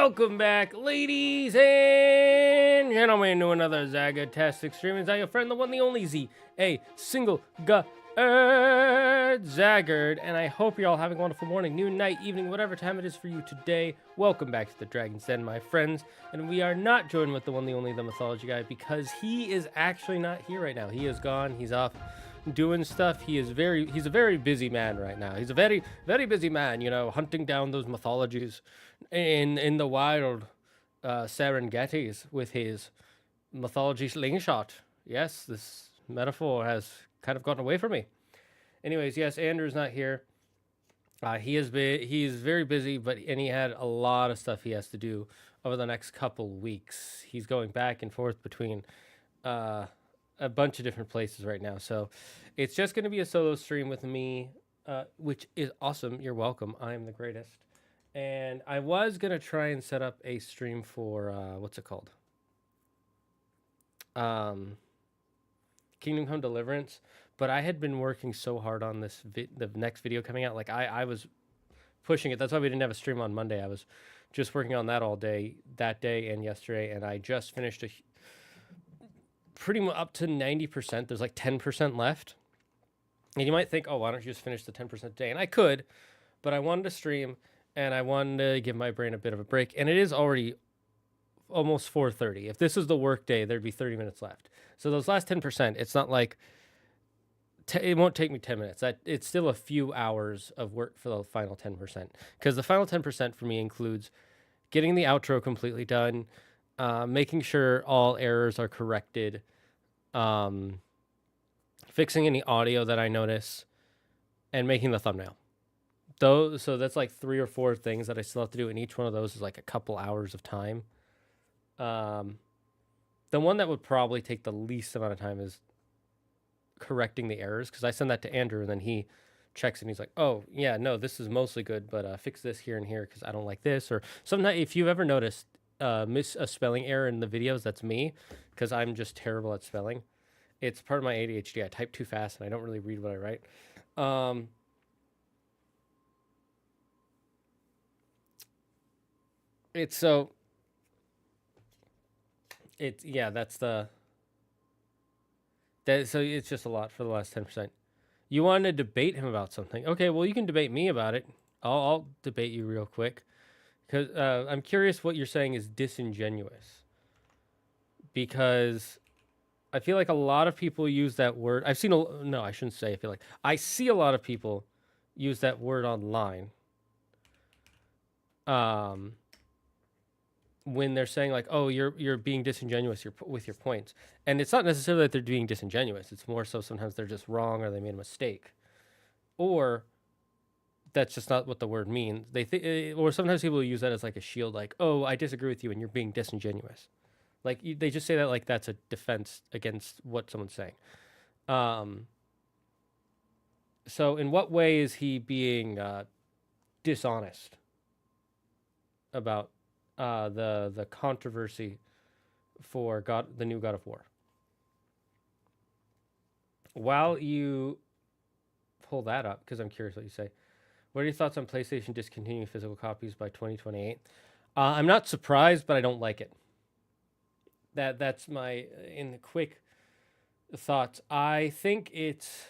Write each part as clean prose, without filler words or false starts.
Welcome back, ladies and gentlemen, to another Zagard-tastic stream. It's your friend, the one, the only Z, a single Zagard, and I hope you're all having a wonderful morning, noon, night, evening, whatever time it is for you today. Welcome back to the Dragon's Den, my friends, and we are not joined with the one, the only, the Mythology guy, because he is actually not here right now. He is gone. He's off doing stuff. He's a very busy man right now. He's a very busy man, you know, hunting down those mythologies in the wild Serengetis with his mythology slingshot. Yes, this metaphor has kind of gotten away from me. Anyways, yes, Andrew's not here. He's very busy, and he had a lot of stuff he has to do over the next couple weeks. He's going back and forth between a bunch of different places right now. So it's just going to be a solo stream with me, which is awesome. You're welcome. I'm the greatest. And I was going to try and set up a stream for, what's it called? Kingdom Come Deliverance. But I had been working so hard on this, the next video coming out. Like, I was pushing it. That's why we didn't have a stream on Monday. I was just working on that all day, that day and yesterday. And I just finished pretty much up to 90%. There's like 10% left. And you might think, oh, why don't you just finish the 10% today? And I could, but I wanted to stream. And I wanted to give my brain a bit of a break. And it is already almost 4:30. If this is the work day, there'd be 30 minutes left. So those last 10%, it's not like it won't take me 10 minutes. It's still a few hours of work for the final 10%. Because the final 10% for me includes getting the outro completely done, making sure all errors are corrected, fixing any audio that I notice, and making the thumbnail. So that's like 3 or 4 things that I still have to do, and each one of those is like a couple hours of time. The one that would probably take the least amount of time is correcting the errors, because I send that to Andrew, and then he checks and he's like, oh, yeah, no, this is mostly good, but fix this here and here because I don't like this. Or sometimes, if you've ever noticed miss a spelling error in the videos, that's me, because I'm just terrible at spelling. It's part of my ADHD. I type too fast, and I don't really read what I write. So it's just a lot for the last 10%. You want to debate him about something. Okay, well, you can debate me about it. I'll debate you real quick, because I'm curious what you're saying is disingenuous, because I feel like a lot of people use that word. I see a lot of people use that word online. When they're saying like, oh, you're being disingenuous with your points. And it's not necessarily that they're being disingenuous. It's more so sometimes they're just wrong, or they made a mistake. Or that's just not what the word means. Or sometimes people use that as like a shield, like, oh, I disagree with you and you're being disingenuous. Like, they just say that like that's a defense against what someone's saying. So in what way is he being dishonest about the controversy for the new God of War? While you pull that up, because I'm curious what you say, what are your thoughts on PlayStation discontinuing physical copies by 2028? I'm not surprised, but I don't like it. That's my in the quick thoughts. I think it's,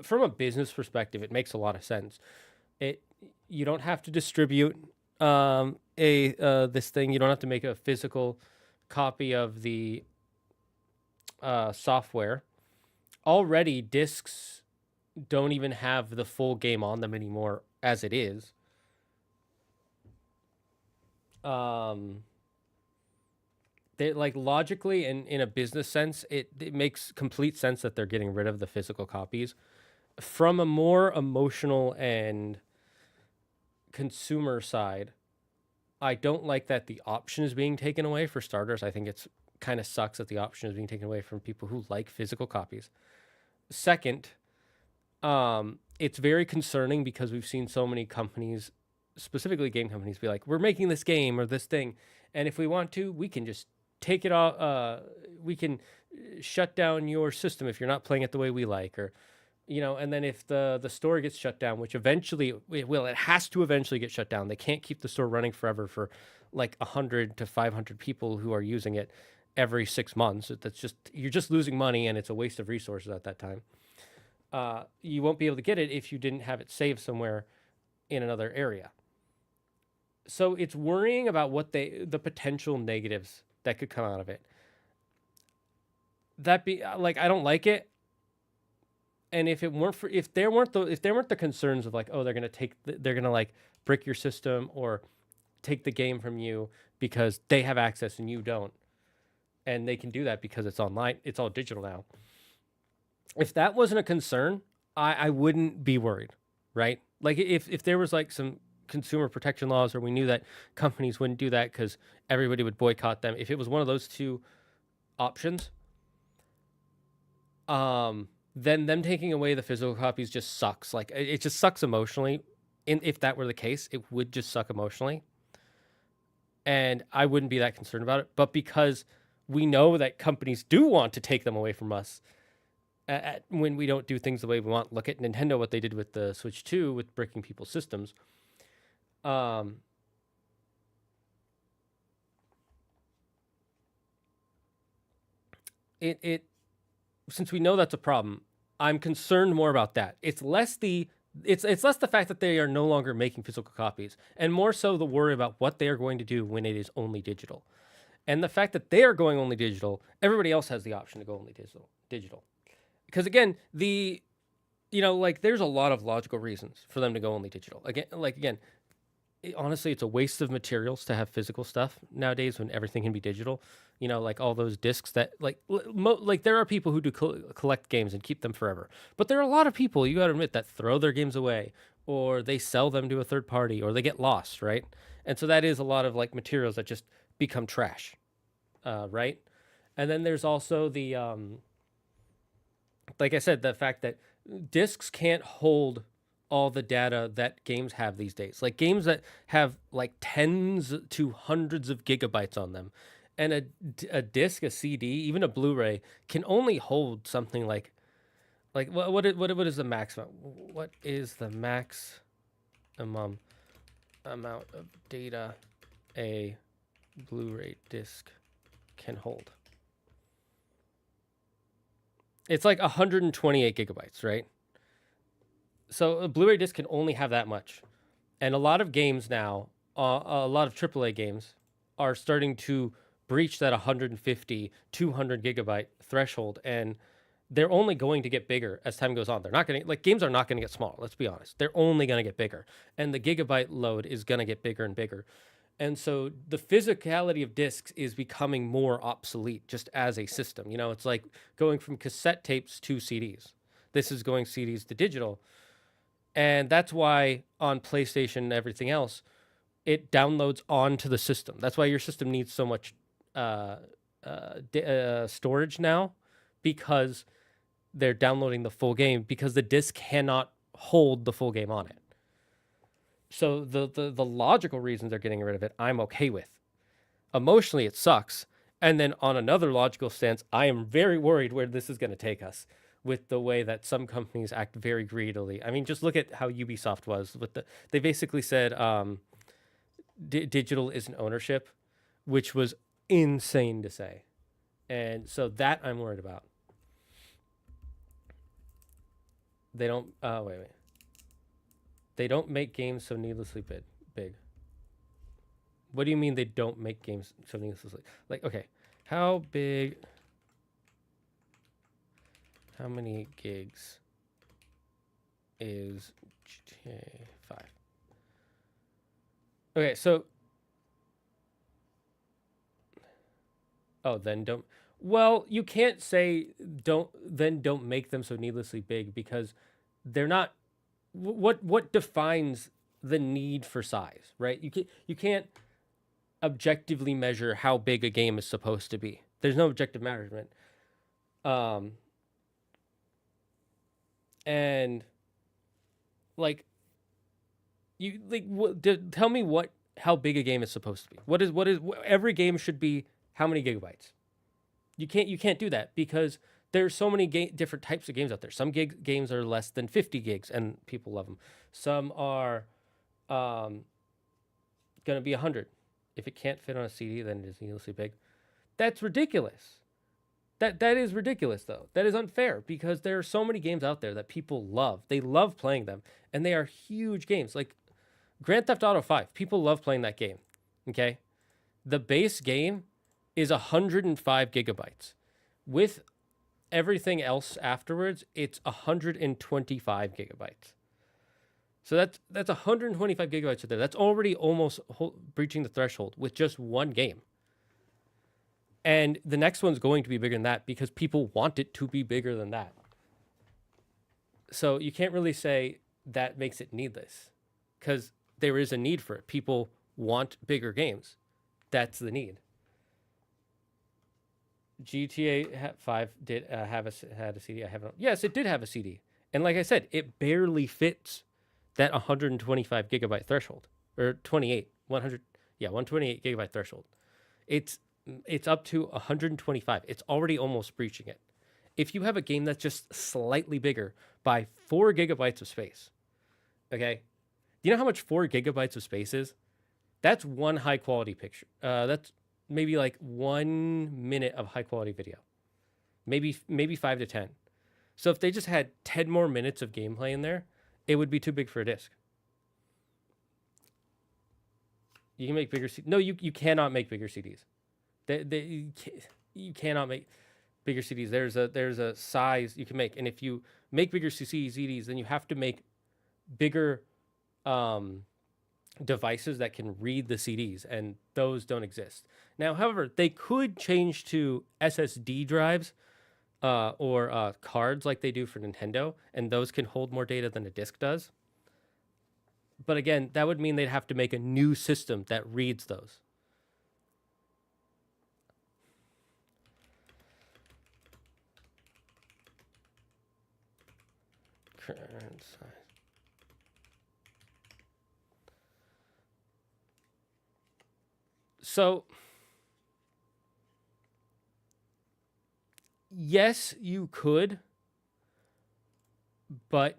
from a business perspective, it makes a lot of sense. You don't have to distribute this thing. You don't have to make a physical copy of the software. Already, discs don't even have the full game on them anymore as it is. They, like, logically and in a business sense, it makes complete sense that they're getting rid of the physical copies. From a more emotional and consumer side, I don't like that the option is being taken away. For starters, I think it's kind of sucks that the option is being taken away from people who like physical copies. Second, it's very concerning because we've seen so many companies, specifically game companies, be like, we're making this game or this thing, and if we want to, we can just take it off. We can shut down your system if you're not playing it the way we like, or And then if the store gets shut down, which eventually it will, it has to eventually get shut down. They can't keep the store running forever for like 100 to 500 people who are using it every 6 months. You're just losing money, and it's a waste of resources at that time. You won't be able to get it if you didn't have it saved somewhere in another area. So it's worrying about the potential negatives that could come out of it. I don't like it. And if there weren't the concerns of like, oh, they're gonna like brick your system or take the game from you because they have access and you don't, and they can do that because it's online, it's all digital now. If that wasn't a concern, I wouldn't be worried, right? Like if there was like some consumer protection laws, or we knew that companies wouldn't do that because everybody would boycott them. If it was one of those two options, then them taking away the physical copies just sucks. Like it just sucks emotionally. If that were the case, it would just suck emotionally. And I wouldn't be that concerned about it. But because we know that companies do want to take them away from us when we don't do things the way we want. Look at Nintendo, what they did with the Switch 2 with breaking people's systems. Since we know that's a problem, I'm concerned more about that. It's less the fact that they are no longer making physical copies, and more so the worry about what they are going to do when it is only digital. And the fact that they are going only digital, everybody else has the option to go only digital. Because again, there's a lot of logical reasons for them to go only digital. Honestly, it's a waste of materials to have physical stuff nowadays when everything can be digital. Like all those discs that there are people who do collect games and keep them forever. But there are a lot of people, you got to admit, that throw their games away, or they sell them to a third party, or they get lost, right? And so that is a lot of like materials that just become trash, right? And then there's also the, like I said, the fact that discs can't hold all the data that games have these days. Like games that have like tens to hundreds of gigabytes on them. And a disc, a CD, even a Blu-ray can only hold something like what is the maximum? What is the maximum amount of data a Blu-ray disc can hold? It's like 128 gigabytes, right? So a Blu-ray disc can only have that much. And a lot of games now, a lot of AAA games are starting to breach that 150, 200 gigabyte threshold. And they're only going to get bigger as time goes on. They're not going to, games are not going to get smaller. Let's be honest. They're only going to get bigger. And the gigabyte load is going to get bigger and bigger. And so the physicality of discs is becoming more obsolete just as a system. It's like going from cassette tapes to CDs. This is going CDs to digital. And that's why on PlayStation and everything else, it downloads onto the system. That's why your system needs so much storage now, because they're downloading the full game, because the disc cannot hold the full game on it. So the logical reasons they're getting rid of it, I'm okay with. Emotionally, it sucks. And then on another logical stance, I am very worried where this is going to take us with the way that some companies act very greedily. I mean, just look at how Ubisoft was with they basically said digital isn't ownership, which was insane to say. And so that I'm worried about. They don't, wait. They don't make games so needlessly big. What do you mean they don't make games so needlessly? Like, okay, how many gigs is GTA 5? Okay, so, then don't. Well, you can't say don't make them so needlessly big, because they're not. What defines the need for size, right? You can't objectively measure how big a game is supposed to be. There's no objective measurement. And tell me how big a game is supposed to be. What is every game should be how many gigabytes? You can't do that, because there's so many different types of games out there. Some games are less than 50 gigs and people love them. Some are going to be 100. If it can't fit on a CD, then it is needlessly big. That's ridiculous. That is ridiculous, though. That is unfair because there are so many games out there that people love. They love playing them, and they are huge games. Like Grand Theft Auto 5, people love playing that game. Okay, the base game is 105 gigabytes. With everything else afterwards, it's 125 gigabytes. So that's 125 gigabytes right there. That's already almost breaching the threshold with just one game. And the next one's going to be bigger than that because people want it to be bigger than that. So you can't really say that makes it needless because there is a need for it. People want bigger games. That's the need. GTA 5 did had a CD. I haven't. Yes, it did have a CD. And like I said, it barely fits that 125 gigabyte threshold or 128 gigabyte threshold. It's up to 125. It's already almost breaching it. If you have a game that's just slightly bigger by 4 gigabytes of space, okay? Do you know how much 4 gigabytes of space is? That's one high quality picture. That's maybe like 1 minute of high quality video. Maybe 5 to 10. So if they just had 10 more minutes of gameplay in there, it would be too big for a disc. You can make bigger CDs. No, you cannot make bigger CDs. You cannot make bigger CDs. There's a size you can make, and if you make bigger CDs, then you have to make bigger devices that can read the CDs, and those don't exist. Now, however, they could change to SSD drives or cards like they do for Nintendo, and those can hold more data than a disc does. But again, that would mean they'd have to make a new system that reads those. Current size. So, yes, you could, but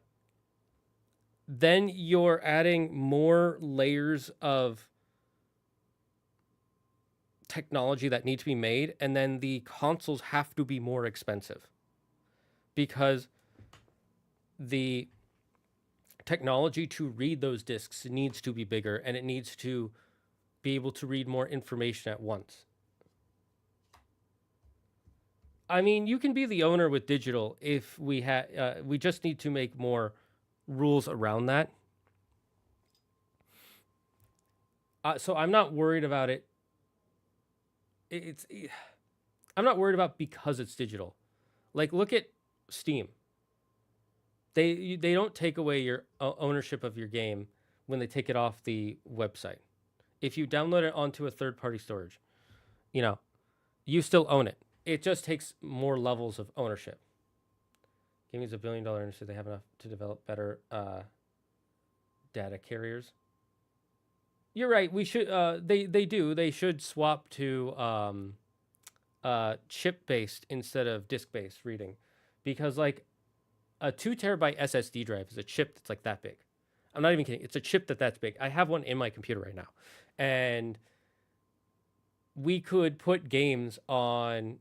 then you're adding more layers of technology that need to be made, and then the consoles have to be more expensive because the technology to read those discs needs to be bigger, and it needs to be able to read more information at once. I mean, you can be the owner with digital if we just need to make more rules around that. So I'm not worried about it. I'm not worried about because it's digital. Like, look at Steam. They don't take away your ownership of your game when they take it off the website. If you download it onto a third-party storage, you still own it. It just takes more levels of ownership. Gaming's $1 billion industry. They have enough to develop better data carriers. You're right. We should. They do. They should swap to chip-based instead of disk-based reading, because like a 2 terabyte SSD drive is a chip that's like that big. I'm not even kidding. It's a chip that's big. I have one in my computer right now, and we could put games on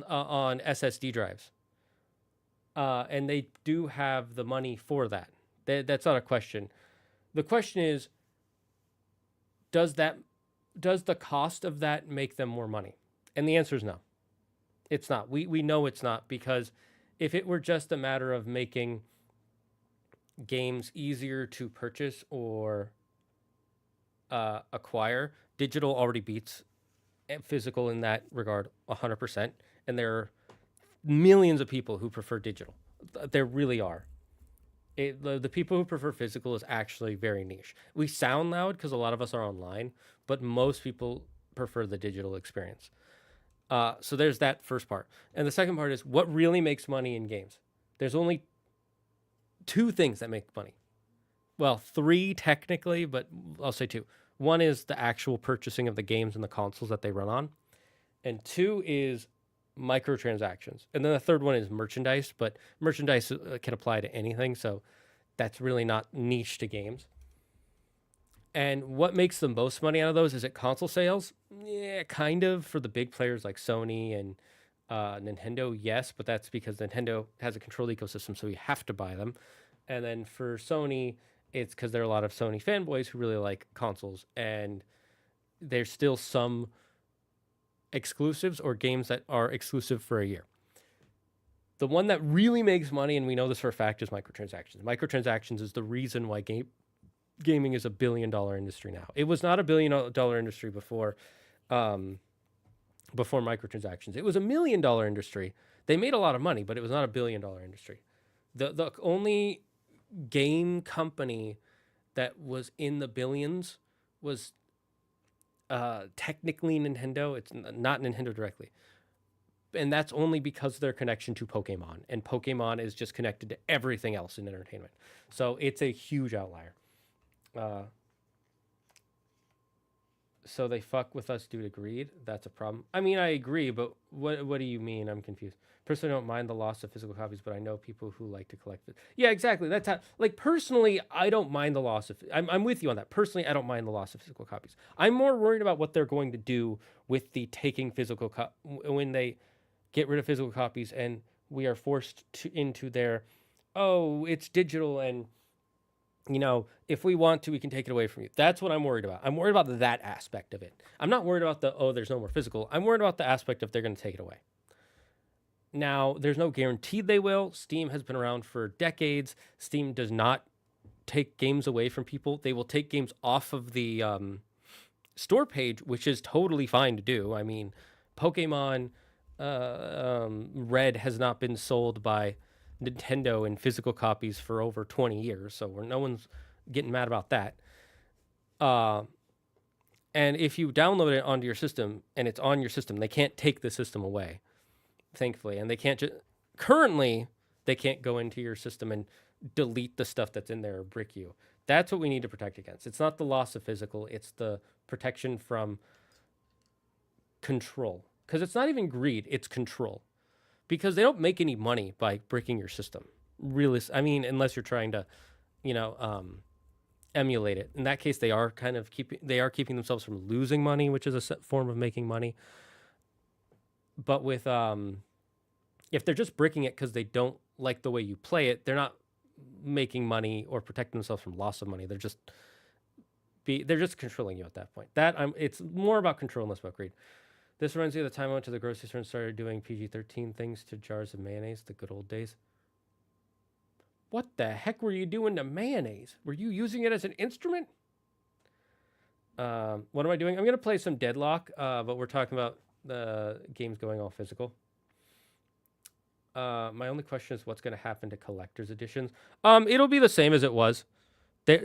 on SSD drives, and they do have the money for that. That's not a question. The question is, does the cost of that make them more money? And the answer is no. It's not. We know it's not, because if it were just a matter of making games easier to purchase or acquire, digital already beats physical in that regard 100%. And there are millions of people who prefer digital. There really are. The people who prefer physical is actually very niche. We sound loud because a lot of us are online, but most people prefer the digital experience. So there's that first part. And the second part is what really makes money in games. There's only 2 things that make money. Well, 3 technically, but I'll say 2. One is the actual purchasing of the games and the consoles that they run on. And 2 is microtransactions. And then the third one is merchandise, but merchandise can apply to anything, so that's really not niche to games. And what makes the most money out of those? Is it console sales? Yeah, kind of, for the big players like Sony and Nintendo, yes, but that's because Nintendo has a controlled ecosystem, so you have to buy them. And then for Sony, it's because there are a lot of Sony fanboys who really like consoles, and there's still some exclusives or games that are exclusive for a year. The one that really makes money, and we know this for a fact, is microtransactions. Microtransactions is the reason why gaming is $1 billion industry now. It was not $1 billion industry before microtransactions. It was $1 million industry. They made a lot of money, but it was not $1 billion industry. The only game company that was in the billions was technically Nintendo. It's not Nintendo directly. And that's only because of their connection to Pokemon. And Pokemon is just connected to everything else in entertainment. So it's a huge outlier. So they fuck with us due to greed. That's a problem. I mean, I agree, but what do you mean? I'm confused. Personally, I don't mind the loss of physical copies, but I know people who like to collect it. Yeah, exactly. That's how, like, personally, I don't mind the loss of, I'm with you on that. Personally, I don't mind the loss of physical copies. I'm more worried about what they're going to do with the taking physical, when they get rid of physical copies and we are forced into their, oh, it's digital and, you know, if we want to, we can take it away from you. That's what I'm worried about. I'm worried about that aspect of it. I'm not worried about the, oh, there's no more physical. I'm worried about the aspect of they're going to take it away. Now, there's no guarantee they will. Steam has been around for decades. Steam does not take games away from people. They will take games off of the store page, which is totally fine to do. I mean, Pokemon Red has not been sold by Nintendo in physical copies for over 20 years, so no one's getting mad about that. And if you download it onto your system and it's on your system, they can't take the system away, thankfully. And they can't currently, they can't go into your system and delete the stuff that's in there or brick you. That's what we need to protect against. It's not the loss of physical, it's the protection from control. Because it's not even greed, it's control. Because they don't make any money by bricking your system. Really, I mean, unless you're trying to, you know, emulate it. In that case, they are kind of keeping themselves from losing money, which is a form of making money. But with if they're just bricking it because they don't like the way you play it, they're not making money or protecting themselves from loss of money. They're just controlling you at that point. It's more about control and less about greed. This reminds me of the time I went to the grocery store and started doing PG-13 things to jars of mayonnaise, the good old days. What the heck were you doing to mayonnaise? Were you using it as an instrument? What am I doing? I'm going to play some Deadlock, but we're talking about the games going all physical. My only question is what's going to happen to collector's editions. It'll be the same as it was.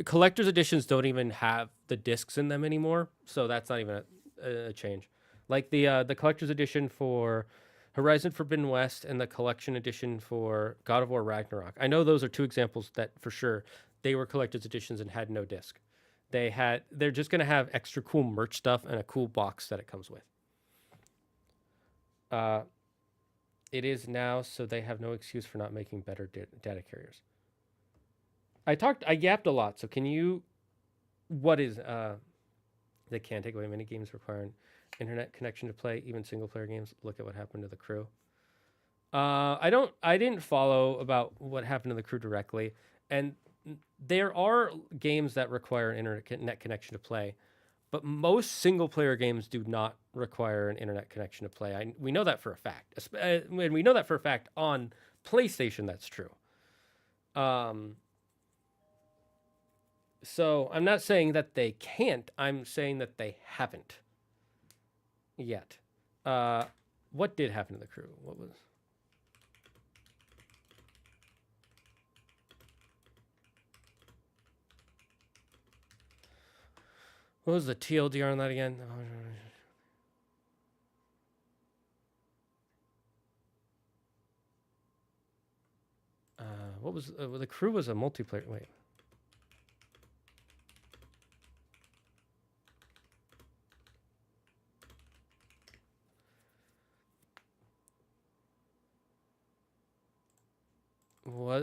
Collector's editions don't even have the discs in them anymore, so that's not even a change. Like the collector's edition for Horizon Forbidden West and the collection edition for God of War Ragnarok. I know those are two examples that for sure they were collector's editions and had no disc. They're just going to have extra cool merch stuff and a cool box that it comes with. It is now, so they have no excuse for not making better data carriers. I yapped a lot, so can you, what is, they can't take away many games requiring internet connection to play, even single player games. Look at what happened to the crew. I didn't follow about what happened to the crew directly. And there are games that require an internet connection to play, but most single player games do not require an internet connection to play. We know that for a fact. And we know that for a fact on PlayStation, that's true. So I'm not saying that they can't, I'm saying that they haven't yet. What did happen to the crew? What was the TLDR on that again? What was the crew was a multiplayer? Wait.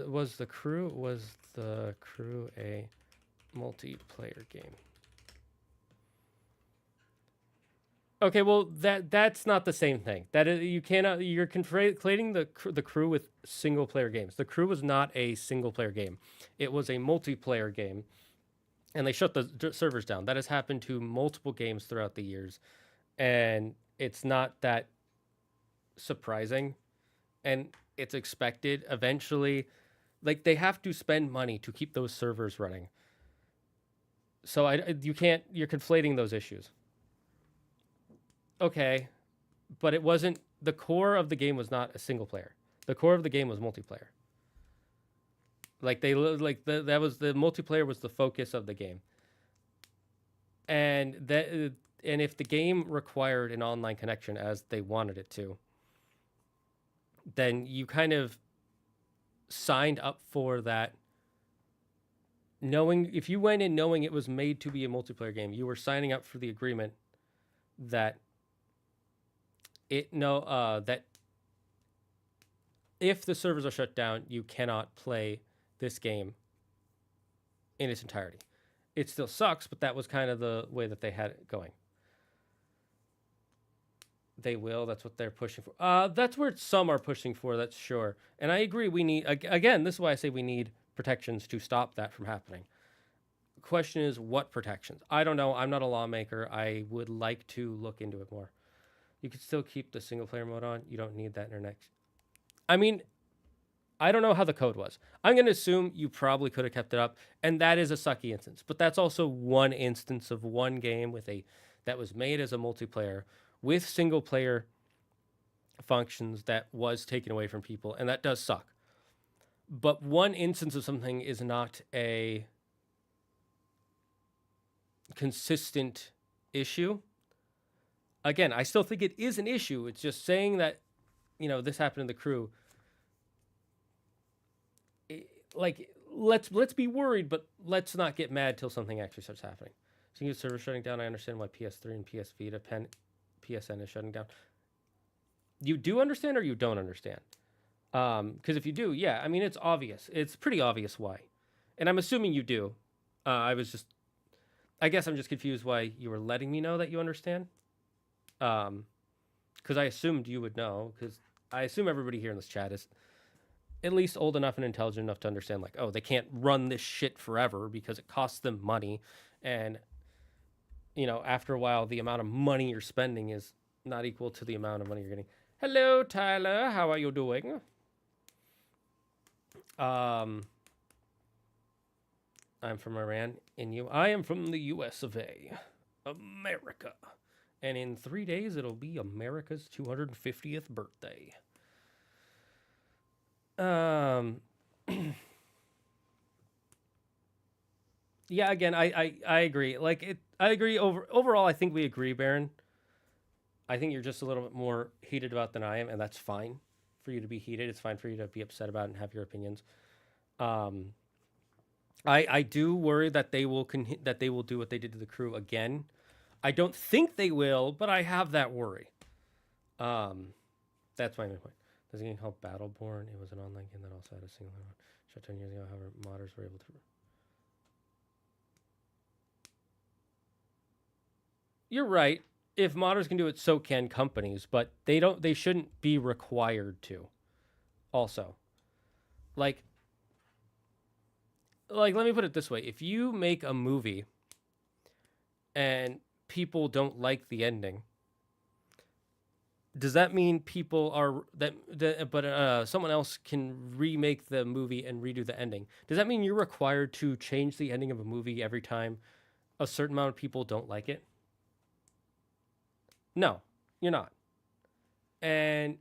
Was the crew a multiplayer game? Okay, well that's not the same thing. That is, you cannot. You're conflating the crew with single player games. The crew was not a single player game. It was a multiplayer game, and they shut the servers down. That has happened to multiple games throughout the years, and it's not that surprising, and it's expected. Eventually, like they have to spend money to keep those servers running. So you can't. You're conflating those issues. Okay, but it wasn't. The core of the game was not a single player. The core of the game was multiplayer. Like that was the multiplayer was the focus of the game. And if the game required an online connection as they wanted it to, then you kind of signed up for that. Knowing if you went in knowing it was made to be a multiplayer game, you were signing up for the agreement that that if the servers are shut down, you cannot play this game in its entirety. It still sucks, but that was kind of the way that they had it going. They will. That's what they're pushing for. That's where some are pushing for. That's sure. And I agree. We need, again, this is why I say we need protections to stop that from happening. The question is, what protections? I don't know. I'm not a lawmaker. I would like to look into it more. You can still keep the single player mode on. You don't need that in your next. I mean, I don't know how the code was. I'm going to assume you probably could have kept it up, and that is a sucky instance. But that's also one instance of one game that was made as a multiplayer with single player functions that was taken away from people, and that does suck. But one instance of something is not a consistent issue. Again, I still think it is an issue. It's just saying that, this happened to the crew. Let's be worried, but let's not get mad till something actually starts happening. So server shutting down. I understand why PS3 and PS Vita PSN is shutting down. You do understand or you don't understand? Because if you do, yeah, I mean, it's obvious. It's pretty obvious why. And I'm assuming you do. I guess I'm just confused why you were letting me know that you understand. Because I assumed you would know. Because I assume everybody here in this chat is at least old enough and intelligent enough to understand, like, oh, they can't run this shit forever because it costs them money. And, after a while, the amount of money you're spending is not equal to the amount of money you're getting. Hello, Tyler. How are you doing? I'm from Iran. I am from the US of A. America. And in 3 days, it'll be America's 250th birthday. Yeah, again, I agree. I agree overall. I think we agree, Baron. I think you're just a little bit more heated about than I am, and that's fine for you to be heated. It's fine for you to be upset about it and have your opinions. I do worry that they will do what they did to the crew again. I don't think they will, but I have that worry. That's my main point. There's a game called Battleborn. It was an online game that also had a single one. Shut 10 years ago, however, modders were able to. You're right. If modders can do it, so can companies, but they shouldn't be required to. Also. Like let me put it this way. If you make a movie and people don't like the ending, does that mean people are but someone else can remake the movie and redo the ending? Does that mean you're required to change the ending of a movie every time a certain amount of people don't like it? No, you're not. And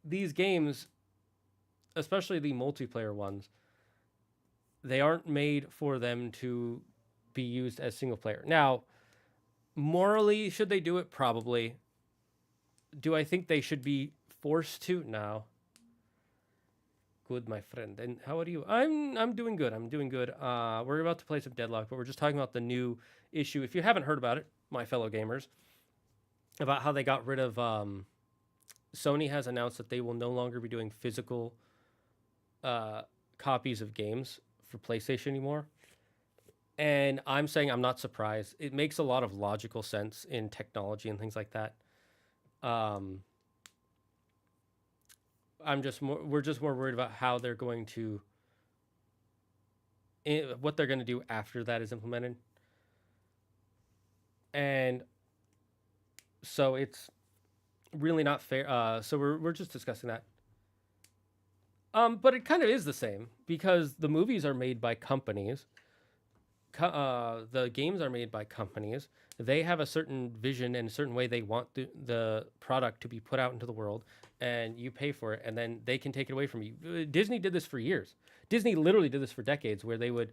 these games, especially the multiplayer ones, they aren't made for them to be used as single player. Now, morally, should they do it? Probably. Do I think they should be forced to? No. Good, my friend. And how are you? I'm doing good. We're about to play some Deadlock, but we're just talking about the new issue. If you haven't heard about it, my fellow gamers, about how they got rid of Sony has announced that they will no longer be doing physical copies of games for PlayStation anymore. And I'm saying I'm not surprised. It makes a lot of logical sense in technology and things like that. Um, we're just more worried about how they're going to, what they're going to do after that is implemented. And so it's really not fair. So we're just discussing that. But it kind of is the same because the movies are made by companies. The games are made by companies. They have a certain vision and a certain way they want the product to be put out into the world, and you pay for it, and then they can take it away from you. Disney did this for years. Disney literally did this for decades, where they would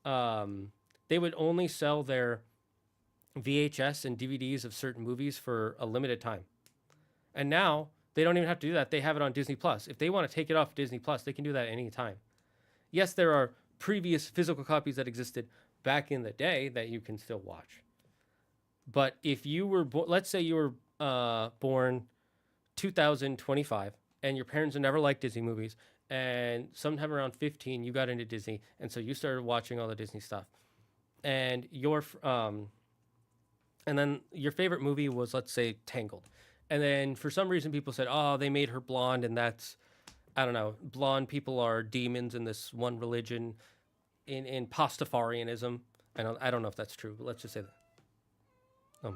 only sell their VHS and DVDs of certain movies for a limited time. And now they don't even have to do that. They have it on Disney Plus. If they want to take it off Disney Plus, they can do that at any time. Yes, there are previous physical copies that existed back in the day that you can still watch. But if you were, let's say you were born 2025 and your parents never liked Disney movies, and sometime around 15 you got into Disney, and so you started watching all the Disney stuff, and and then your favorite movie was, let's say, Tangled. And then for some reason people said, oh, they made her blonde, and that's, I don't know, blonde people are demons in this one religion, in Pastafarianism. I don't know if that's true, but let's just say that. Oh,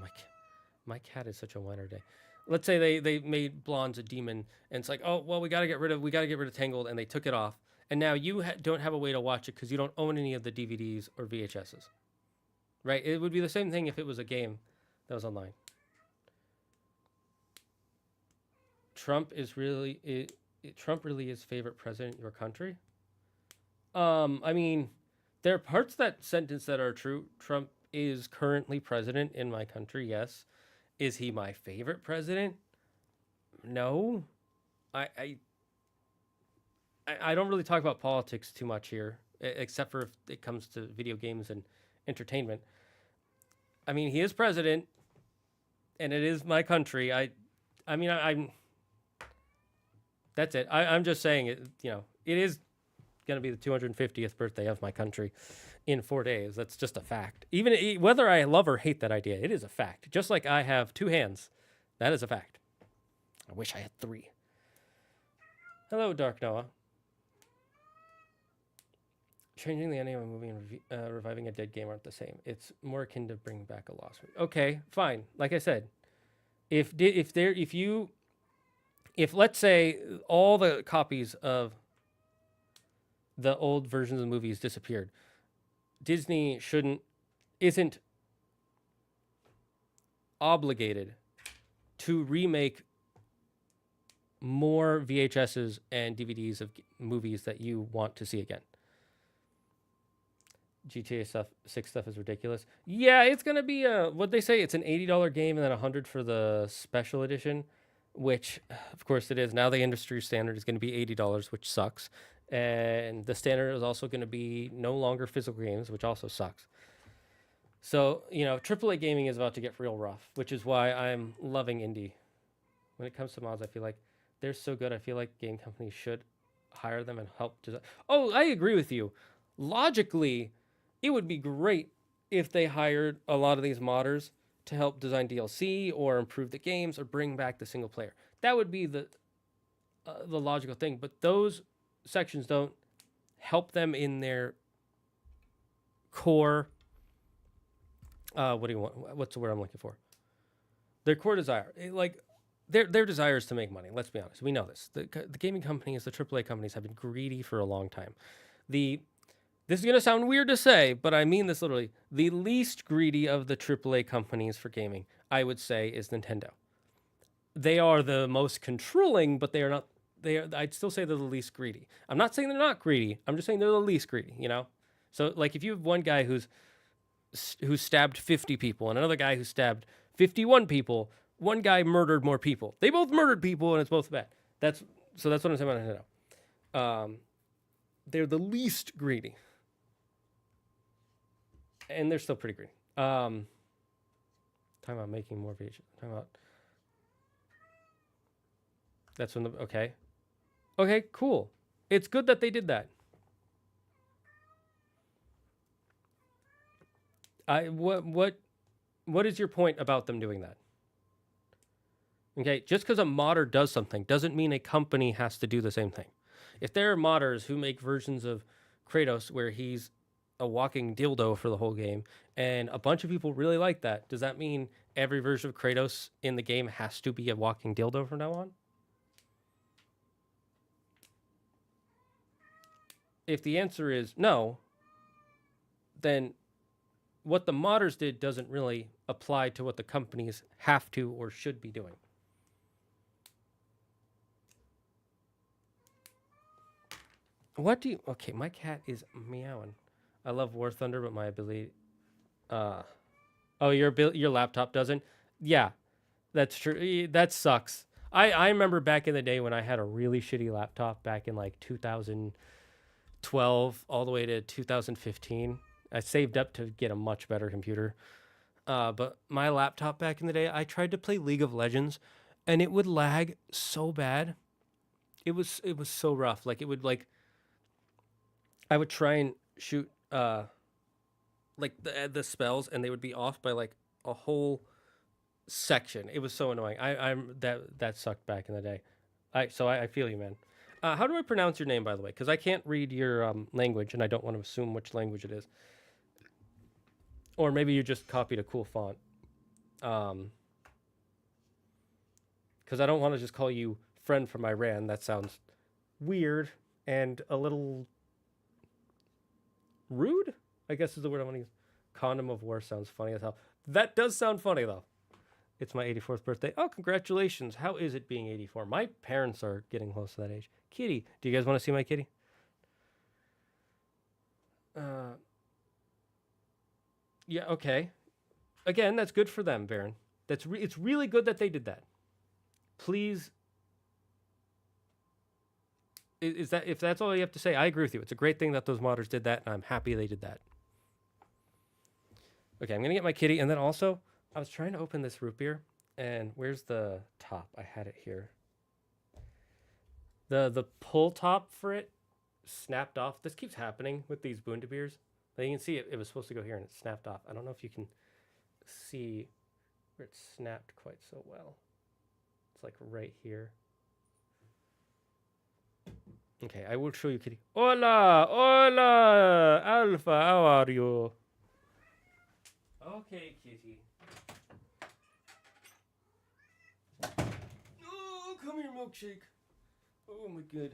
my cat is such a whiner day. Let's say they made blondes a demon, and it's like, oh, well, we gotta get rid of Tangled, and they took it off. And now you don't have a way to watch it because you don't own any of the DVDs or VHSs. Right? It would be the same thing if it was a game that was online. Trump really is favorite president in your country? I mean, there are parts of that sentence that are true. Trump is currently president in my country, yes. Is he my favorite president? No. I don't really talk about politics too much here, except for if it comes to video games and entertainment. I mean, he is president, and it is my country. I'm that's it. I'm just saying it. It is going to be the 250th birthday of my country in 4 days. That's just a fact. Even whether I love or hate that idea, it is a fact. Just like I have 2 hands, that is a fact. I wish I had 3. Hello, Dark Noah. Changing the ending of a movie and reviving a dead game aren't the same. It's more akin to bringing back a lost movie. Okay, fine. Like I said, if let's say all the copies of the old versions of the movies disappeared, Disney isn't obligated to remake more VHSs and DVDs of movies that you want to see again. GTA 6 stuff is ridiculous. Yeah, it's going to be what they say, it's an $80 game and then $100 for the special edition, which of course it is. Now the industry standard is going to be $80, which sucks. And the standard is also going to be no longer physical games, which also sucks. So, AAA gaming is about to get real rough, which is why I'm loving indie. When it comes to mods, I feel like they're so good. I feel like game companies should hire them and help design. Oh, I agree with you. Logically, it would be great if they hired a lot of these modders to help design DLC or improve the games or bring back the single player. That would be the logical thing. But those sections don't help them in their core. What do you want? What's the word I'm looking for? Their core desire. Their desire is to make money. Let's be honest. We know this. The gaming companies, the AAA companies, have been greedy for a long time. This is going to sound weird to say, but I mean this literally. The least greedy of the AAA companies for gaming, I would say, is Nintendo. They are the most controlling, but they are not. I'd still say they're the least greedy. I'm not saying they're not greedy. I'm just saying they're the least greedy. So if you have one guy who stabbed 50 people and another guy who stabbed 51 people, one guy murdered more people. They both murdered people, and it's both bad. That's what I'm saying about Nintendo. They're the least greedy. And they're still pretty greedy. Talking about making more VHS. Talking about... That's when okay, cool. It's good that they did that. What is your point about them doing that? Okay, just because a modder does something doesn't mean a company has to do the same thing. If there are modders who make versions of Kratos where he's a walking dildo for the whole game, and a bunch of people really like that, does that mean every version of Kratos in the game has to be a walking dildo from now on? If the answer is no, then what the modders did doesn't really apply to what the companies have to or should be doing. What do you... Okay, my cat is meowing. I love War Thunder, but my ability... Oh, your laptop doesn't? Yeah, that's true. That sucks. I remember back in the day when I had a really shitty laptop back in like 2012 all the way to 2015. I saved up to get a much better computer. But my laptop back in the day, I tried to play League of Legends, and it would lag so bad. It was so rough. Like it would like I would try and shoot like the spells, and they would be off by like a whole section. It was so annoying. I'm that sucked back in the day. I feel you, man. How do I pronounce your name, by the way? Because I can't read your language, and I don't want to assume which language it is. Or maybe you just copied a cool font. Because I don't want to just call you friend from Iran. That sounds weird and a little rude, I guess is the word I want to use. Condom of war sounds funny as hell. That does sound funny, though. It's my 84th birthday. Oh, congratulations. How is it being 84? My parents are getting close to that age. Kitty. Do you guys want to see my kitty? Yeah, okay. Again, that's good for them, Baron. It's really good that they did that. Please. Is that if that's all you have to say? I agree with you. It's a great thing that those modders did that, and I'm happy they did that. Okay, I'm gonna get my kitty, and then also I was trying to open this root beer, and where's the top? I had it here. The pull top for it snapped off. This keeps happening with these Boonda beers. But you can see it was supposed to go here, and it snapped off. I don't know if you can see where it snapped quite so well. It's like right here. Okay, I will show you, kitty. Hola, hola, Alpha, how are you? Okay, kitty. Oh, come here, milkshake. Oh my god.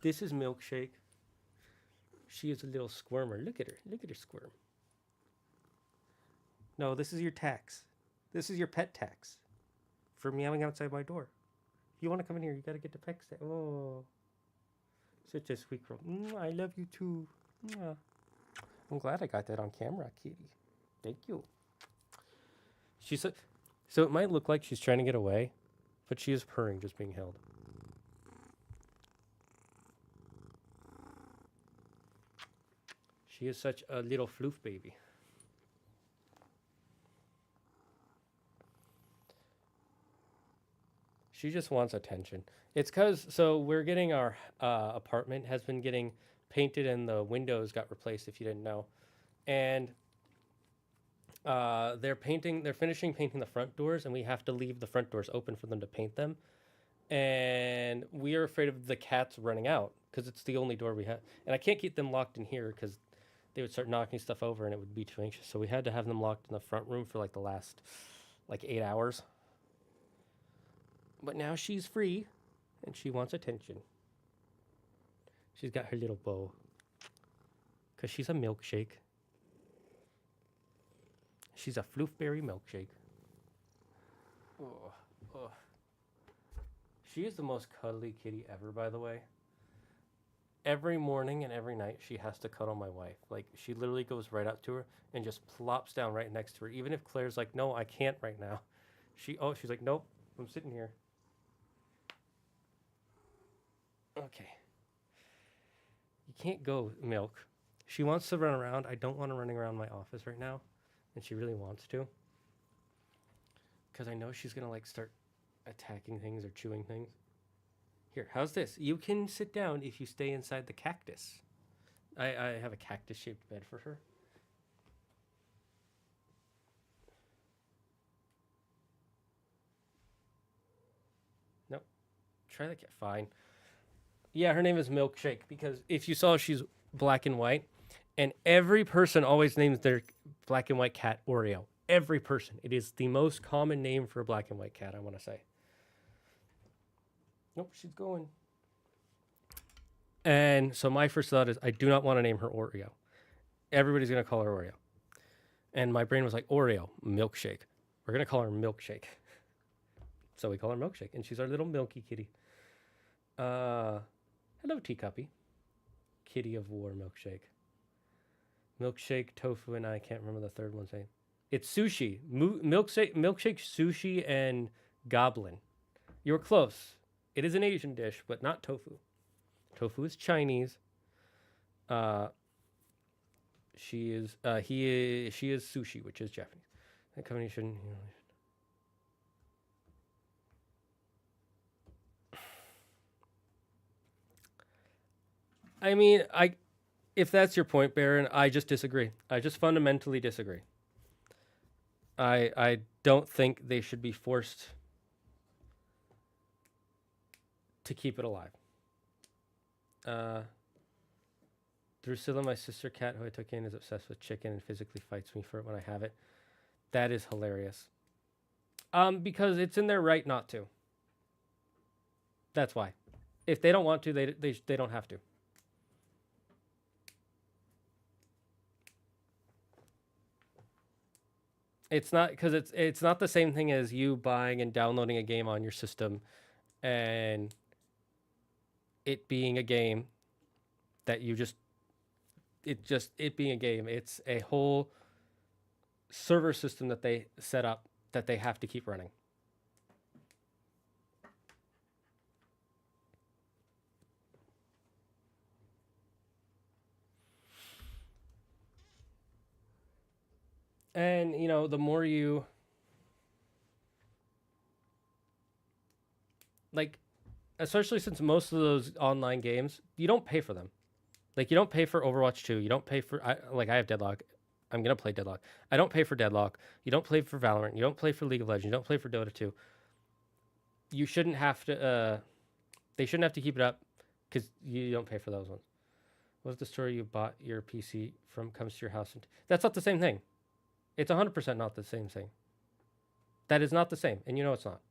This is Milkshake. She is a little squirmer. Look at her. Look at her squirm. No, this is your tax. This is your pet tax for meowing outside my door. If you want to come in here, you got to get the pet tax. Oh. Such a sweet girl. I love you too. I'm glad I got that on camera, kitty. Thank you. So it might look like she's trying to get away, but she is purring, just being held. She is such a little floof baby. She just wants attention. It's because, so we're getting our apartment has been getting painted and the windows got replaced, if you didn't know. And they're finishing painting the front doors, and we have to leave the front doors open for them to paint them. And we are afraid of the cats running out because it's the only door we have. And I can't keep them locked in here because they would start knocking stuff over and it would be too anxious. So we had to have them locked in the front room for like the last 8 hours. But now she's free and she wants attention. She's got her little bow because she's a milkshake. She's a floofberry milkshake. Oh, oh. She is the most cuddly kitty ever, by the way. Every morning and every night, she has to cuddle my wife. Like, she literally goes right up to her and just plops down right next to her. Even if Claire's like, no, I can't right now. She's like, nope, I'm sitting here. Okay. You can't go, Milk. She wants to run around. I don't want her running around my office right now. And she really wants to. Because I know she's going to, like, start attacking things or chewing things. Here, how's this? You can sit down if you stay inside the cactus. I have a cactus-shaped bed for her. Nope. Try the cat. Fine. Yeah, her name is Milkshake because if you saw, she's black and white, and every person always names their black and white cat Oreo. Every person. It is the most common name for a black and white cat, I want to say. Nope, she's going. And so my first thought is I do not want to name her Oreo. Everybody's going to call her Oreo. And my brain was like, Oreo, Milkshake. We're going to call her Milkshake. So we call her Milkshake, and she's our little milky kitty. Hello, teacuppy. Kitty of war, Milkshake. Milkshake, tofu, and I can't remember the third one's name. It's sushi. Milkshake, sushi, and goblin. You're close. It is an Asian dish, but not tofu. Tofu is Chinese. She is sushi, which is Japanese. That combination, I mean, if that's your point, Baron, I just disagree. I just fundamentally disagree. I don't think they should be forced to keep it alive. Drusilla, my sister cat who I took in, is obsessed with chicken and physically fights me for it when I have it. That is hilarious. Because it's in their right not to. That's why. If they don't want to, they don't have to. It's not because it's not the same thing as you buying and downloading a game on your system and it being a game that you it being a game. It's a whole server system that they set up that they have to keep running. And, you know, the more you like, especially since most of those online games, you don't pay for them. Like, you don't pay for Overwatch 2. You don't pay for, I have Deadlock. I'm going to play Deadlock. I don't pay for Deadlock. You don't play for Valorant. You don't play for League of Legends. You don't play for Dota 2. You shouldn't have to, they shouldn't have to keep it up because you don't pay for those ones. What's the store you bought your PC from comes to your house? That's not the same thing. It's 100% not the same thing. That is not the same, and you know it's not.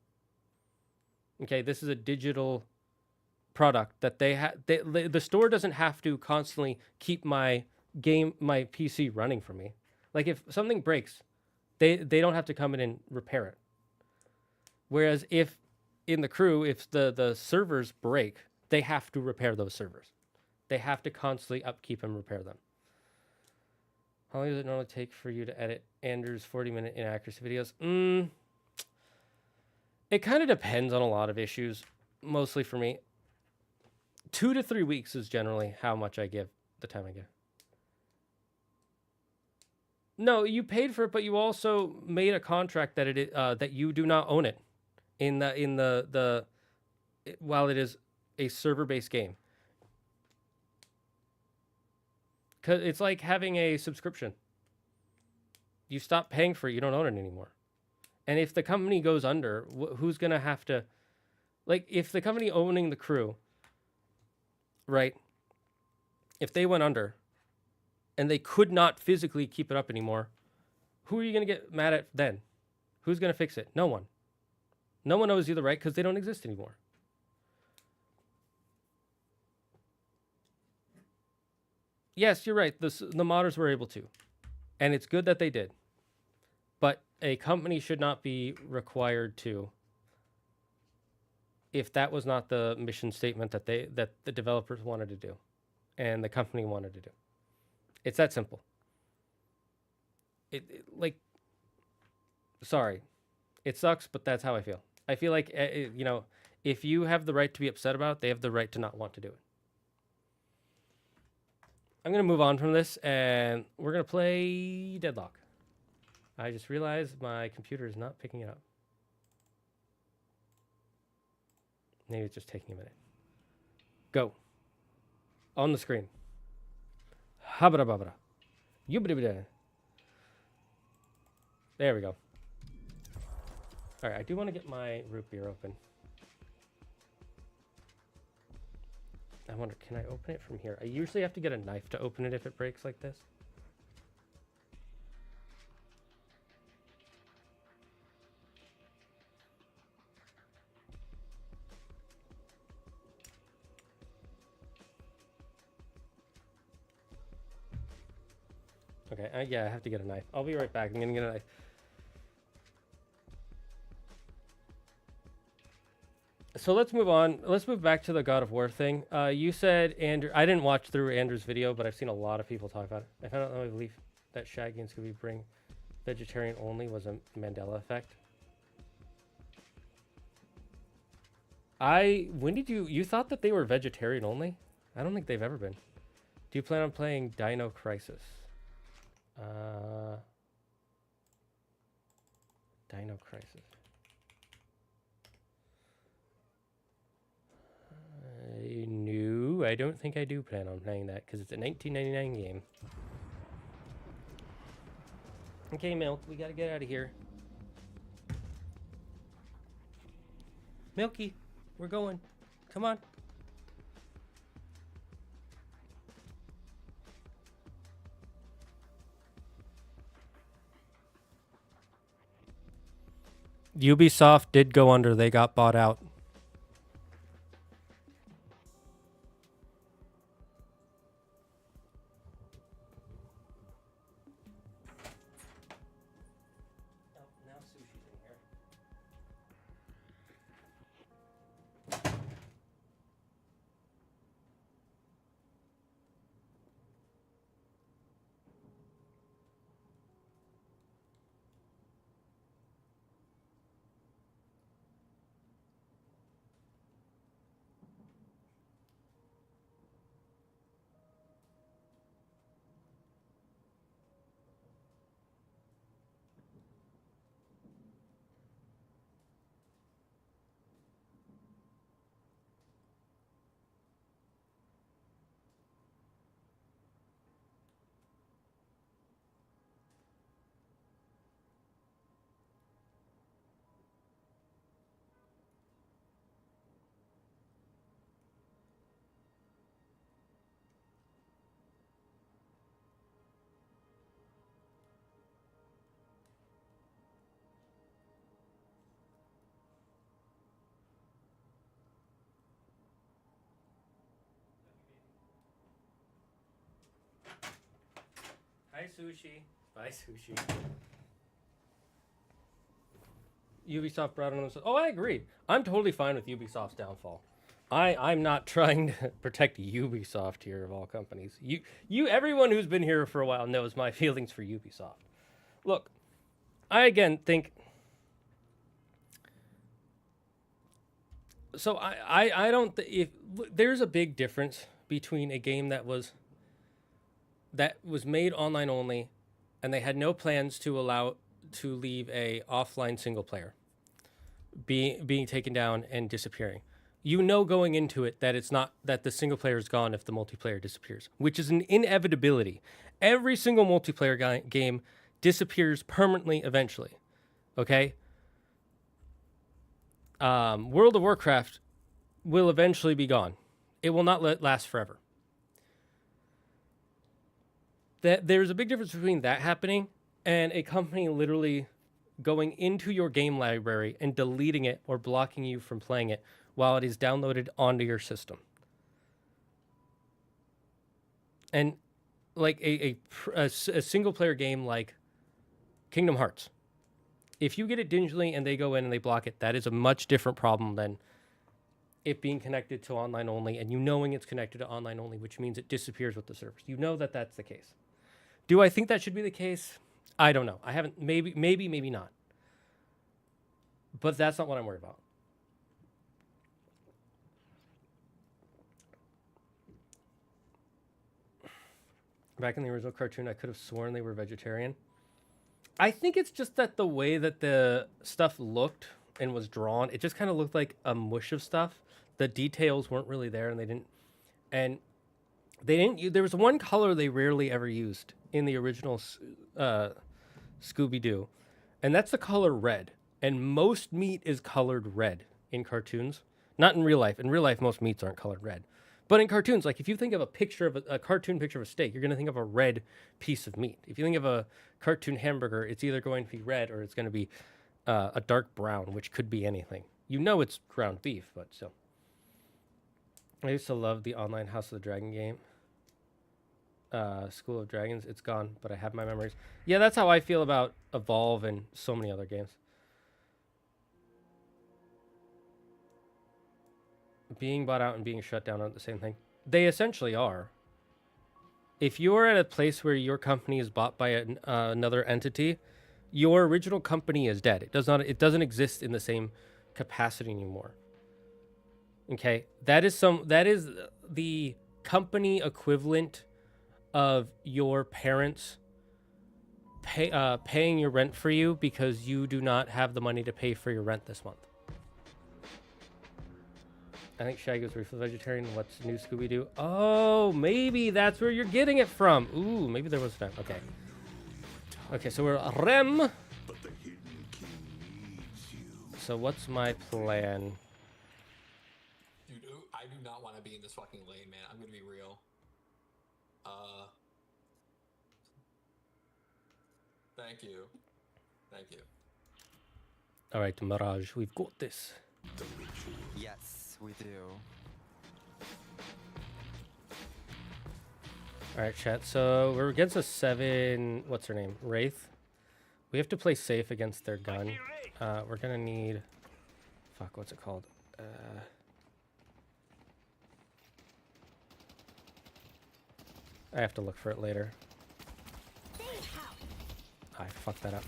Okay, this is a digital product that they have. The store doesn't have to constantly keep my PC running for me. Like if something breaks, they don't have to come in and repair it. Whereas if in the crew, if the servers break, they have to repair those servers. They have to constantly upkeep and repair them. How long does it normally take for you to edit Andrew's 40-minute inaccuracy videos? It kind of depends on a lot of issues, mostly for me. 2 to 3 weeks is generally how much I give, the time I give. No, you paid for it, but you also made a contract that that you do not own it while it is a server-based game. Cause it's like having a subscription. You stop paying for it, you don't own it anymore. And if the company goes under, who's gonna have to? Like, if the company owning the crew, right? If they went under, and they could not physically keep it up anymore, who are you gonna get mad at then? Who's gonna fix it? No one. No one owes you the right because they don't exist anymore. Yes, you're right. The modders were able to. And it's good that they did. But a company should not be required to, if that was not the mission statement that the developers wanted to do and the company wanted to do. It's that simple. Sorry. It sucks, but that's how I feel. I feel like, you know, if you have the right to be upset about it, they have the right to not want to do it. I'm going to move on from this, and we're going to play Deadlock. I just realized my computer is not picking it up. Maybe it's just taking a minute. Go. On the screen. Habra babra. Yubra. There we go. All right, I do want to get my root beer open. I wonder, can I open it from here? I usually have to get a knife to open it if it breaks like this. Okay, yeah, I have to get a knife. I'll be right back. I'm gonna get a knife. So let's move on. Let's move back to the God of War thing. You said, Andrew, I didn't watch through Andrew's video, but I've seen a lot of people talk about it. I found out that my belief that Shaggy and Scooby bring vegetarian only was a Mandela effect. When did you thought that they were vegetarian only? I don't think they've ever been. Do you plan on playing Dino Crisis? Dino Crisis. No, I don't think I do plan on playing that because it's a 1999 game. Okay, Milk, we gotta get out of here. Milky, we're going. Come on. Ubisoft did go under. They got bought out. Hi, Sushi. Bye, Sushi. Ubisoft brought on themselves. Oh, I agree. I'm totally fine with Ubisoft's downfall. I'm not trying to protect Ubisoft here of all companies. Everyone who's been here for a while knows my feelings for Ubisoft. Look, I again think. So I don't. If there's a big difference between a game that was made online only, and they had no plans to leave a offline single player being taken down and disappearing. You know going into it that it's not that the single player is gone if the multiplayer disappears, which is an inevitability. Every single multiplayer game disappears permanently eventually. Okay? World of Warcraft will eventually be gone. It will not last forever. There's a big difference between that happening and a company literally going into your game library and deleting it or blocking you from playing it while it is downloaded onto your system. And like a single player game like Kingdom Hearts, if you get it digitally and they go in and they block it, that is a much different problem than it being connected to online only and you knowing it's connected to online only, which means it disappears with the servers. You know that that's the case. Do I think that should be the case? I don't know. I haven't, maybe not. But that's not what I'm worried about. Back in the original cartoon, I could have sworn they were vegetarian. I think it's just that the way that the stuff looked and was drawn, it just kind of looked like a mush of stuff. The details weren't really there, and they didn't And they didn't. There was one color they rarely ever used in the original Scooby-Doo, and that's the color red. And most meat is colored red in cartoons, not in real life. In real life, most meats aren't colored red. But in cartoons, like if you think of a picture of a cartoon picture of a steak, you're going to think of a red piece of meat. If you think of a cartoon hamburger, it's either going to be red or it's going to be a dark brown, which could be anything. You know it's ground beef, but still. I used to love the online House of the Dragon game. School of Dragons, it's gone, but I have my memories. Yeah, that's how I feel about Evolve and so many other games. Being bought out and being shut down aren't the same thing. They essentially are. If you're at a place where your company is bought by another entity, your original company is dead. It doesn't exist in the same capacity anymore. Okay, that is the company equivalent of your parents paying your rent for you because you do not have the money to pay for your rent this month. I think Shaggy was briefly vegetarian. What's new, Scooby-Doo? Oh, maybe that's where you're getting it from. Ooh, maybe there was that. Okay. Okay, so we're Rem. So what's my plan? Dude, I do not want to be in this fucking lane, man. I'm gonna be real. Thank you. Thank you. All right, Mirage, we've got this. Yes, we do. All right, chat. So we're against a 7. What's her name? Wraith. We have to play safe against their gun. We're gonna need. Fuck, what's it called? I have to look for it later. I fucked that up.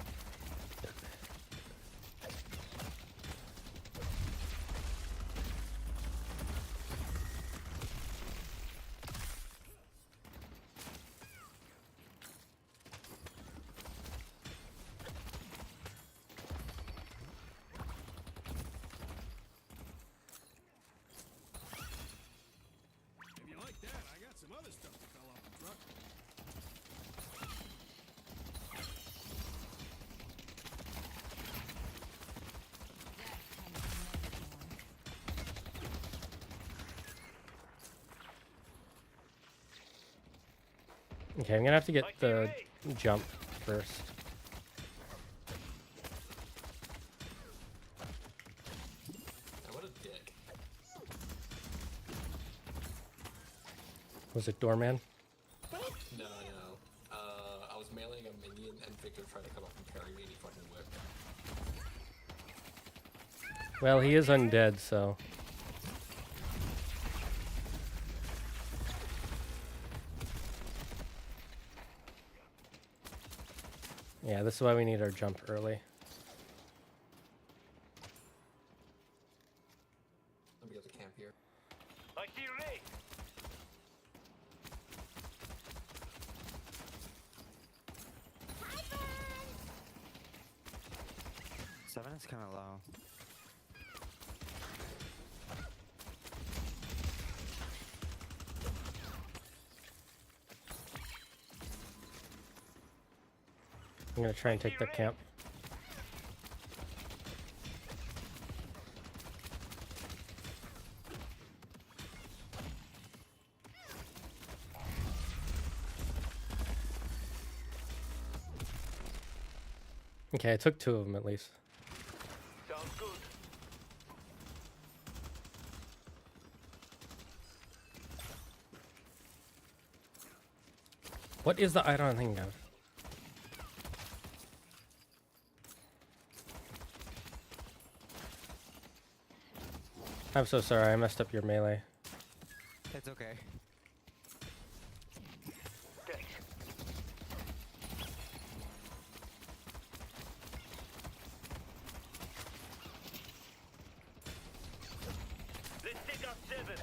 Okay, I'm gonna have to get the jump first. What a dick. Was it Doorman? No. I was mailing a minion and Victor tried to come up and parry me and he fucking whipped. Well, he is undead, so. Yeah, this is why we need our jump early. Let me get the camp here. I see Ray. 7 is kind of low. I'm gonna try and take the camp. Okay, I took 2 of them at least. Sounds good. What is the iron thing of? I'm so sorry, I messed up your melee. It's okay. Thanks. Let's take out 7.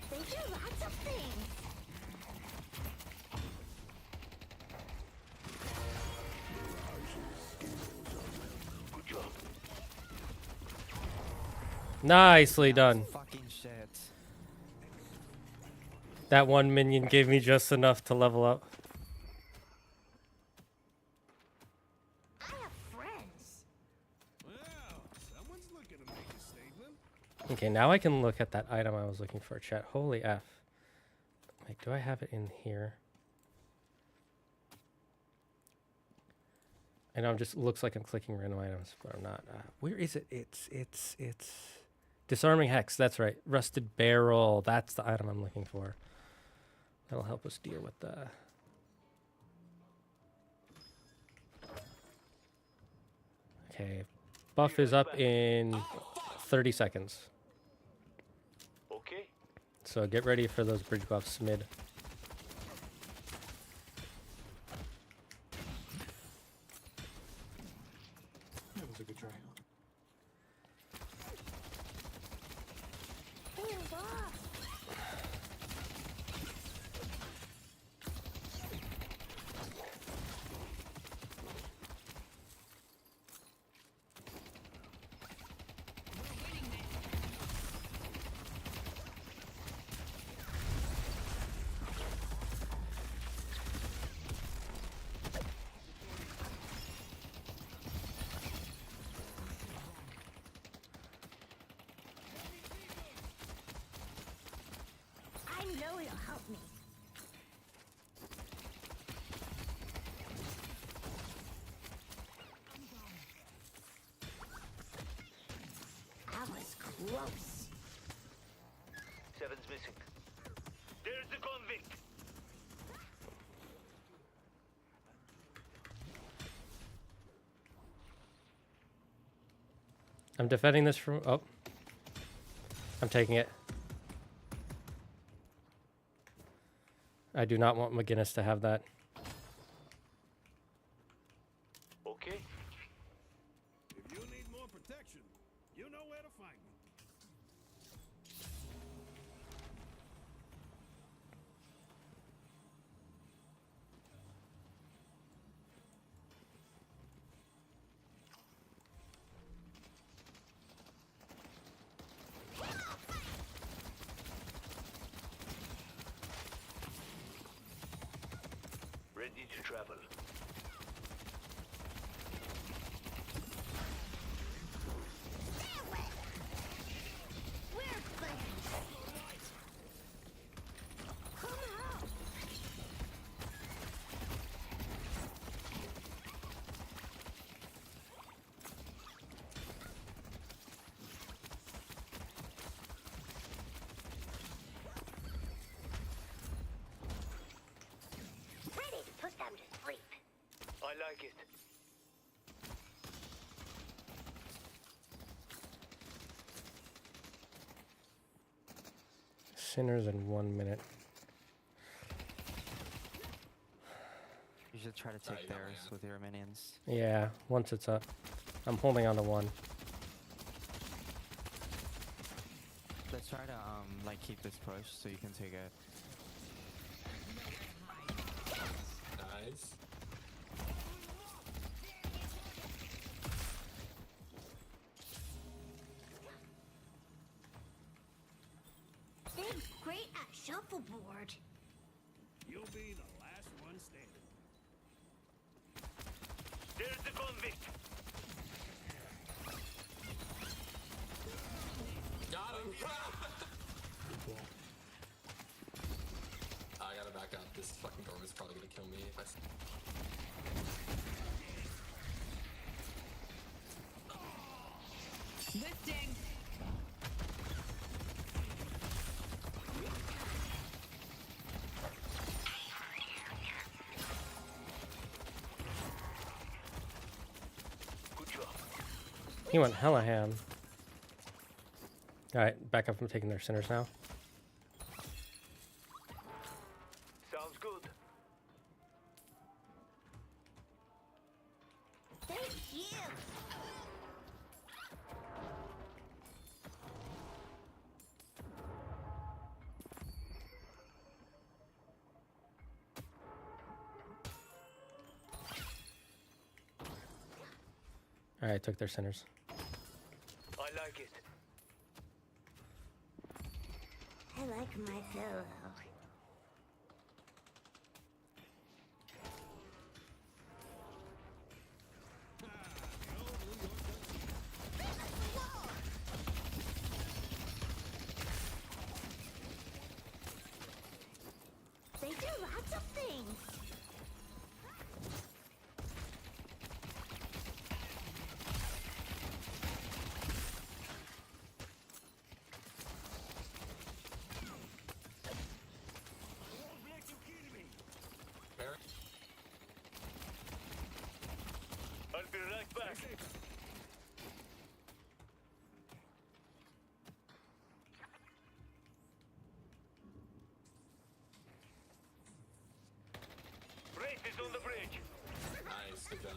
They do lots of things. Nicely done. Fucking shit. That one minion gave me just enough to level up. I have friends. Well, someone's looking to make a statement. Okay, now I can look at that item I was looking for, chat. Holy F. Wait, do I have it in here? I know it just looks like I'm clicking random items, but I'm not. Where is it? It's disarming hex. That's right. Rusted barrel. That's the item I'm looking for. That'll help us deal with the. Okay, buff is up in 30 seconds. Okay. So get ready for those bridge buffs mid. That was a good try. Hands off. I know you'll help me. That was close. Seven's missing. There's the convict. I'm defending this from. Oh. I'm taking it. I do not want McGinnis to have that. Okay. If you need more protection, you know where to find me. Ready to travel. We're friends. Come out. Ready to put them to sleep. I like it. Sinners in 1 minute. You should try to take you go, theirs man. with your minions. Yeah, once it's up. I'm holding on to one. Let's try to like keep this push so you can take it. Nice. They're great at shuffleboard. You'll be the last one standing. There's the convict. Got him! I gotta back up. This fucking dork is probably gonna kill me if I. Lifting. Good job. He went hella ham. Alright, back up from taking their sinners now. Sounds good. Thank you. Alright, took their sinners. I like it. like my pillow. They do lots of things. Barry? I'll be right back. Race is on the bridge. Nice, good job.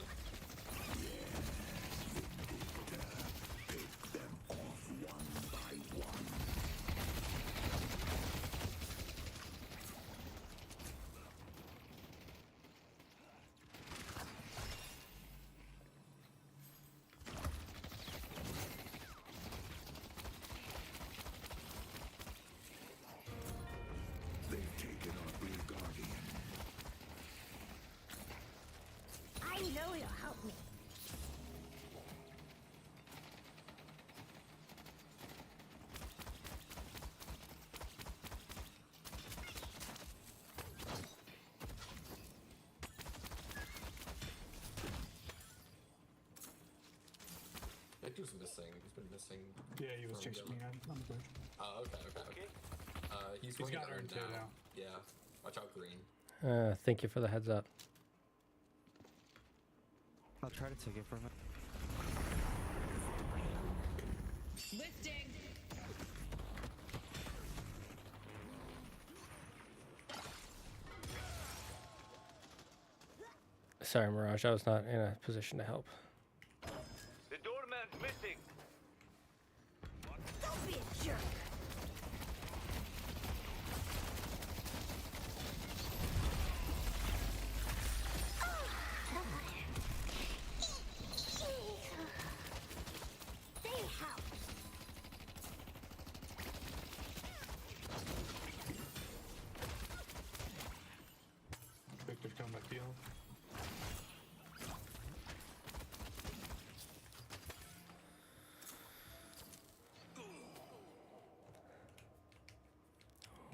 I know you'll help me. Victor's missing. He's been missing. Yeah, he was from chasing me on the bridge. Oh, okay. He's He's going got to Urn Urn too now. Yeah. Watch out, green. Thank you for the heads up. I'll try to take it from it. Lifting. Sorry, Mirage, I was not in a position to help. The doorman's missing. Don't be a jerk. They help. Victor's coming back to you.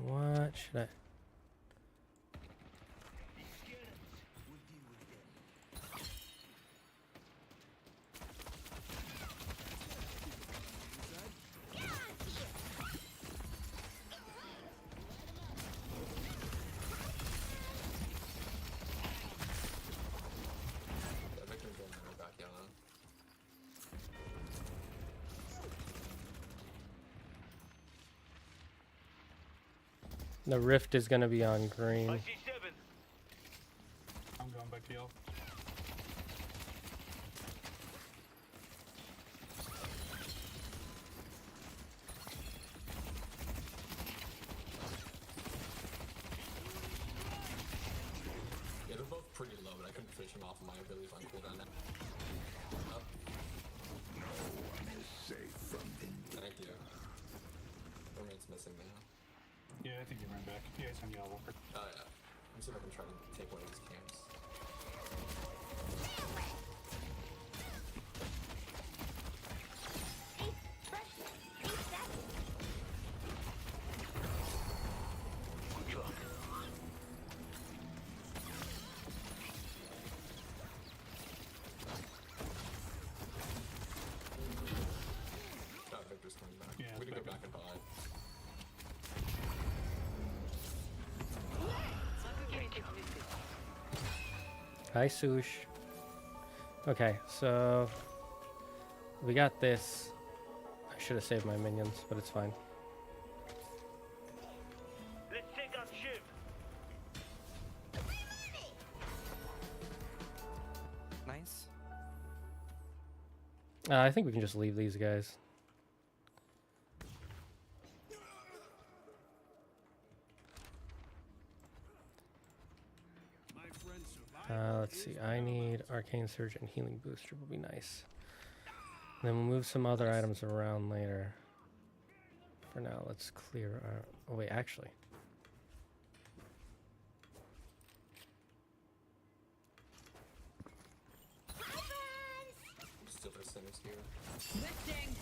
What should I? Yeah, Victor's going to back yellow. The rift is gonna be on green. I see 7. I'm going back to you. Yeah, they're both pretty low, but I couldn't finish them off of my abilities on cooldown. Up. Thank you. Mermaid's missing now. Yeah, I think he ran back. Yeah, he's on yellow. Oh yeah. I'm see if I can try to take one of these camps. Hey, but hey, that Good job. Oh, Victor's coming back. Yeah, We can go back back and buy. Hi, Sush. Okay, so we got this. I should have saved my minions, but it's fine. Let's take out Shiv. Nice. I think we can just leave these guys. My friend survived. Let's see. I need Arcane Surge and Healing Booster would be nice. Then we'll move some other items around later. For now, let's clear our... Oh, wait, actually. Still there's sinners here. Lifting.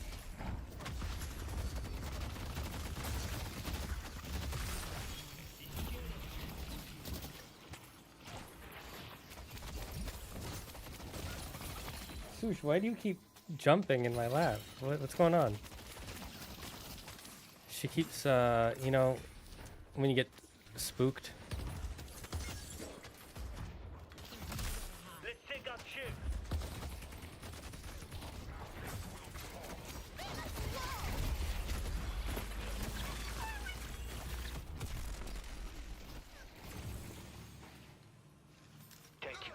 Sush, why do you keep jumping in my lap? What's going on? She keeps, you know, when you get spooked. Let's take out shoot. Thank you.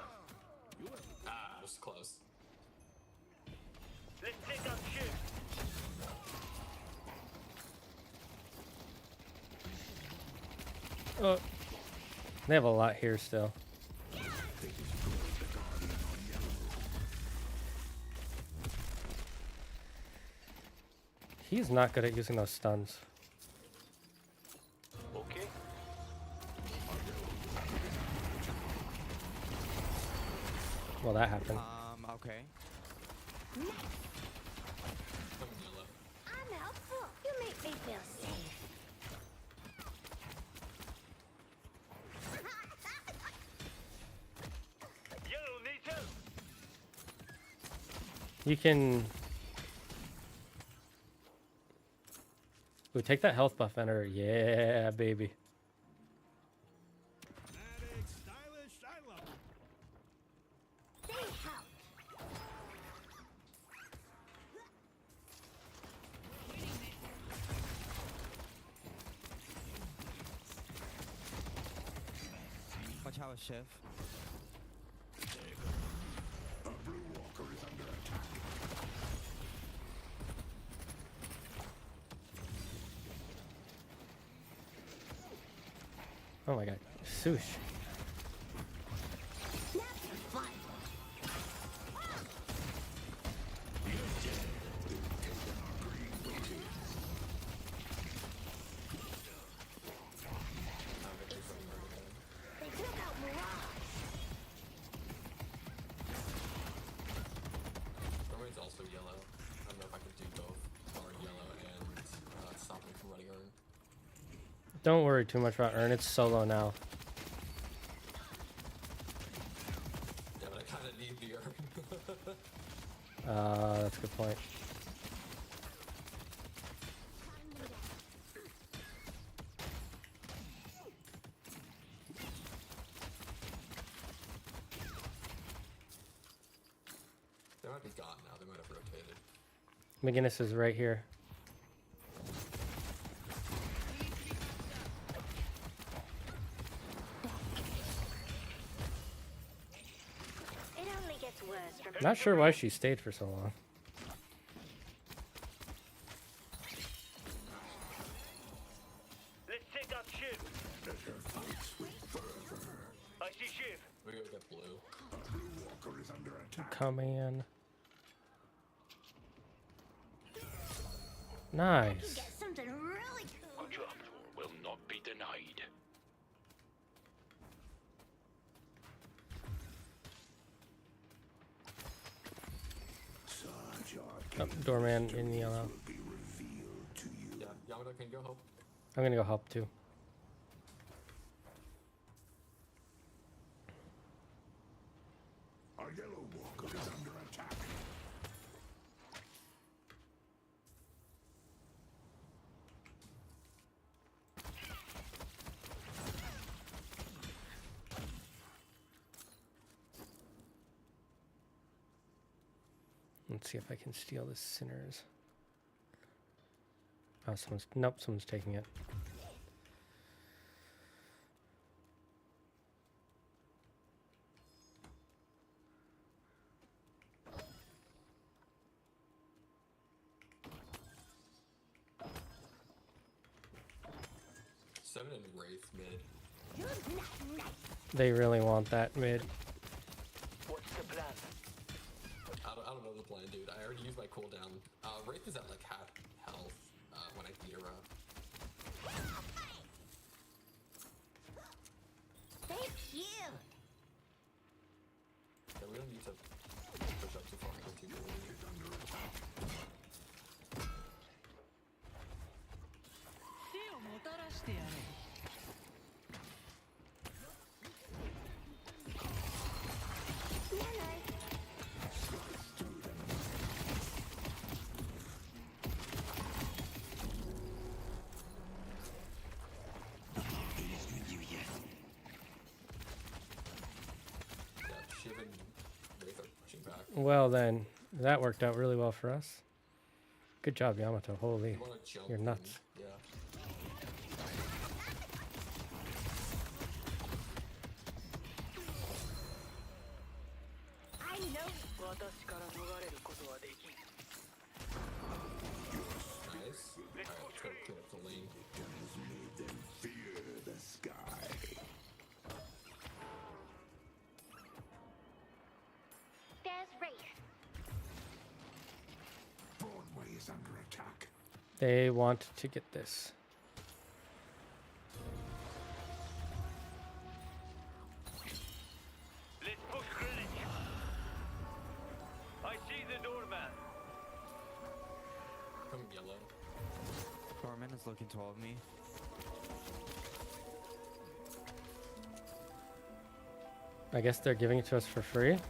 Ah, it was close. Let's take out shoot. Oh, they have a lot here still. He's not good at using those stuns. Okay. Well, that happened. Okay. Come yellow. I'm helpful. You make me feel safe. Yellow needs help. You can... Ooh, take that health buff, enter. Yeah, baby. Dramatic, stylish, I love it. They help. Watch out, Shiv. Oh my god. Sush. That's fun. They took out Mirage. Mermaid's also yellow. I don't know if I can do both. Or yellow and stop him from running urn. Don't worry too much about Urn. It's solo now. Yeah, but I kind of need the urn. That's a good point. They might be gone now. They might have rotated. McGinnis is right here. It only gets worse from Not sure why she stayed for so long. Let's take out shoot. I see Shiv. We go get blue. Coming in. I can Nice. get something really cool. Good job. Will not be denied. Oh, doorman in yellow. Yeah, Yamada can go help. I'm gonna go help too. Our yellow walker is under attack. Let's see if I can steal the sinners. Oh, someone's taking it. Seven and Wraith mid. You're not nice. They really want that mid. What's the plan? I don't know the plan, dude. I already used my cooldown. Wraith is at like half health when I beat her up. Yeah, Shiv and Wraith are pushing back. Well then, that worked out really well for us. Good job, Yamato. Holy, You wanna jump you're in? nuts. Yeah. I know. Nice. Alright, let's go clean up the lane. There's Wraith. They want to get this. Let's push Greenwich. I see the doorman. Come yellow. Dorman is looking toward me. I guess they're giving it to us for free. Okay.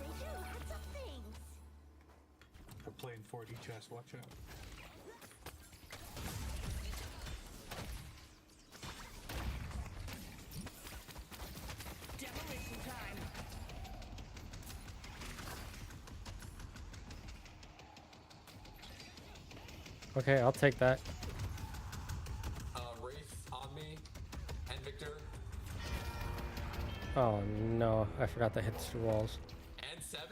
They do lots of things. We're playing 4D chess, watch out. Demolition time. Okay, I'll take that. Wraith on me. And Victor. Oh no, I forgot that hits the walls. And 7?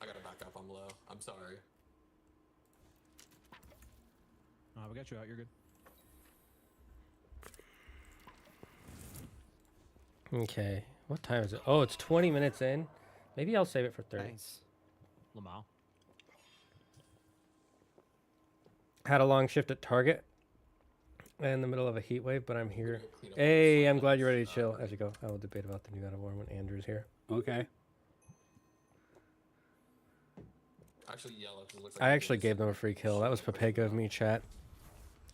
I gotta back up, I'm low. I'm sorry. We got you out. You're good. Okay, what time is it? Oh, it's 20 minutes in. Maybe I'll save it for 30. Nice. Lamau. Had a long shift at Target in the middle of a heat wave, but I'm here. Go clean up Hey, the I'm glad you're ready to silence. chill. As you go, I will debate about the new God of War when Andrew's here. Okay. Actually, yellow, 'cause it looks like I a actually base. gave them a free kill. That was Papega of me, chat.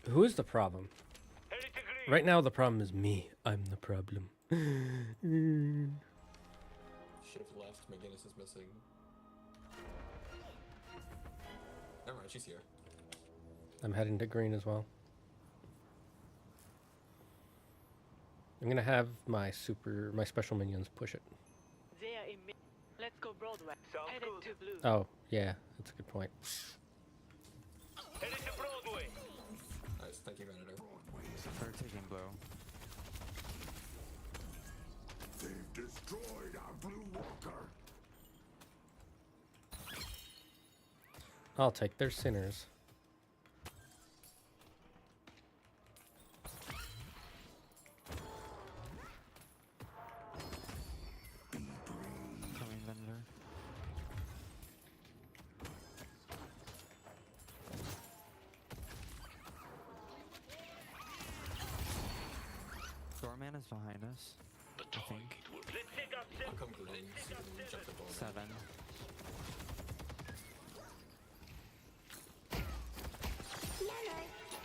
Who is the problem? Headed to green. Right now, the problem is me. I'm the problem. Shift left, McGinnis is missing. Never mind, she's here. I'm heading to green as well. I'm gonna have my special minions push it. They are in mid. Let's go Broadway. Sounds Headed good. to blue. Oh, yeah, that's a good point. Headed to Broadway. Nice, thank you, Venator. They're taking blow. They've destroyed our Blue Walker. I'll take their sinners. Coming vendor. Doorman is behind us. I think. Let's take up I'll 7. come green so you can jump the ball. 7. No, no.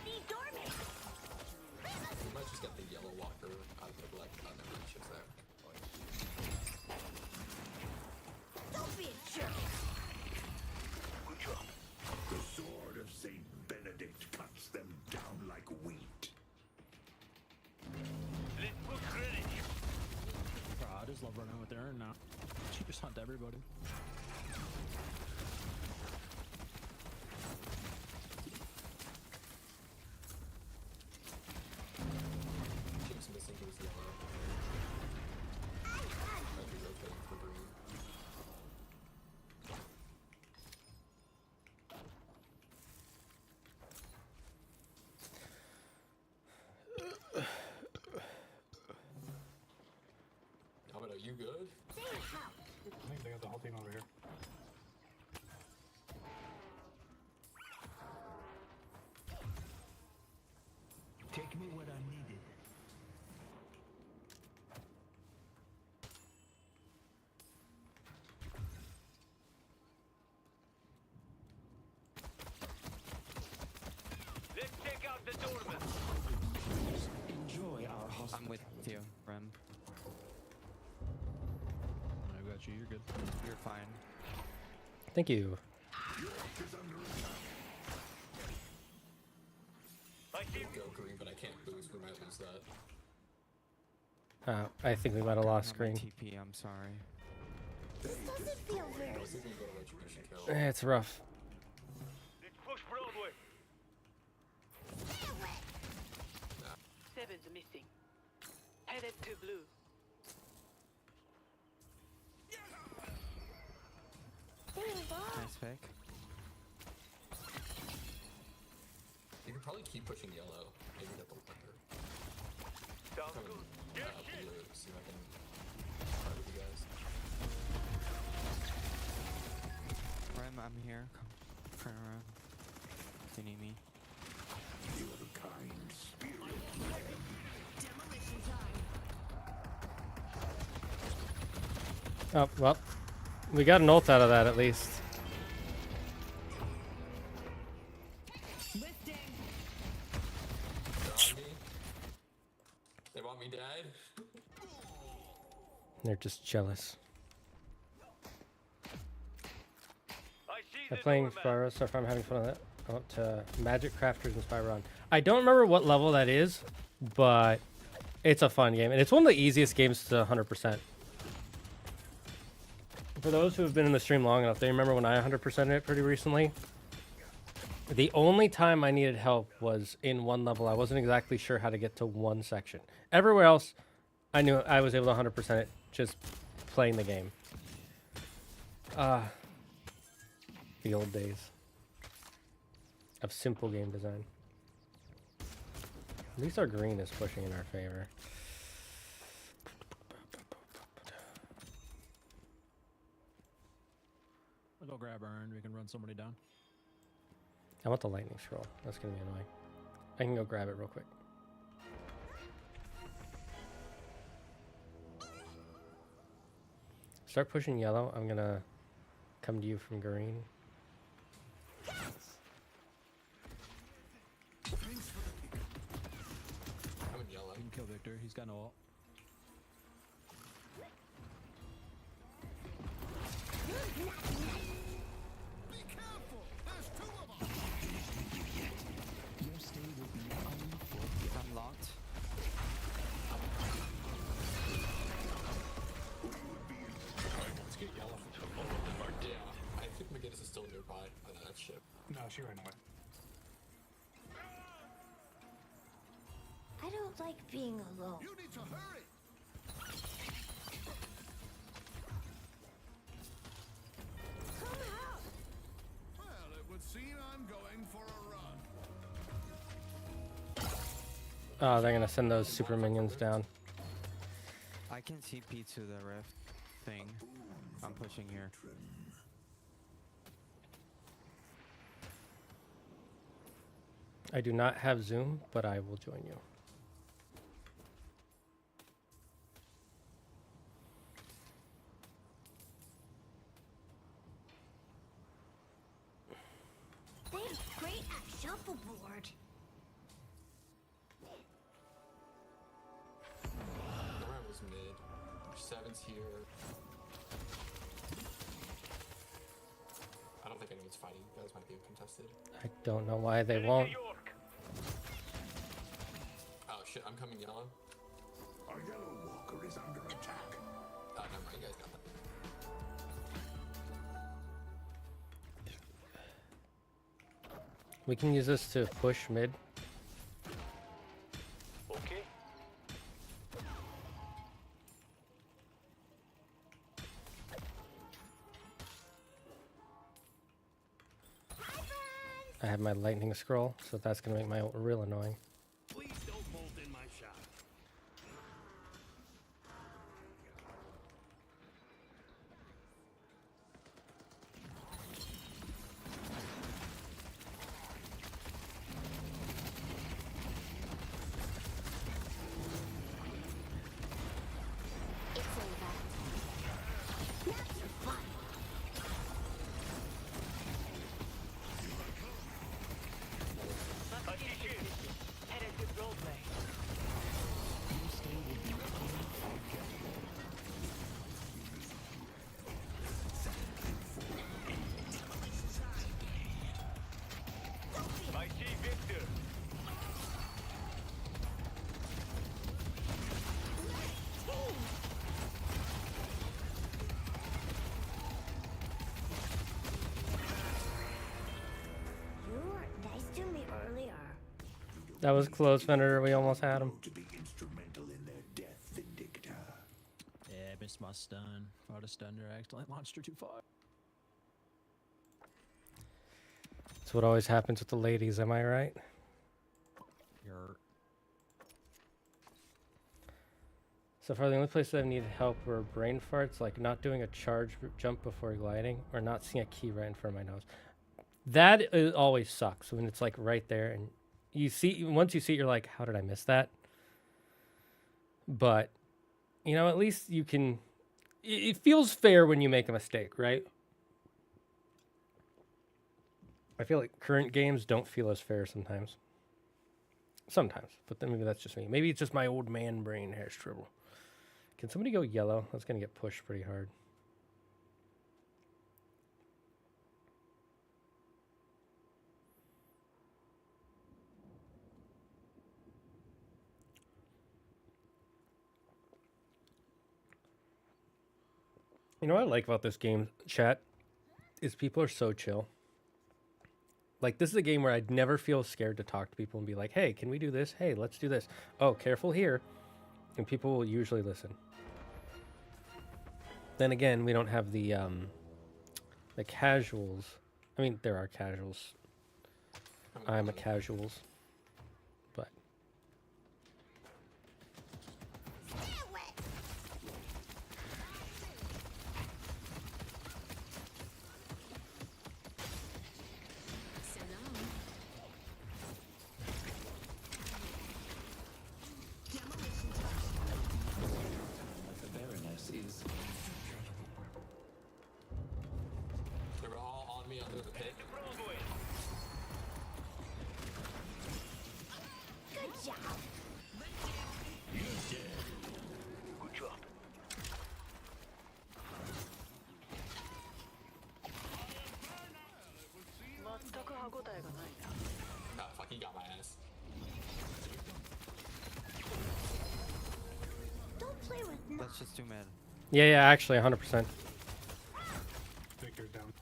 The doorman. We might just get the yellow walker out of the black. Never mind, shit's there. Don't be a jerk. Good job. The sword of Saint Benedict cuts them down like wheat. Let's push Greenwich. Bro, I just love running with Aaron now. She just hunt everybody. Chief's missing, he was yellow. Might be rotating for green. How about you good? I think they got the whole team over here. Take me what I needed. Rem. I got you. You're good. You're fine. Thank you. I can go green, but I can't boost. We might lose that. I think we might have lost Not my screen. TP, I'm sorry. This doesn't feel very. I was thinking we go to retribution kill. It's rough. Let's push Broadway. Seven's missing. Headed to blue. Nice pick. You can probably keep pushing yellow. Maybe get the wonder. Sounds Coming good. Get shit. blue. See if I can try with you guys. Rem, I'm here. Come, turn around. If you need me. Oh, well. We got an ult out of that at least. Lifting. They're on me. They want me dead. They're just jealous. I see I'm the playing doorman. Spyro, so if I'm having fun with it. I went to Magic Crafters and Spyro. I don't remember what level that is, but it's a fun game. And it's one of the easiest games to 100%. For those who have been in the stream long enough, they remember when I 100%ed it pretty recently. The only time I needed help was in one level. I wasn't exactly sure how to get to one section. Everywhere else, I knew I was able to 100% it just playing the game. The old days of simple game design. At least our green is pushing in our favor. I'll go grab Urn. We can run somebody down. I want the lightning scroll. That's gonna be annoying. I can go grab it real quick. Start pushing yellow. I'm gonna come to you from green. I'm in yellow. You can kill Victor. He's got no ult. I'm locked. Let's get yellow. Yeah, I think McGinnis is still nearby by that ship. No, she ran away. I don't like being alone. You need to hurry. Come out. Well, it would seem I'm going for a run. Oh, they're gonna send those super minions down. I can TP to the rift thing. I'm pushing here. I do not have Zoom, but I will join you. They're great at shuffleboard. Nora was mid. Seven's here. I don't think anyone's fighting. You guys might be contested. I don't know why they Heading to won't. York. Oh shit, I'm coming yellow. Our yellow walker is under attack. Oh, never mind, you guys got that. We can use this to push mid. Okay. I have my lightning scroll, so that's gonna make my ult real annoying. Please don't bolt in my shot. It's over. Now's your fun. I see shit. That was close, Venator. We almost had him. To be instrumental in their death, Vindicta. Yeah, missed my stun. I would have stunned her accidentally launched her too far. That's what always happens with the ladies, am I right? You're So far, the only places I've needed help were brain farts, like not doing a charge jump before gliding, or not seeing a key right in front of my nose. That always sucks when it's like right there, and you see, once you see it, you're like, how did I miss that? But, you know, at least you can, it feels fair when you make a mistake, right? I feel like current games don't feel as fair sometimes. Sometimes, but then maybe that's just me. Maybe it's just my old man brain has trouble. Can somebody go yellow? That's going to get pushed pretty hard. You know what I like about this game, chat, is people are so chill. Like, this is a game where I'd never feel scared to talk to people and be like, hey, can we do this? Hey, let's do this. Oh, careful here. And people will usually listen. Then again, we don't have the casuals. I mean, there are casuals. I'm a casuals. But The Baroness is. They were all on me under the pit. Good job. Good job. Ah, fuck, he got my ass. Don't play with That's just too mad. yeah, actually, 100%. Victor's down.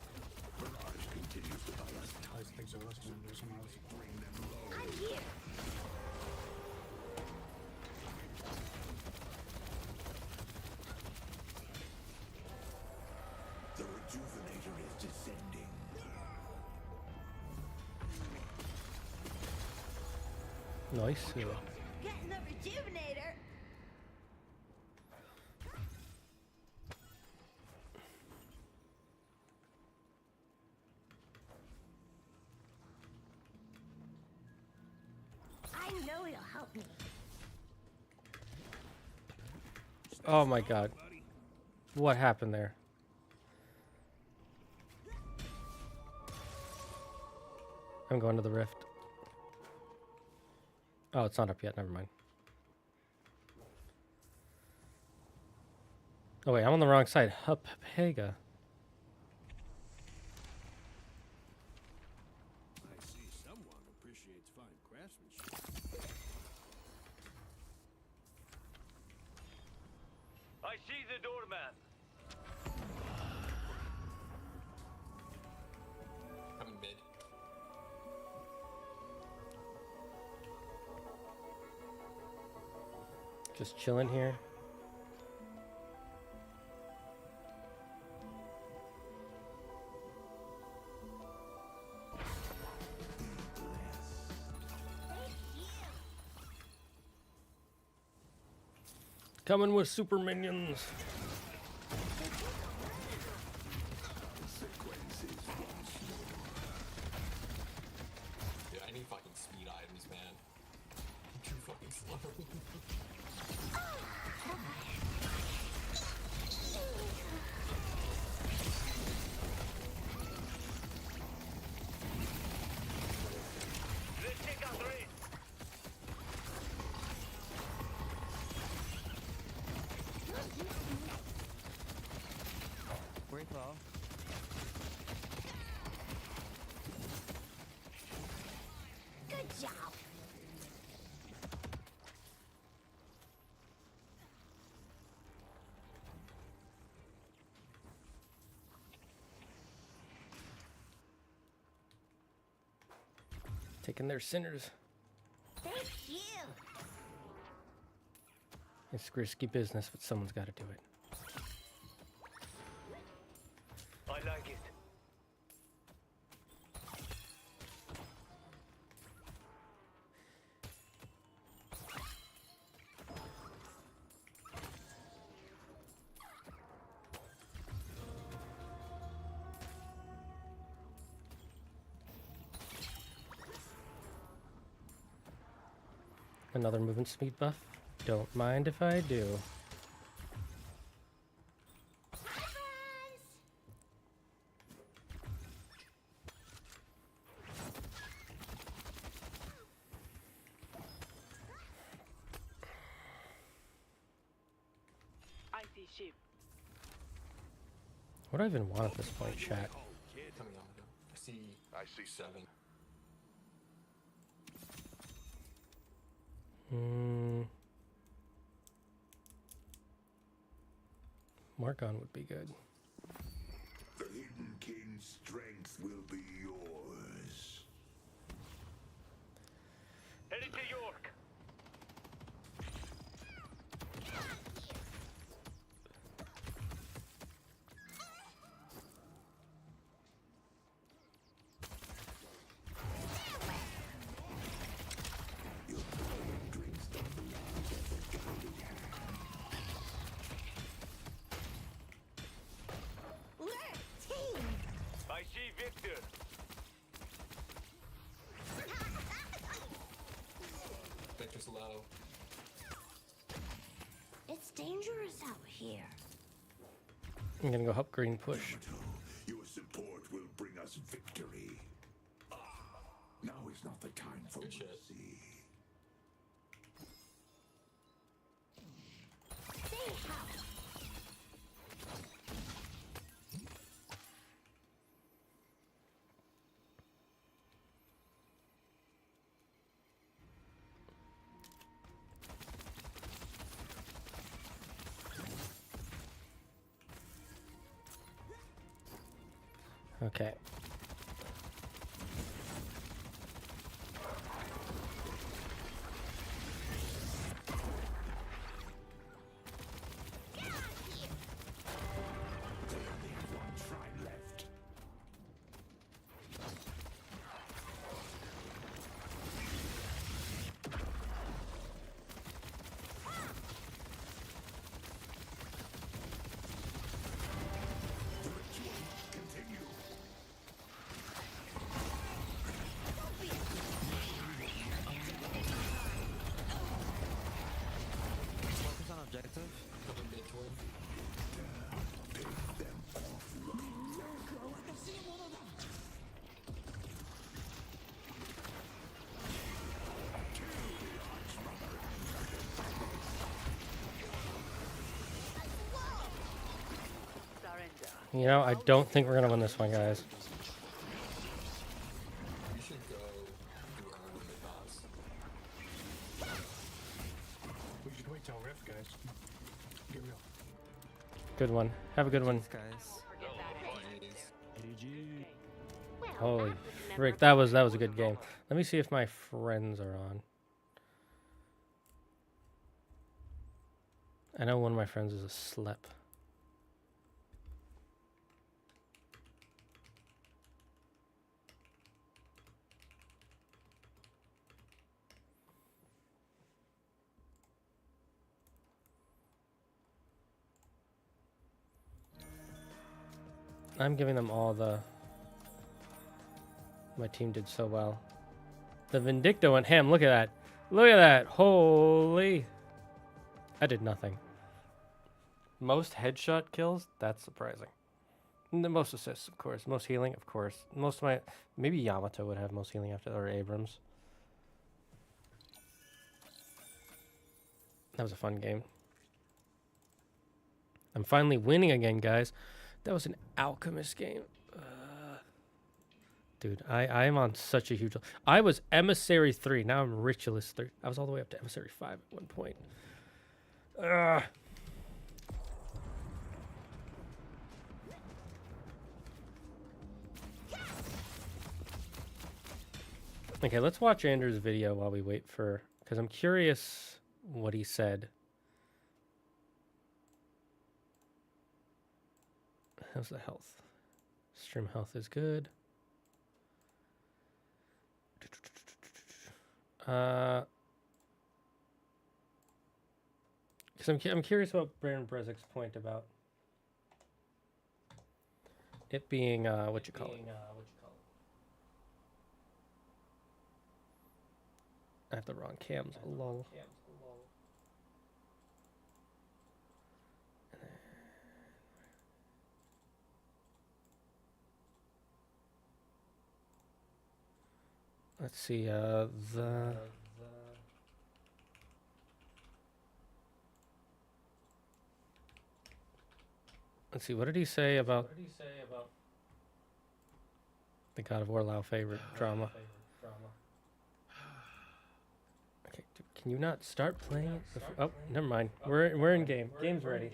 I think so. Let's do someone else. I'm here. The Rejuvenator is descending. Nice. Getting the rejuvenator. I know you'll help me. Oh my god. What happened there? I'm going to the rift. Oh, it's not up yet. Never mind. Oh wait, I'm on the wrong side. Hupega. I see someone appreciates fine craftsmanship. I see the doorman. Coming mid. Just chilling here. Coming with super minions. Dude, I need fucking speed items, man. I'm too fucking slow. Let's take out the raid. Great ball. Good job. Taking their sinners. Thank It's risky business, but someone's got to do it. I like it. Another movement speed buff. Don't mind if I do. I see sheep. What do I even want at this point, chat? Coming on. I see 7. Markon would be good. The Hidden King's strength will be yours. Headed to York. I see Victor. Victor's low. It's dangerous out here. I'm gonna go help green push. Your support will bring us victory. Now is not the time for Good shit. mercy. Say how. Okay. Focus on objective. Coming mid to him. Surrender. You know, I don't think we're gonna win this one, guys. You should go do earn with the boss. We should wait till Rift, guys. Get real. Good one. Have a good one. These guys. Jeez. Well, Holy that was a frick, memorable that was a good game. Let me see if my friends are on. I know one of my friends is a slep. I'm giving them all the... My team did so well. The Vindicta went ham. Look at that. Look at that. Holy. I did nothing. Most headshot kills? That's surprising. And the most assists, of course. Most healing, of course. Most of my... Maybe Yamato would have most healing after... Or Abrams. That was a fun game. I'm finally winning again, guys. That was an Alchemist game. Dude, I am on such a huge... I was Emissary 3. Now I'm Ritualist 3. I was all the way up to Emissary 5 at one point. Okay, let's watch Andrew's video while we wait for... Because I'm curious what he said How's the health? Stream health is good. Because I'm curious about Baron Brezik's point about it being what you call it. I have the wrong cams. Lol. Let's see, let's see, what did he say about the God of War Lao favorite drama? Okay, can you not start playing it? Oh, never mind. We're in game. Game's ready.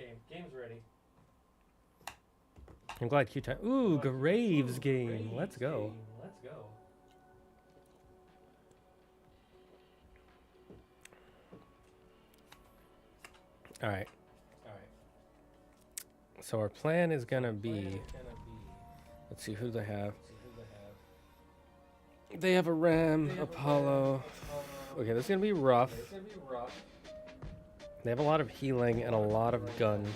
I'm glad Q-Time. Ooh, Graves game. Let's go. All right. So our plan is gonna be. Let's see who they have. They have a Ram, Apollo. Okay, this is gonna be rough. They have a lot of healing and a lot of gun.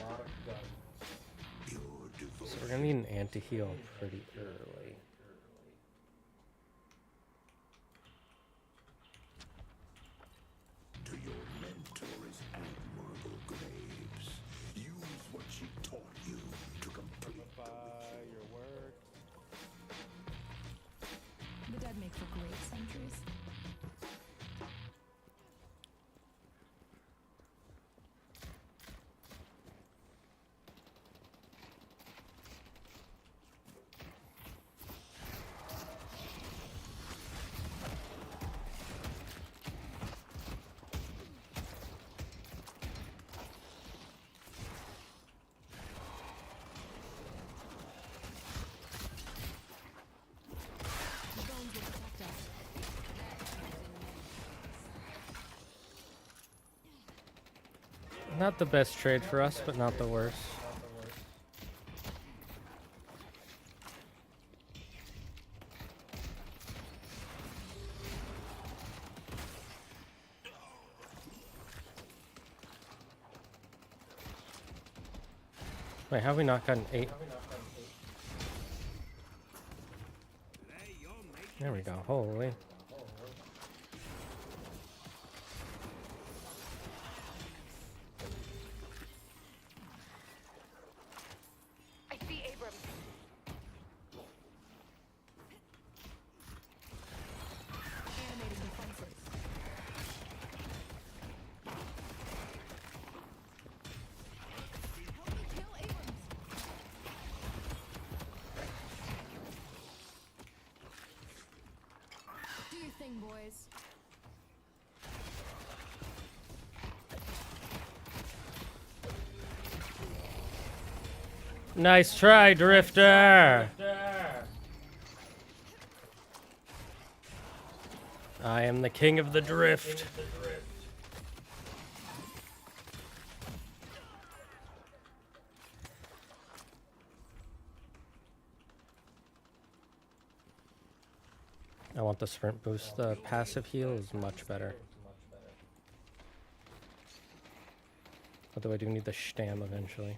So we're gonna need an anti-heal pretty early. To your mentors, admirable Graves. Use what she taught you to complete your work. The dead make for great sentries. Not the best trade for us, but not the worst. Wait, how have we not gotten 8? There we go. Holy. Boys. Nice try, Drifter. I am the king of the drift. I want the sprint boost. The passive heal is much better. Although I do need the stam eventually.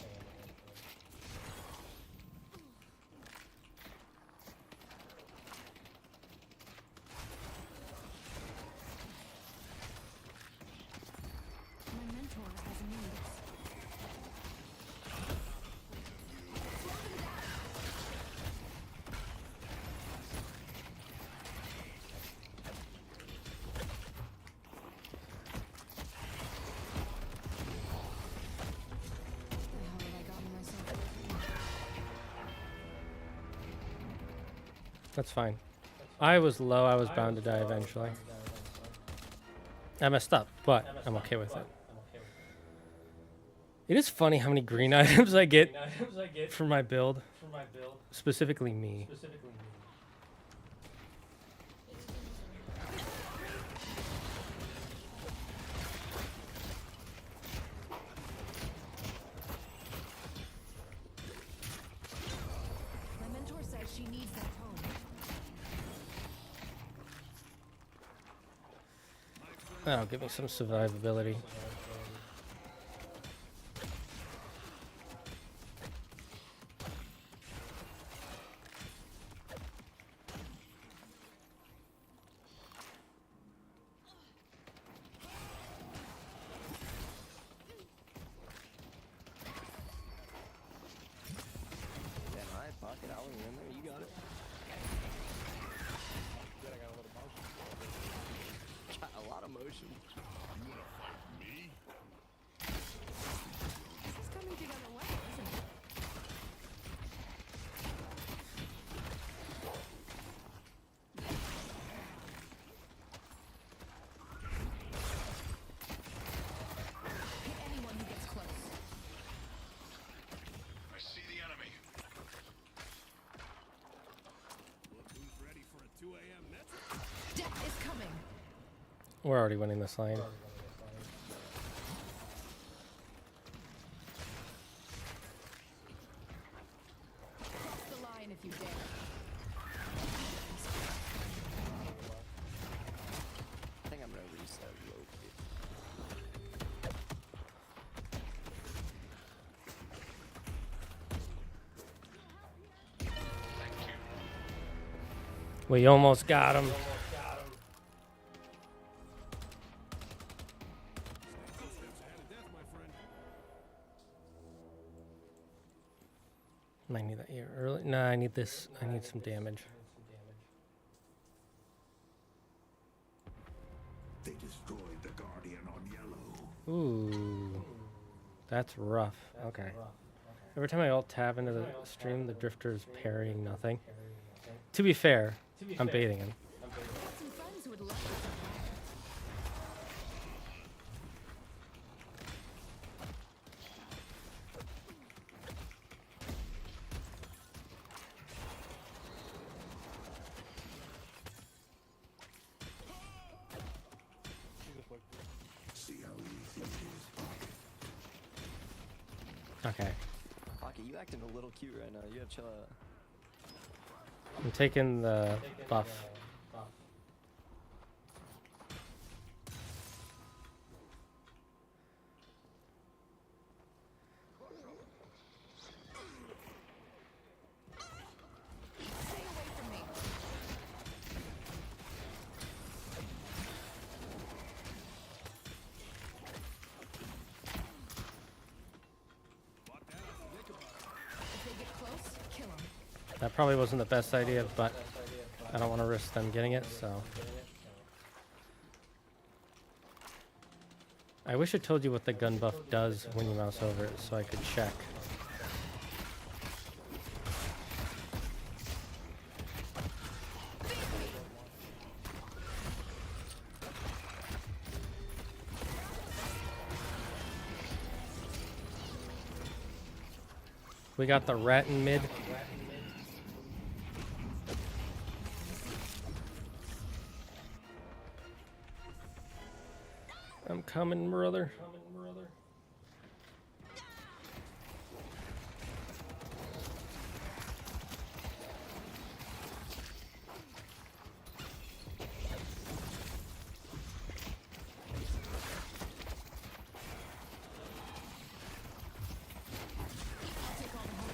My mentor has needs. That's fine. I was low. I was bound to die eventually. I messed up, but I'm okay with it. It is funny how many green items I get for my build. Specifically me. She needs that tone. That'll give me some survivability. Pocket, I'll remember. You got it. Good, I got a little motion. Got a lot of motion. You wanna fight me? This is coming together well, isn't it? Hit anyone who gets close. I see the enemy. Look who's ready for a 2 a.m. metric. Death is coming. We're already winning this lane. Cross the line if you dare. I think I'm gonna reset real quick. We almost got him. Steps ahead of death, my friend. Might need that here early. Nah, I need this. I need some damage. They destroyed the Guardian on yellow. Ooh, that's rough. Okay. Every time I alt tab into the stream, the drifter is parrying nothing. To be fair, I'm baiting him. Got some friends who would love to survive. See how easy it is. Okay. Pocket, you acting a little cute right now. You have chill out. I'm taking the buff. Stay away from me. Bought that off the Nickelback. If they get close, kill them. That probably wasn't the best idea, but I don't want to risk them getting it, so. I wish it told you what the gun buff does when you mouse over it, so I could check. We got the rat in mid. I'm coming, brother. I'll take all the home.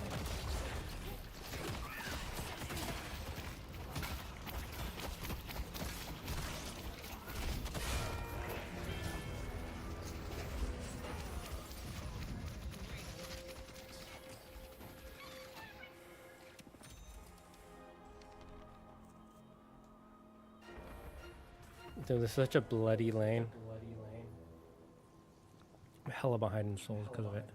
Dude, this is such a bloody lane. I'm hella behind in souls because of it.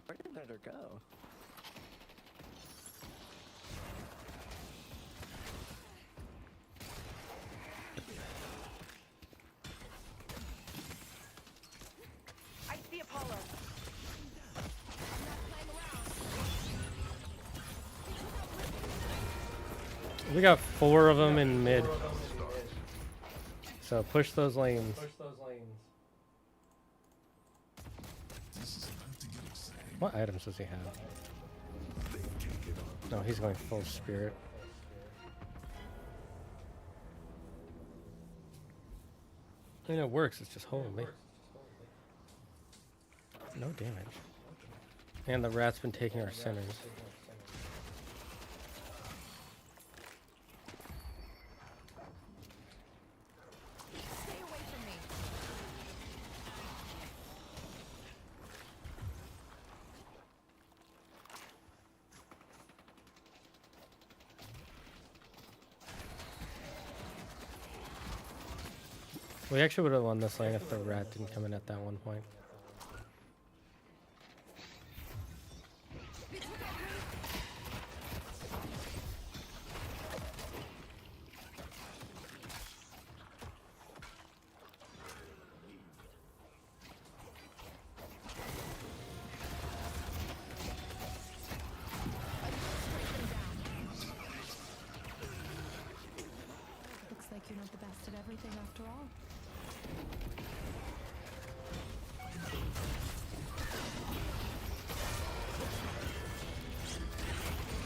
Where did her go? We got 4 of them in mid. So push those lanes. What items does he have? No, he's going full spirit. I mean, it works. It's just holy. No damage. And the rat's been taking our centers. Stay away from me. We actually would have won this lane if the rat didn't come in at that one point. Looks like you're not the best at everything after all.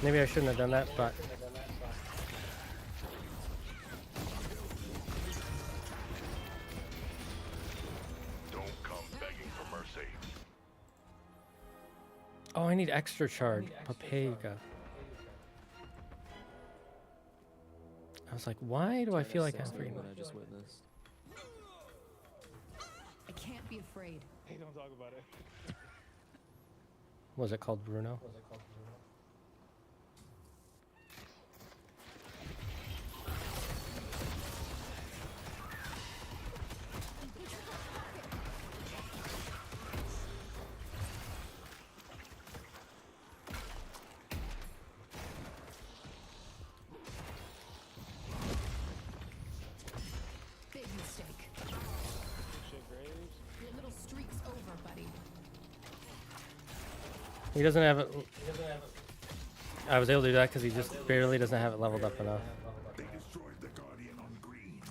Maybe I shouldn't have done that, but Don't come begging for mercy. oh, I need extra charge. Papega. I was like, why do I feel like I'm freaking? What I just witnessed. I can't be afraid. Hey, don't talk about it. Was it called Bruno? Big mistake. Shit, Graves. Your little streak's over, buddy. He doesn't have it. I was able to do that because he just barely doesn't have it leveled up enough. They destroyed the Guardian on green.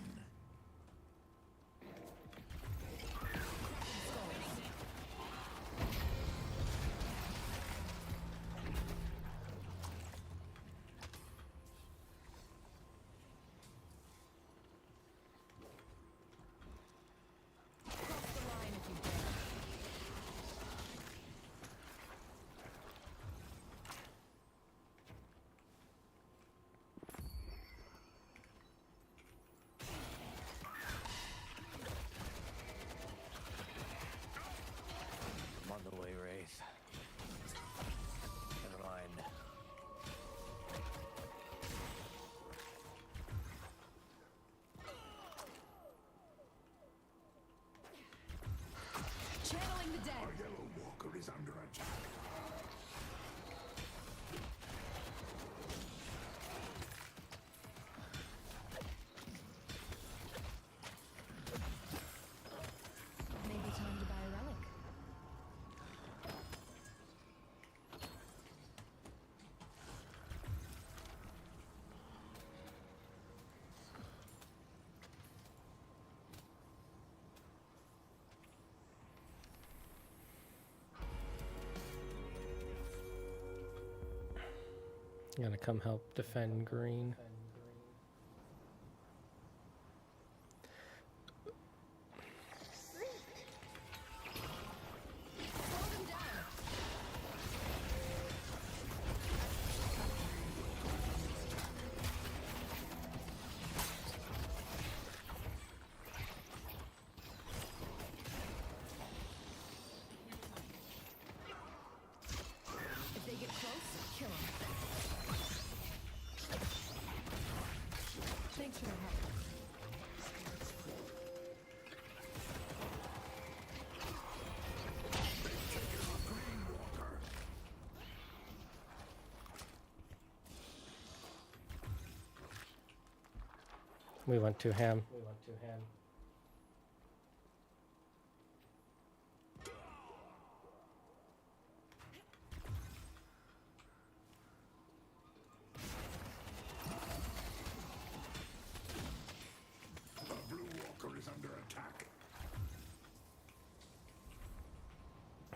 Cross the line if you dare. I'm on the way, Wraith. Never mind. Channeling the dead. Our yellow walker is under attack. Maybe time to buy a relic. Gonna come help defend green. Slow them down. If they get close, kill them. Thanks for the help. We went to ham.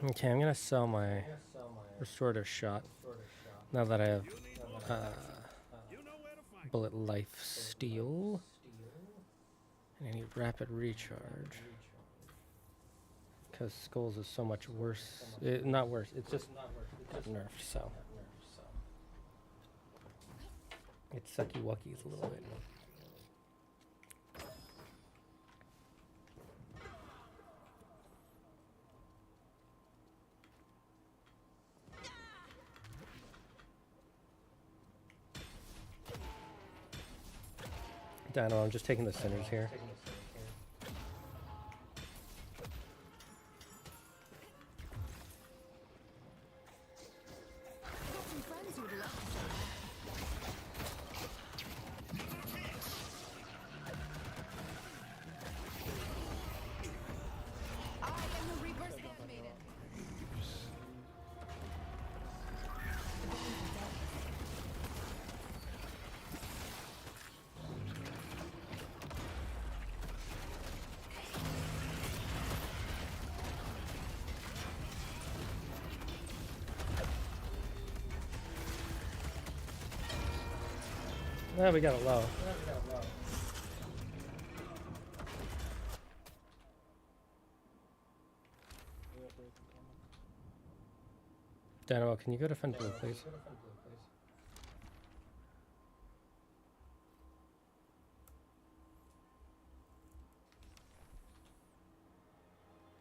Okay, I'm gonna sell my restorative shot now that I have bullet life steal. And I need rapid recharge because skulls is so much worse. Not worse. It's just got nerfed, so it's sucky wuckies a little bit. Dino, I'm just taking the centers here. We got it low. Dino, can you go defend blue, please?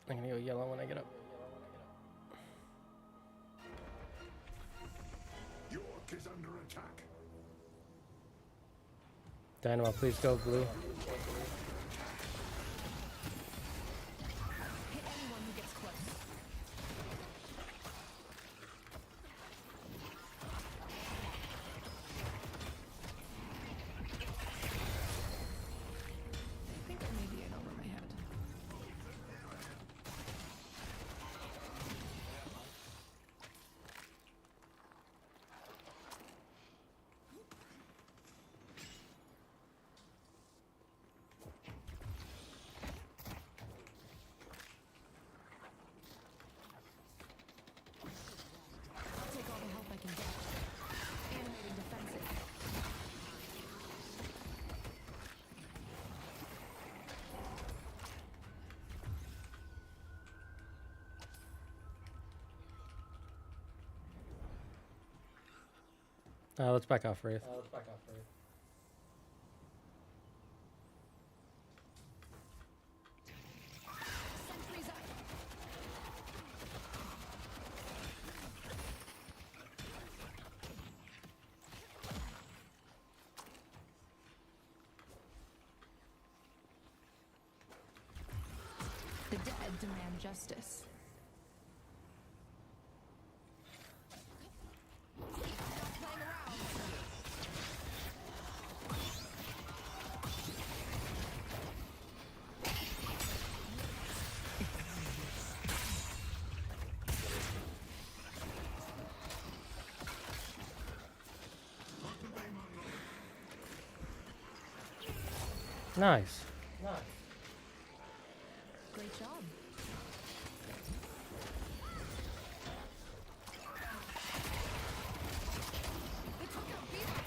I'm gonna go yellow when I get up. York is under attack. Dynamo, please go blue. Hit anyone who gets close. I think I may be in over my head. I'll take all the help I can get. Animating defenses. Let's back off, Wraith. Sentries up. The dead demand justice. Playing around. Nice. Great job. They took out Beaver.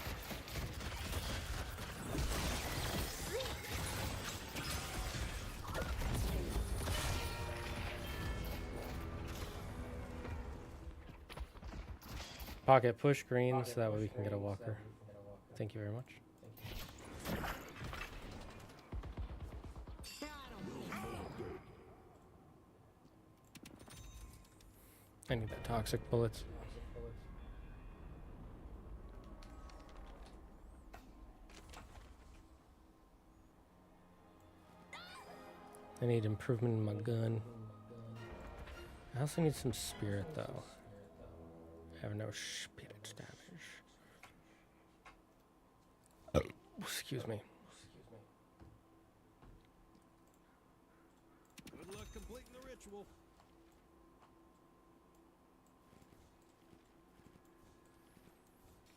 Pocket push green so that way we can get a walker. Thank you very much. I need that toxic bullets. I need improvement in my gun. I also need some spirit though. I have no spirit damage. Oh, excuse me. Good luck completing the ritual.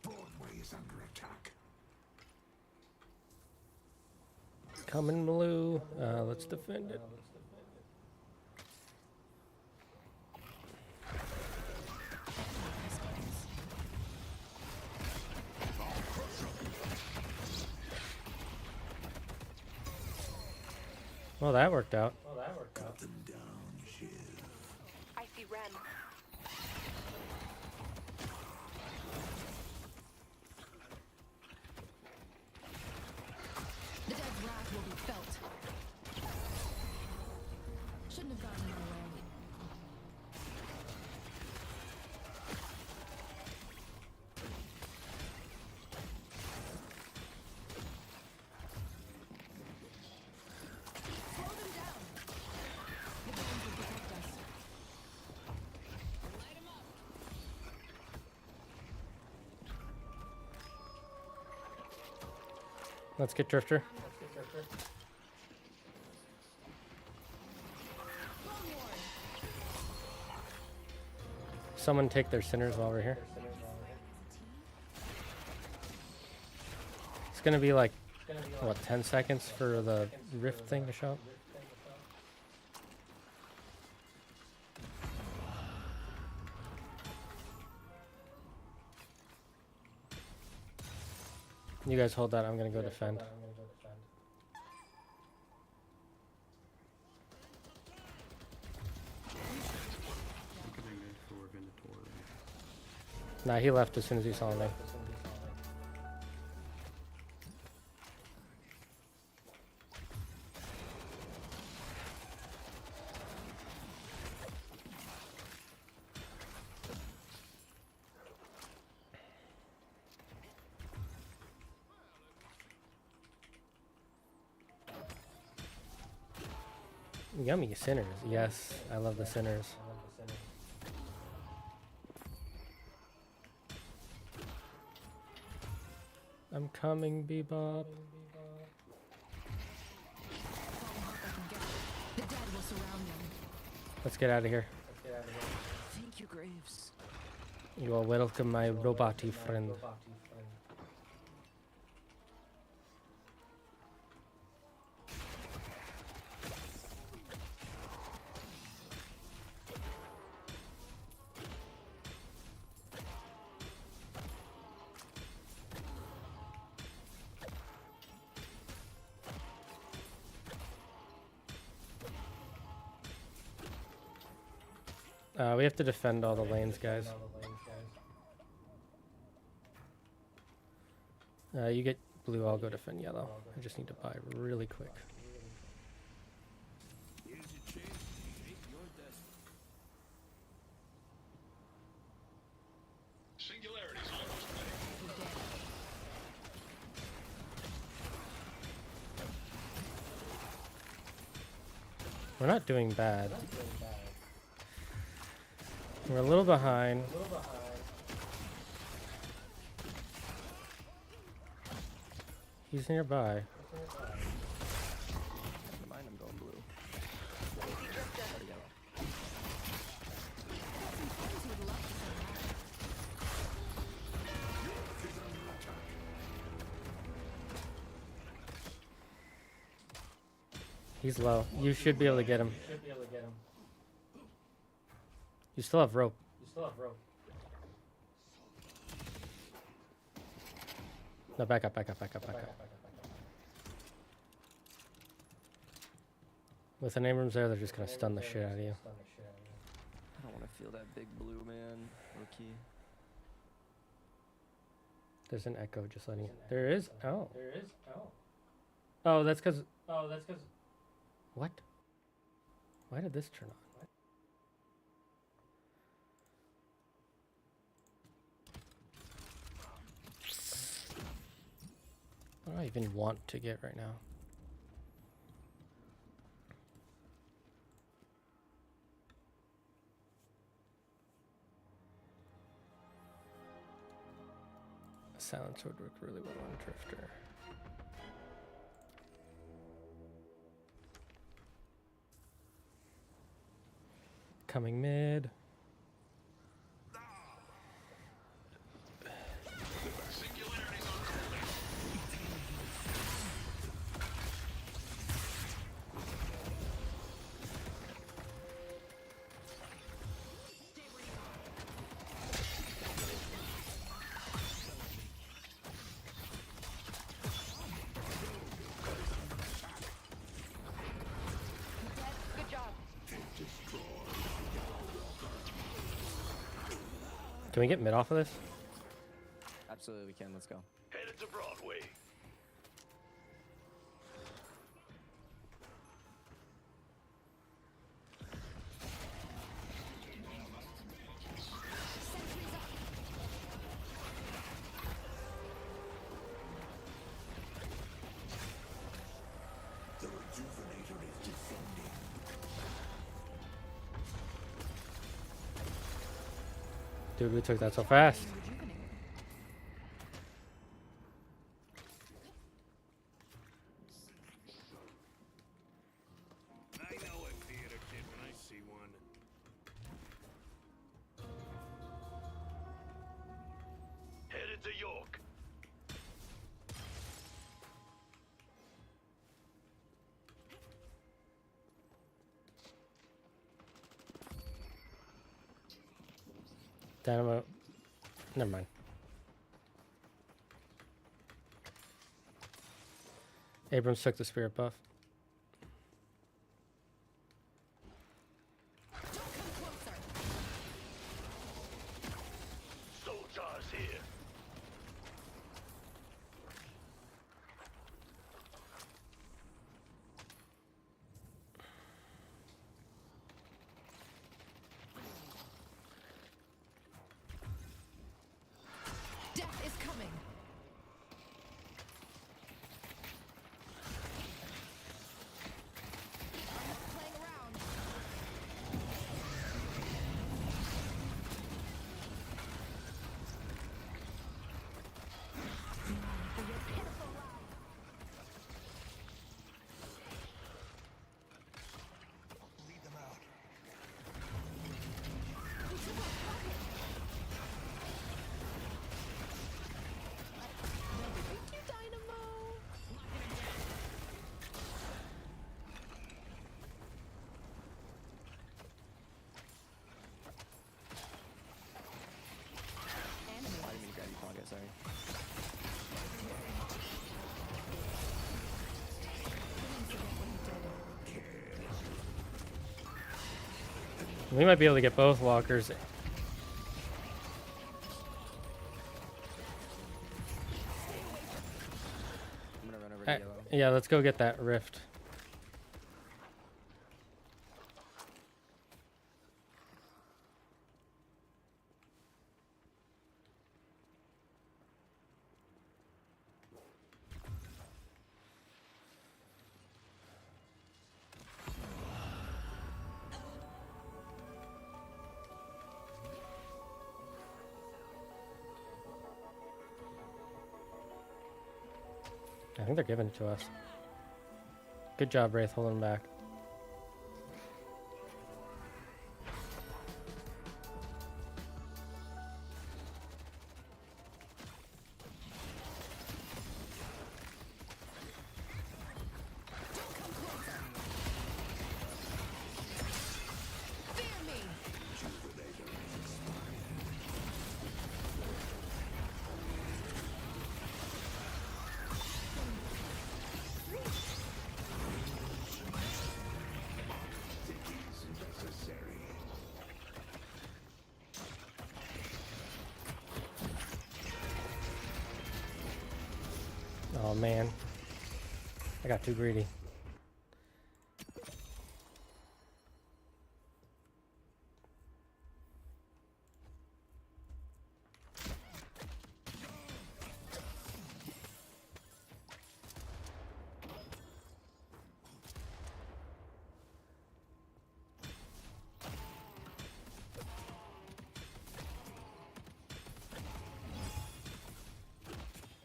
Broadway is under attack. Coming blue. Let's defend it. Well, that worked out. Cut them down, Shiv. I see Ram. The dead's wrath will be felt. Shouldn't have gotten in my way. Slow them down. The bones will protect us. Light 'em up. Let's get Drifter. Someone take their sinners while we're here. It's gonna be like, what, 10 seconds for the rift thing to show up? You guys hold that, I'm gonna go defend. Nah, he left as soon as he saw me. Yummy sinners. Yes, I love the sinners. I'm coming, Bebop. The dead will surround them. Let's get out of here. Thank you, Graves. You are welcome, my roboty friend. We have to defend all the lanes, guys. You get blue, I'll go defend yellow. I just need to buy really quick. Here's your chance to shape your destiny. Singularity's almost ready. We're not doing bad. We're a little behind. He's nearby. Never mind, I'm going blue. There we go. He's low. You should be able to get him. You still have rope. No, back up. With the name rooms there, they're just gonna stun the shit out of you. I don't want to feel that big blue man, rookie. There's an echo, just letting you. There is? Oh. Oh, that's because. What? Why did this turn on? What do I even want to get right now? Silence would work really well on Drifter. Coming mid. we get mid off of this? Absolutely, we can. Let's go. Headed to Broadway. The rejuvenator is descending. Dude, we took that so fast. I know a theater kid when I see one. Headed to York. Dynamo. Never mind. Abrams took the spirit buff. Soldiers here. Death is coming. I'm not playing around. Lead them out. Thank you, Dynamo. I didn't mean to grab you, Pocket. Sorry. We might be able to get both walkers. I'm gonna run over to yellow. Yeah, let's go get that rift. I think they're giving it to us. Good job, Wraith, holding back. Fear me. Oh man, I got too greedy.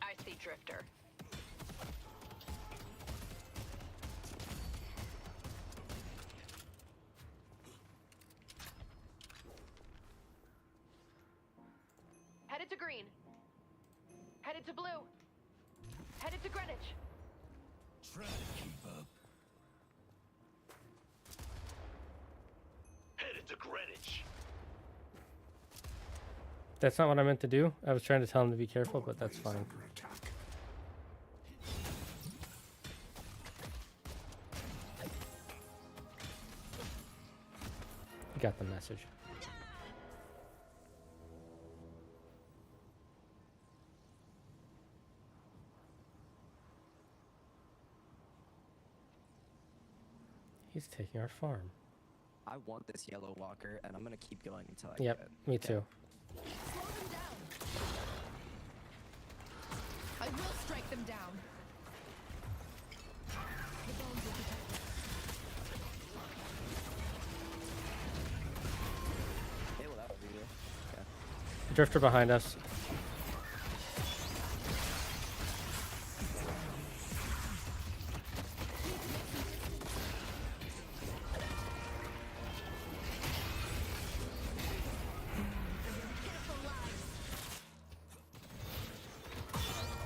I see Drifter. Headed to green. Headed to blue. Headed to Greenwich. Try to keep up. Headed to Greenwich. That's not what I meant to do. I was trying to tell him to be careful, but that's fine. Under attack. You got the message. He's taking our farm. I want this yellow walker, and I'm gonna keep going until I Yep, get it. me too. Slow them down. I will strike them down. The bones will protect us. Hey, well, that would be good. Okay. Drifter behind us.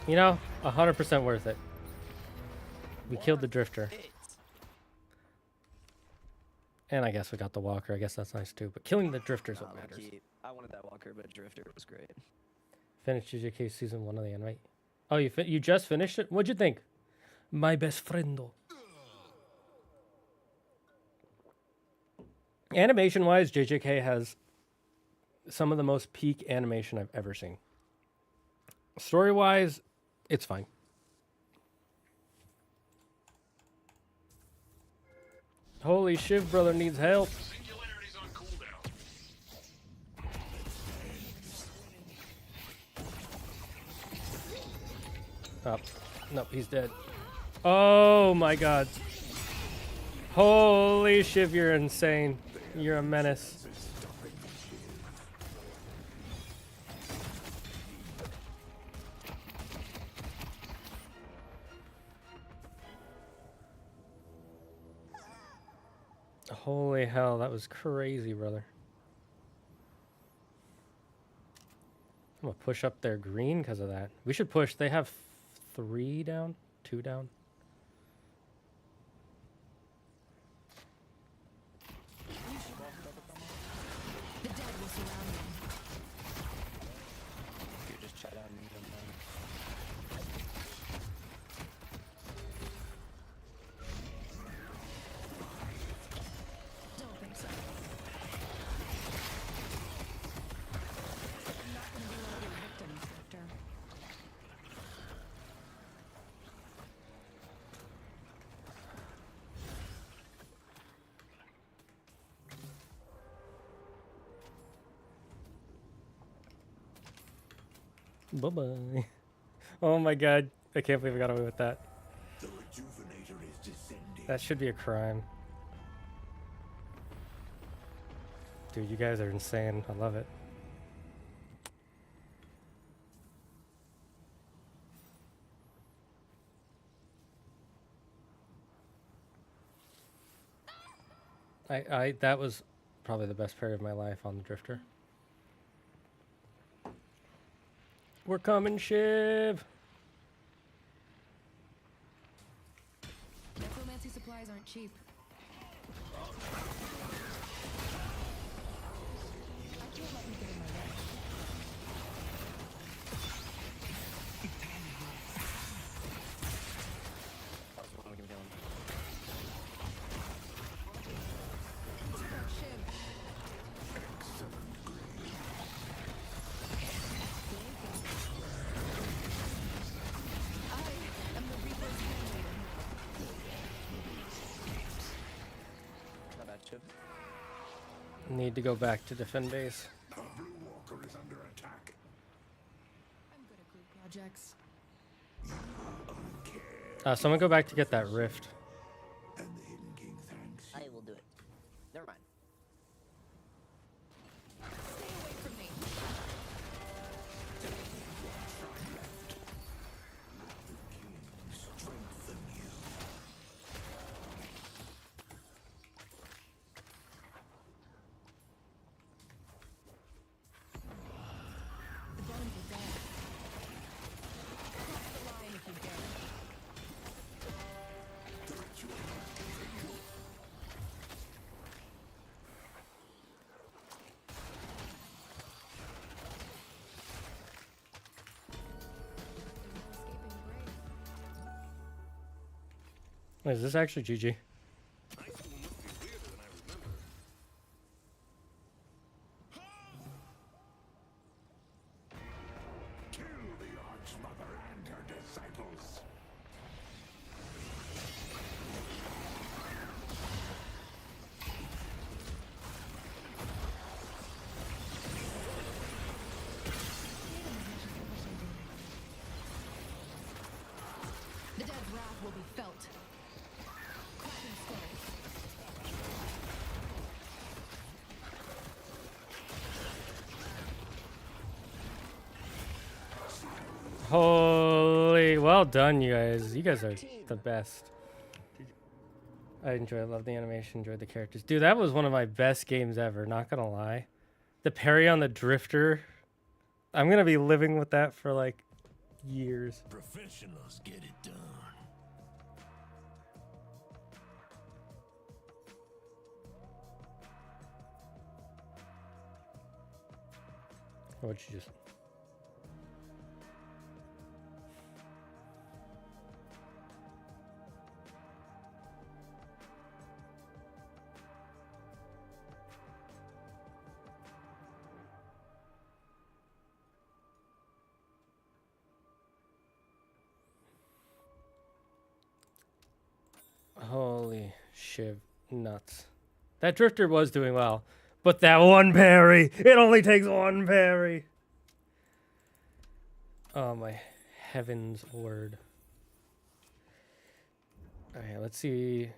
You know, 100% worth it. We killed the drifter. And I guess we got the walker. I guess that's nice too. But killing the drifter is what matters. I wanted that walker, but drifter was great. Finished JJK season 1 of the anime. Oh, you just finished it? What'd you think? My best friendo. Animation-wise, JJK has some of the most peak animation I've ever seen. Story-wise, it's fine. Holy Shiv brother needs help. Singularity's on cooldown. Oh, nope, he's dead. Oh my god. Holy Shiv, you're insane. You're a menace. Holy hell, that was crazy, brother. I'm gonna push up their green because of that. We should push. They have 3 down, 2 down. The dead will surround them. You just chat out and meet them. Don't think so. I'm not gonna be one of your victims, Victor. Bye-bye. Oh my god. I can't believe I got away with that. The rejuvenator is descending. That should be a crime. Dude, you guys are insane. I love it. That was probably the best parry of my life on the drifter. We're coming, Shiv. Necromancy supplies aren't cheap. I can't let you get in my way. That was one we can kill him. Shiv. I am the Reaper's handmaiden. Not bad, Chip. Need to go back to defend base. Our blue walker is under attack. I'm good at group projects. Someone go back to get that rift. And the Hidden King thanks you. I will do it. Never mind. Stay away from me. Strengthen you. The bones are dead. Cross the line if you dare. Escaping the grave. Wait, is this actually GG? High school must be weirder than I remember. Kill the Archmother and her disciples. Holy, well done, you guys. You guys are the best. I love the animation, enjoyed the characters. Dude, that was one of my best games ever, not gonna lie. The parry on the drifter, I'm gonna be living with that for like years. Professionals get it done. What'd you just... Holy shiv nuts. That drifter was doing well, but that one parry, it only takes one parry. Oh my heavens word. Okay, let's see.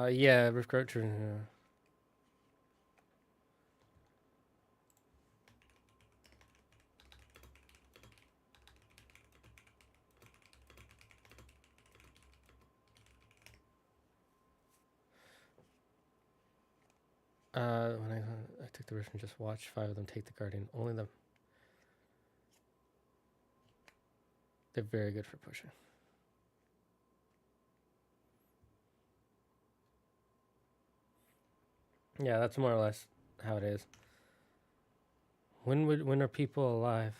Yeah, Rift Guard. When I took the risk and just watched 5 of them take the Guardian, only them. They're very good for pushing. Yeah, that's more or less how it is. When are people alive?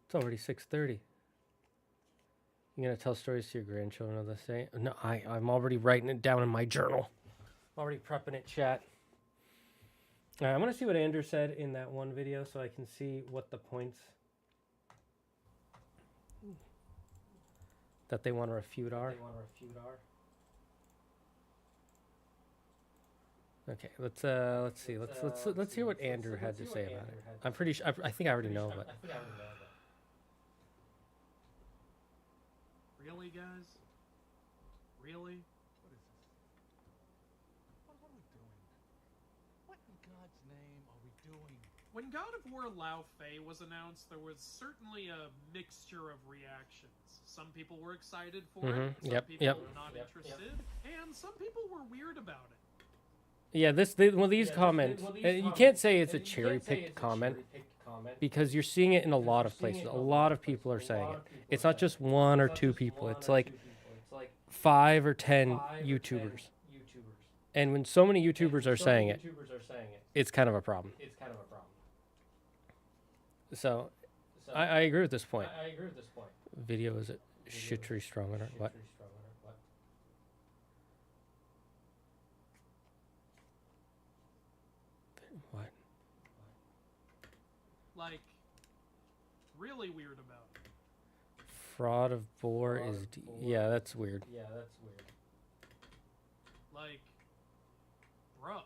It's already 6:30. You gonna tell stories to your grandchildren of the same? No, I'm already writing it down in my journal. Already prepping it, chat. All right, I'm gonna see what Andrew said in that one video so I can see what the points that they want to refute are. Okay, let's see. Let's hear what Andrew had to say about it. I'm pretty sure. I think I already know, but. Really, guys? Really? What is this? What are we doing? What in God's name are we doing? When God of War Lao Fei was announced, there was certainly a mixture of reactions. Some people were excited for it, some people were not interested, and some people were weird about it. Yeah, these comments, you can't say it's a cherry-picked comment because you're seeing it in a lot of places. A lot of people are saying it. It's not just 1 or 2 people. It's like 5 or 10 YouTubers. And when so many YouTubers are saying it, it's kind of a problem. So, I agree with this point. Video is a shittery strong or what? What? Like, really weird about it. Fraud of boar is... Yeah, that's weird. Like, bruh.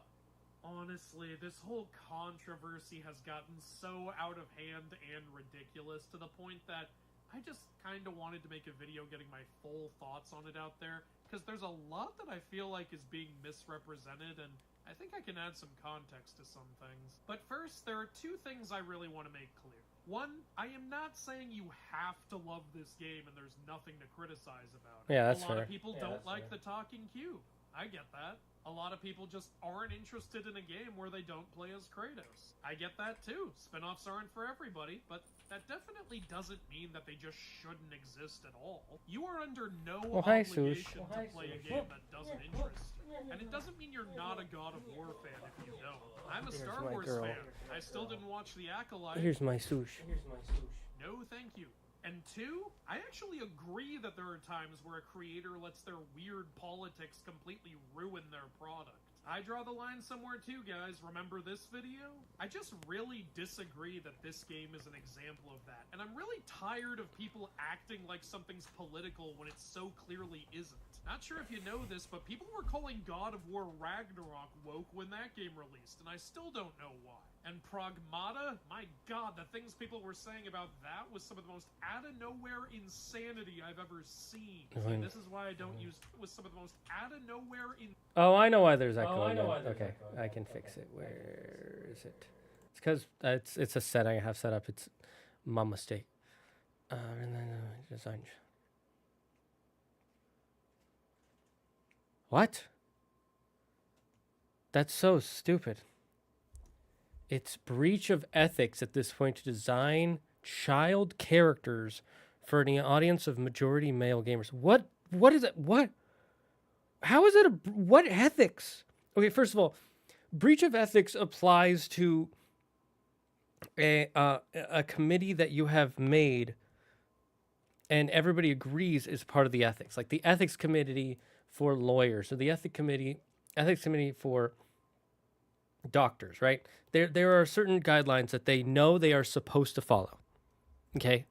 Honestly, this whole controversy has gotten so out of hand and ridiculous to the point that I just kind of wanted to make a video getting my full thoughts on it out there, because there's a lot that I feel like is being misrepresented, and I think I can add some context to some things. But first, there are 2 things I really want to make clear. 1, I am not saying you have to love this game and there's nothing to criticize about it. Yeah, that's fair. A lot fair. of people don't like the talking cube. I get that. A lot of people just aren't interested in a game where they don't play as Kratos. I get that too. Spin-offs aren't for everybody, but that definitely doesn't mean that they just shouldn't exist at all. You are under no obligation to play a game that doesn't interest you. And it doesn't mean you're not a God of War fan if you don't. I'm a Star Wars fan. I still didn't watch The Acolyte. Here's my sush. No, thank you. And 2, I actually agree that there are times where a creator lets their weird politics completely ruin their product. I draw the line somewhere too, guys. Remember this video? I just really disagree that this game is an example of that. And I'm really tired of people acting like something's political when it so clearly isn't. Not sure if you know this, but people were calling God of War Ragnarok woke when that game released, and I still don't know why. And Pragmata? My god, the things people were saying about that was some of the most out-of-nowhere insanity I've ever seen. See, this is why I don't use... was some of the most out-of-nowhere in... Oh, I know why there's echo. Okay, I can fix it. Where is it? It's because it's a setting I have set up. It's my mistake. And then design. What? That's so stupid. It's breach of ethics at this point to design child characters for an audience of majority male gamers. What is it? What? How is it what ethics? Okay, first of all, breach of ethics applies to a committee that you have made and everybody agrees is part of the ethics. Like the ethics committee for lawyers, or the ethics committee for doctors, right? There are certain guidelines that they know they are supposed to follow. Okay?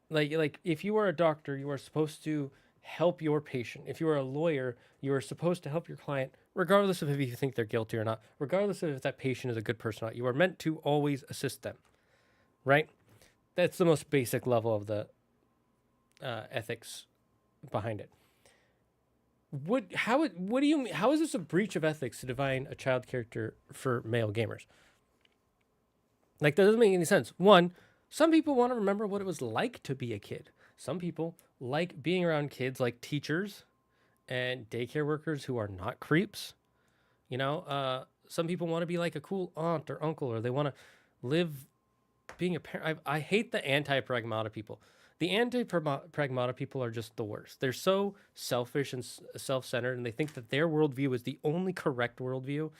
Like if you are a doctor, you are supposed to help your patient. If you are a lawyer, you are supposed to help your client, regardless of if you think they're guilty or not, regardless of if that patient is a good person or not. You are meant to always assist them, right? That's the most basic level of the ethics behind it. How is this a breach of ethics to define a child character for male gamers? Like, that doesn't make any sense. One, some people want to remember what it was like to be a kid. Some people like being around kids, like teachers and daycare workers who are not creeps. You know, some people want to be like a cool aunt or uncle, or they want to live being a parent. I hate the anti-pragmata people. The anti-pragmata people are just the worst. They're so selfish and self-centered, and they think that their worldview is the only correct worldview,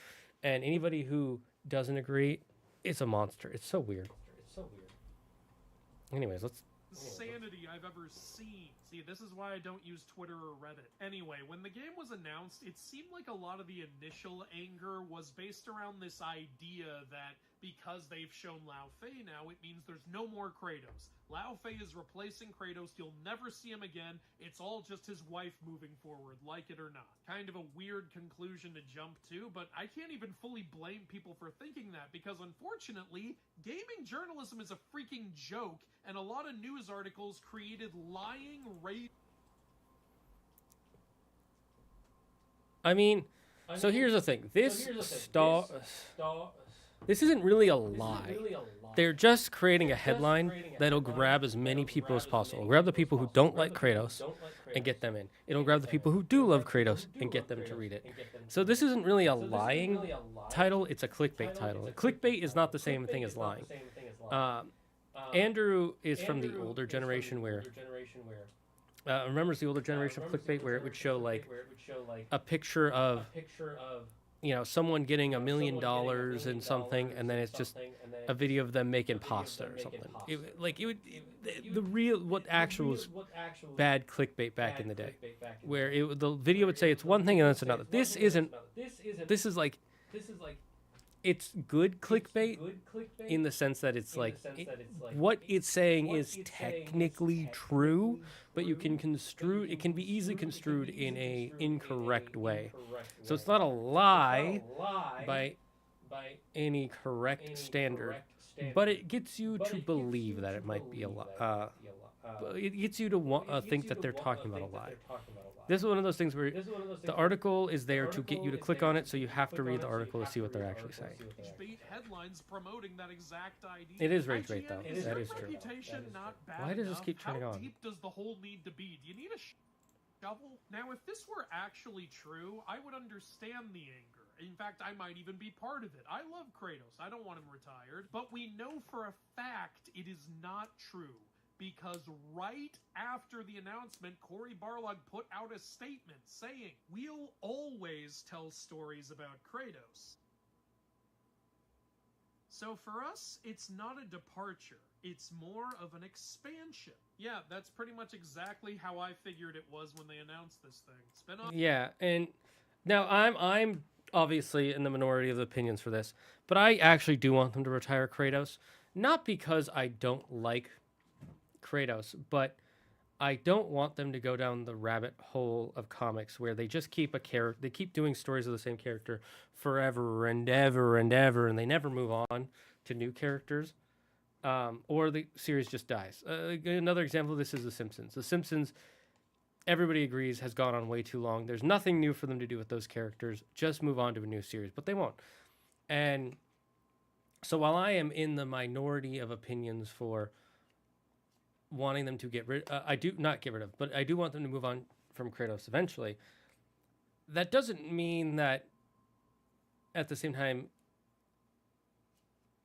and anybody who doesn't agree is a monster. It's so weird. Anyways, insanity I've ever seen. See, this is why I don't use Twitter or Reddit. Anyway, when the game was announced, it seemed like a lot of the initial anger was based around this idea that because they've shown Lao Fei now, it means there's no more Kratos. Lao Fei is replacing Kratos, you'll never see him again, it's all just his wife moving forward, like it or not. Kind of a weird conclusion to jump to, but I can't even fully blame people for thinking that, because unfortunately, gaming journalism is a freaking joke, and a lot of news articles created lying so here's the thing. This isn't really a lie. They're just creating a headline that'll grab as many people as possible. Grab the people who don't like Kratos and get them in. It'll grab the people who do love Kratos and get them to read it. So this isn't really a lying title, it's a clickbait title. Clickbait is not the same thing as lying. Andrew is from the older generation where remembers the older generation of clickbait where it would show like a picture of someone getting $1 million in something, and then it's just a video of them making pasta or something. What actual was bad clickbait back in the day, where the video would say it's one thing and then it's another. This is like it's good clickbait in the sense that it's like what it's saying is technically true, but it can be easily construed in a incorrect way. So it's not a lie by any correct standard, but it gets you to believe that it might be a lie. It gets you to think that they're talking about a lie. This is one of those things where the article is there to get you to click on it, so you have to read the article to see what they're actually saying. Headlines promoting that exact idea. It is rage bait, though. That is true. Why does this keep turning on? How deep does the hole need to be? Do you need a shovel? Now, if this were actually true, I would understand the anger. In fact, I might even be part of it. I love Kratos. I don't want him retired. But we know for a fact it is not true. Because right after the announcement, Cory Barlog put out a statement saying, "We'll always tell stories about Kratos." So for us, it's not a departure. It's more of an expansion. Yeah, that's pretty much exactly how I figured it was when they announced this thing. Spin-off. Yeah, and Now, I'm obviously in the minority of the opinions for this, but I actually do want them to retire Kratos. Not because I don't like Kratos, but I don't want them to go down the rabbit hole of comics where they just keep a character, they keep doing stories of the same character forever and ever and ever, and they never move on to new characters, or the series just dies. Another example of this is The Simpsons. The Simpsons, everybody agrees, has gone on way too long. There's nothing new for them to do with those characters. Just move on to a new series, but they won't. And so while I am in the minority of opinions for wanting them to get rid, I do not get rid of, but I do want them to move on from Kratos eventually. That doesn't mean that at the same time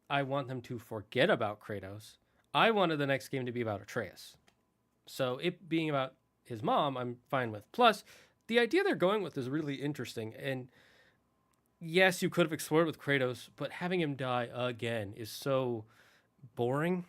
I want them to forget about Kratos. I wanted the next game to be about Atreus. So it being about his mom, I'm fine with. Plus, the idea they're going with is really interesting. And yes, you could have explored with Kratos, but having him die again is so boring.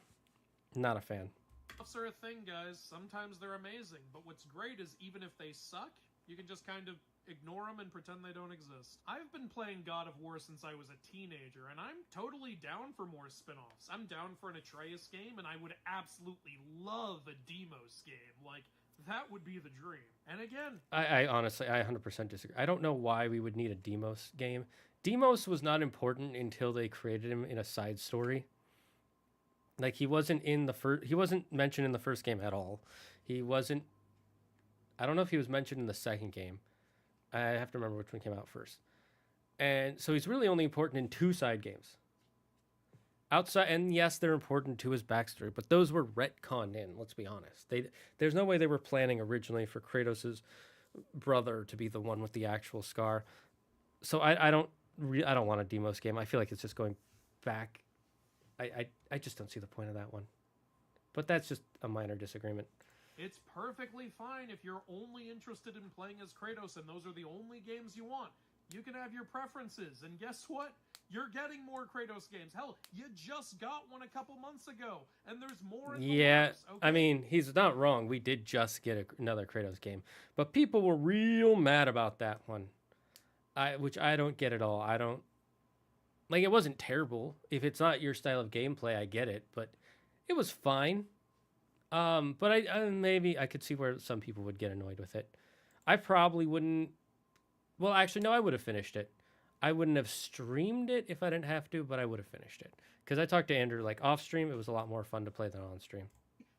Not a fan. Buffs are a thing, guys. Sometimes they're amazing, but what's great is even if they suck, you can just kind of ignore them and pretend they don't exist. I've been playing God of War since I was a teenager, and I'm totally down for more spin-offs. I'm down for an Atreus game, and I would absolutely love a Deimos game. Like, that would be the dream. And again, I honestly, I 100% disagree. I don't know why we would need a Deimos game. Deimos was not important until they created him in a side story. Like, he wasn't in the first, he wasn't mentioned in the first game at all. He wasn't, I don't know if he was mentioned in the second game. I have to remember which one came out first. And so he's really only important in 2 side games. Outside, and yes, they're important to his backstory, but those were retconned in, let's be honest. There's no way they were planning originally for Kratos' brother to be the one with the actual scar. So I don't want a Deimos game. I feel like it's just going back. I just don't see the point of that one. But that's just a minor disagreement. it's perfectly fine if you're only interested in playing as Kratos and those are the only games you want. You can have your preferences, and guess what? You're getting more Kratos games. Hell, you just got one a couple months ago, and there's more in the works, okay? I mean, he's not wrong. We did just get another Kratos game, but people were real mad about that one, which I don't get at all. I don't... Like, it wasn't terrible. If it's not your style of gameplay, I get it, but it was fine. But I maybe I could see where some people would get annoyed with it. I probably wouldn't... Well, actually, no, I would have finished it. I wouldn't have streamed it if I didn't have to, but I would have finished it. Because I talked to Andrew, like, off-stream, it was a lot more fun to play than on-stream.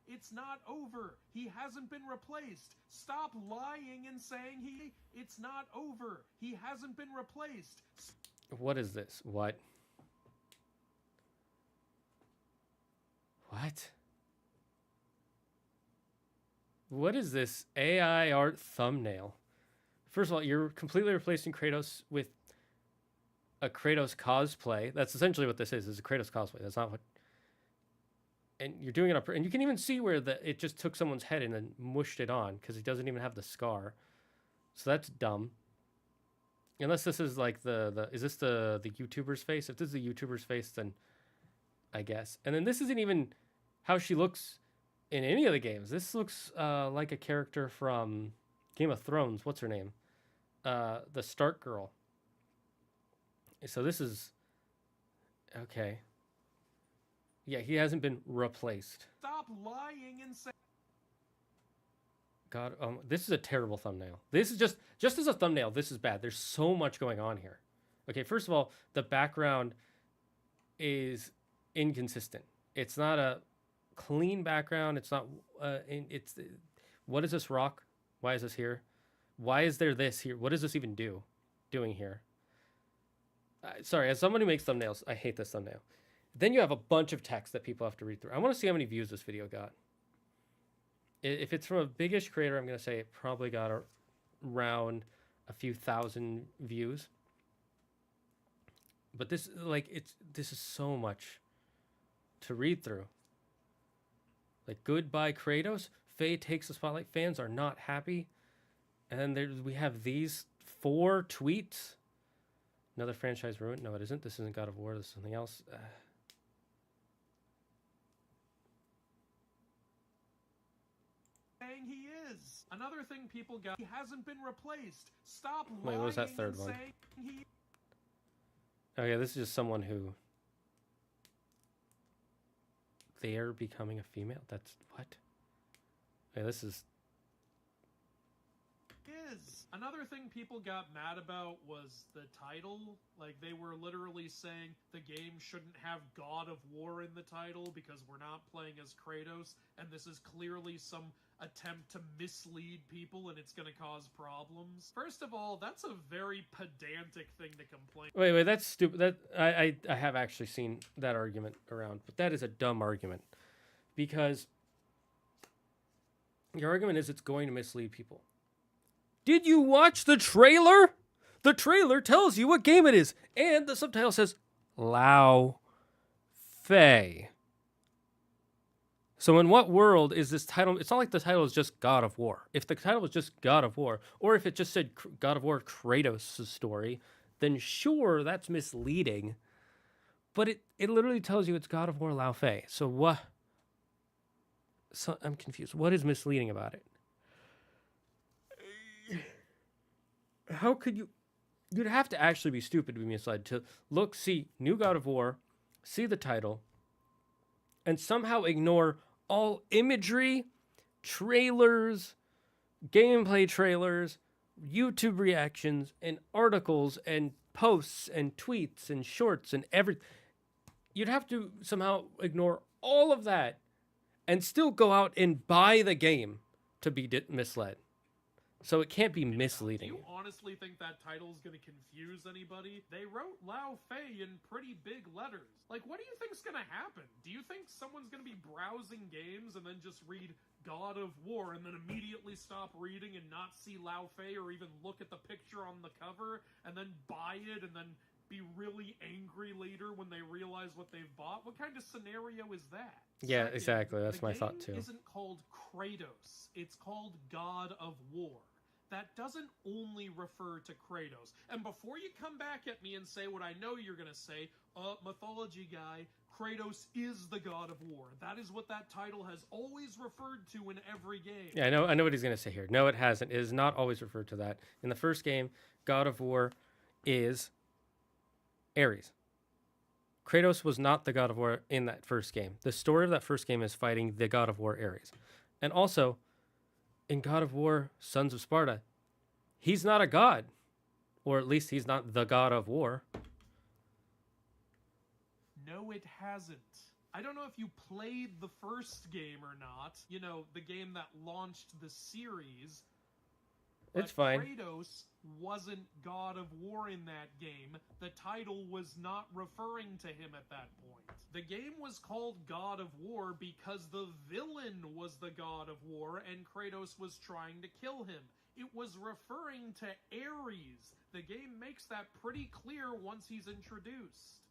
It's not over. He hasn't been replaced. Stop lying and saying it's not over. He hasn't been replaced. What is this? What? What? What is this AI art thumbnail? First of all, you're completely replacing Kratos with a Kratos cosplay. That's essentially what this is a Kratos cosplay. That's not what... And you're doing it up... And you can even see where it just took someone's head and then mushed it on, because he doesn't even have the scar. So that's dumb. Unless this is like is this the YouTuber's face? If this is the YouTuber's face, then I guess. And then this isn't even how she looks in any of the games. This looks like a character from Game of Thrones. What's her name? The Stark girl. So this is... Okay. Yeah, he hasn't been replaced. Stop lying and say... God, this is a terrible thumbnail. This is just as a thumbnail, this is bad. There's so much going on here. Okay, first of all, the background is inconsistent. It's not a clean background. It's not, what is this rock? Why is this here? Why is there this here? What does this even doing here? Sorry, as someone who makes thumbnails, I hate this thumbnail. Then you have a bunch of text that people have to read through. I want to see how many views this video got. If it's from a biggish creator, I'm going to say it probably got around a few thousand views. But this is so much to read through. Like, goodbye Kratos. Faye takes the spotlight. Fans are not happy. And then we have these 4 tweets. Another franchise ruined. No, it isn't. This isn't God of War. This is something else. Saying he is. Another thing people got, he hasn't been replaced. Stop Wait, lying what was that and third one? saying he... Okay, this is just someone who... They're becoming a female? That's... What? Okay, this is... Another thing people got mad about was the title. Like, they were literally saying the game shouldn't have God of War in the title because we're not playing as Kratos, and this is clearly some attempt to mislead people and it's gonna cause problems. First of all, that's a very pedantic thing to complain. Wait, that's stupid. That I have actually seen that argument around, but that is a dumb argument. Because your argument is it's going to mislead people. Did you watch the trailer? The trailer tells you what game it is. And the subtitle says, Lao Fei. So in what world is this title? It's not like the title is just God of War. If the title was just God of War, or if it just said God of War Kratos' story, then sure, that's misleading. But it literally tells you it's God of War Lao Fei. So what? So I'm confused. What is misleading about it? How could you... You'd have to actually be stupid to be misled to look, see new God of War, see the title, and somehow ignore all imagery, trailers, gameplay trailers, YouTube reactions, and articles, and posts, and tweets, and shorts, and everything. You'd have to somehow ignore all of that and still go out and buy the game to be misled. So it can't be misleading. Do you honestly think that title is going to confuse anybody? They wrote Lao Fei in pretty big letters. Like, what do you think's going to happen? Do you think someone's going to be browsing games and then just read God of War and then immediately stop reading and not see Lao Fei or even look at the picture on the cover and then buy it and then be really angry later when they realize what they've bought? What kind of scenario is that? Yeah, exactly. That's my thought too. The game isn't called Kratos. It's called God of War. That doesn't only refer to Kratos. And before you come back at me and say what I know you're going to say, Mythology guy, Kratos is the God of War. That is what that title has always referred to in every game. Yeah, I know what he's going to say here. No, it hasn't. It is not always referred to that. In the first game, God of War is Ares. Kratos was not the God of War in that first game. The story of that first game is fighting the God of War Ares. And also, in God of War, Sons of Sparta, he's not a god. Or at least he's not the God of War. No, it hasn't. I don't know if you played the first game or not. You know, the game that launched the series. It's fine. Kratos wasn't God of War in that game. The title was not referring to him at that point. The game was called God of War because the villain was the God of War and Kratos was trying to kill him. It was referring to Ares. The game makes that pretty clear once he's introduced.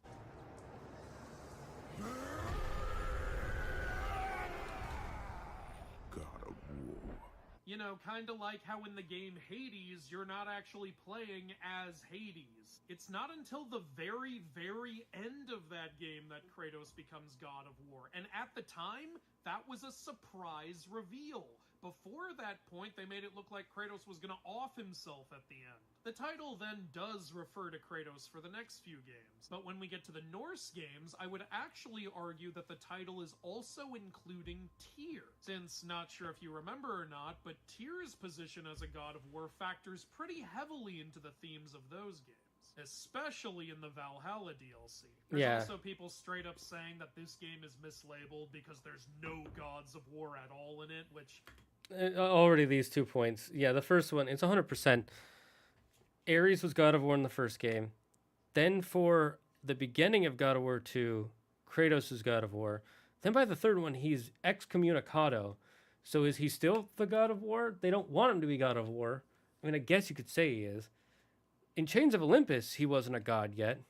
God of War. You know, kind of like how in the game Hades, you're not actually playing as Hades. It's not until the very, very end of that game that Kratos becomes God of War. And at the time, that was a surprise reveal. Before that point, they made it look like Kratos was going to off himself at the end. The title then does refer to Kratos for the next few games, but when we get to the Norse games, I would actually argue that the title is also including Tyr. Since, not sure if you remember or not, but Tyr's position as a God of War factors pretty heavily into the themes of those games, especially in the Valhalla DLC. There's also people straight up saying that this game is mislabeled because there's no Gods of War at all in it, which... Already these 2 points. Yeah, the first one, it's 100%. Ares was God of War in the first game. Then for the beginning of God of War 2, Kratos is God of War. Then by the third one, he's excommunicado. So is he still the God of War? They don't want him to be God of War. I mean, I guess you could say he is. In Chains of Olympus, he wasn't a god yet.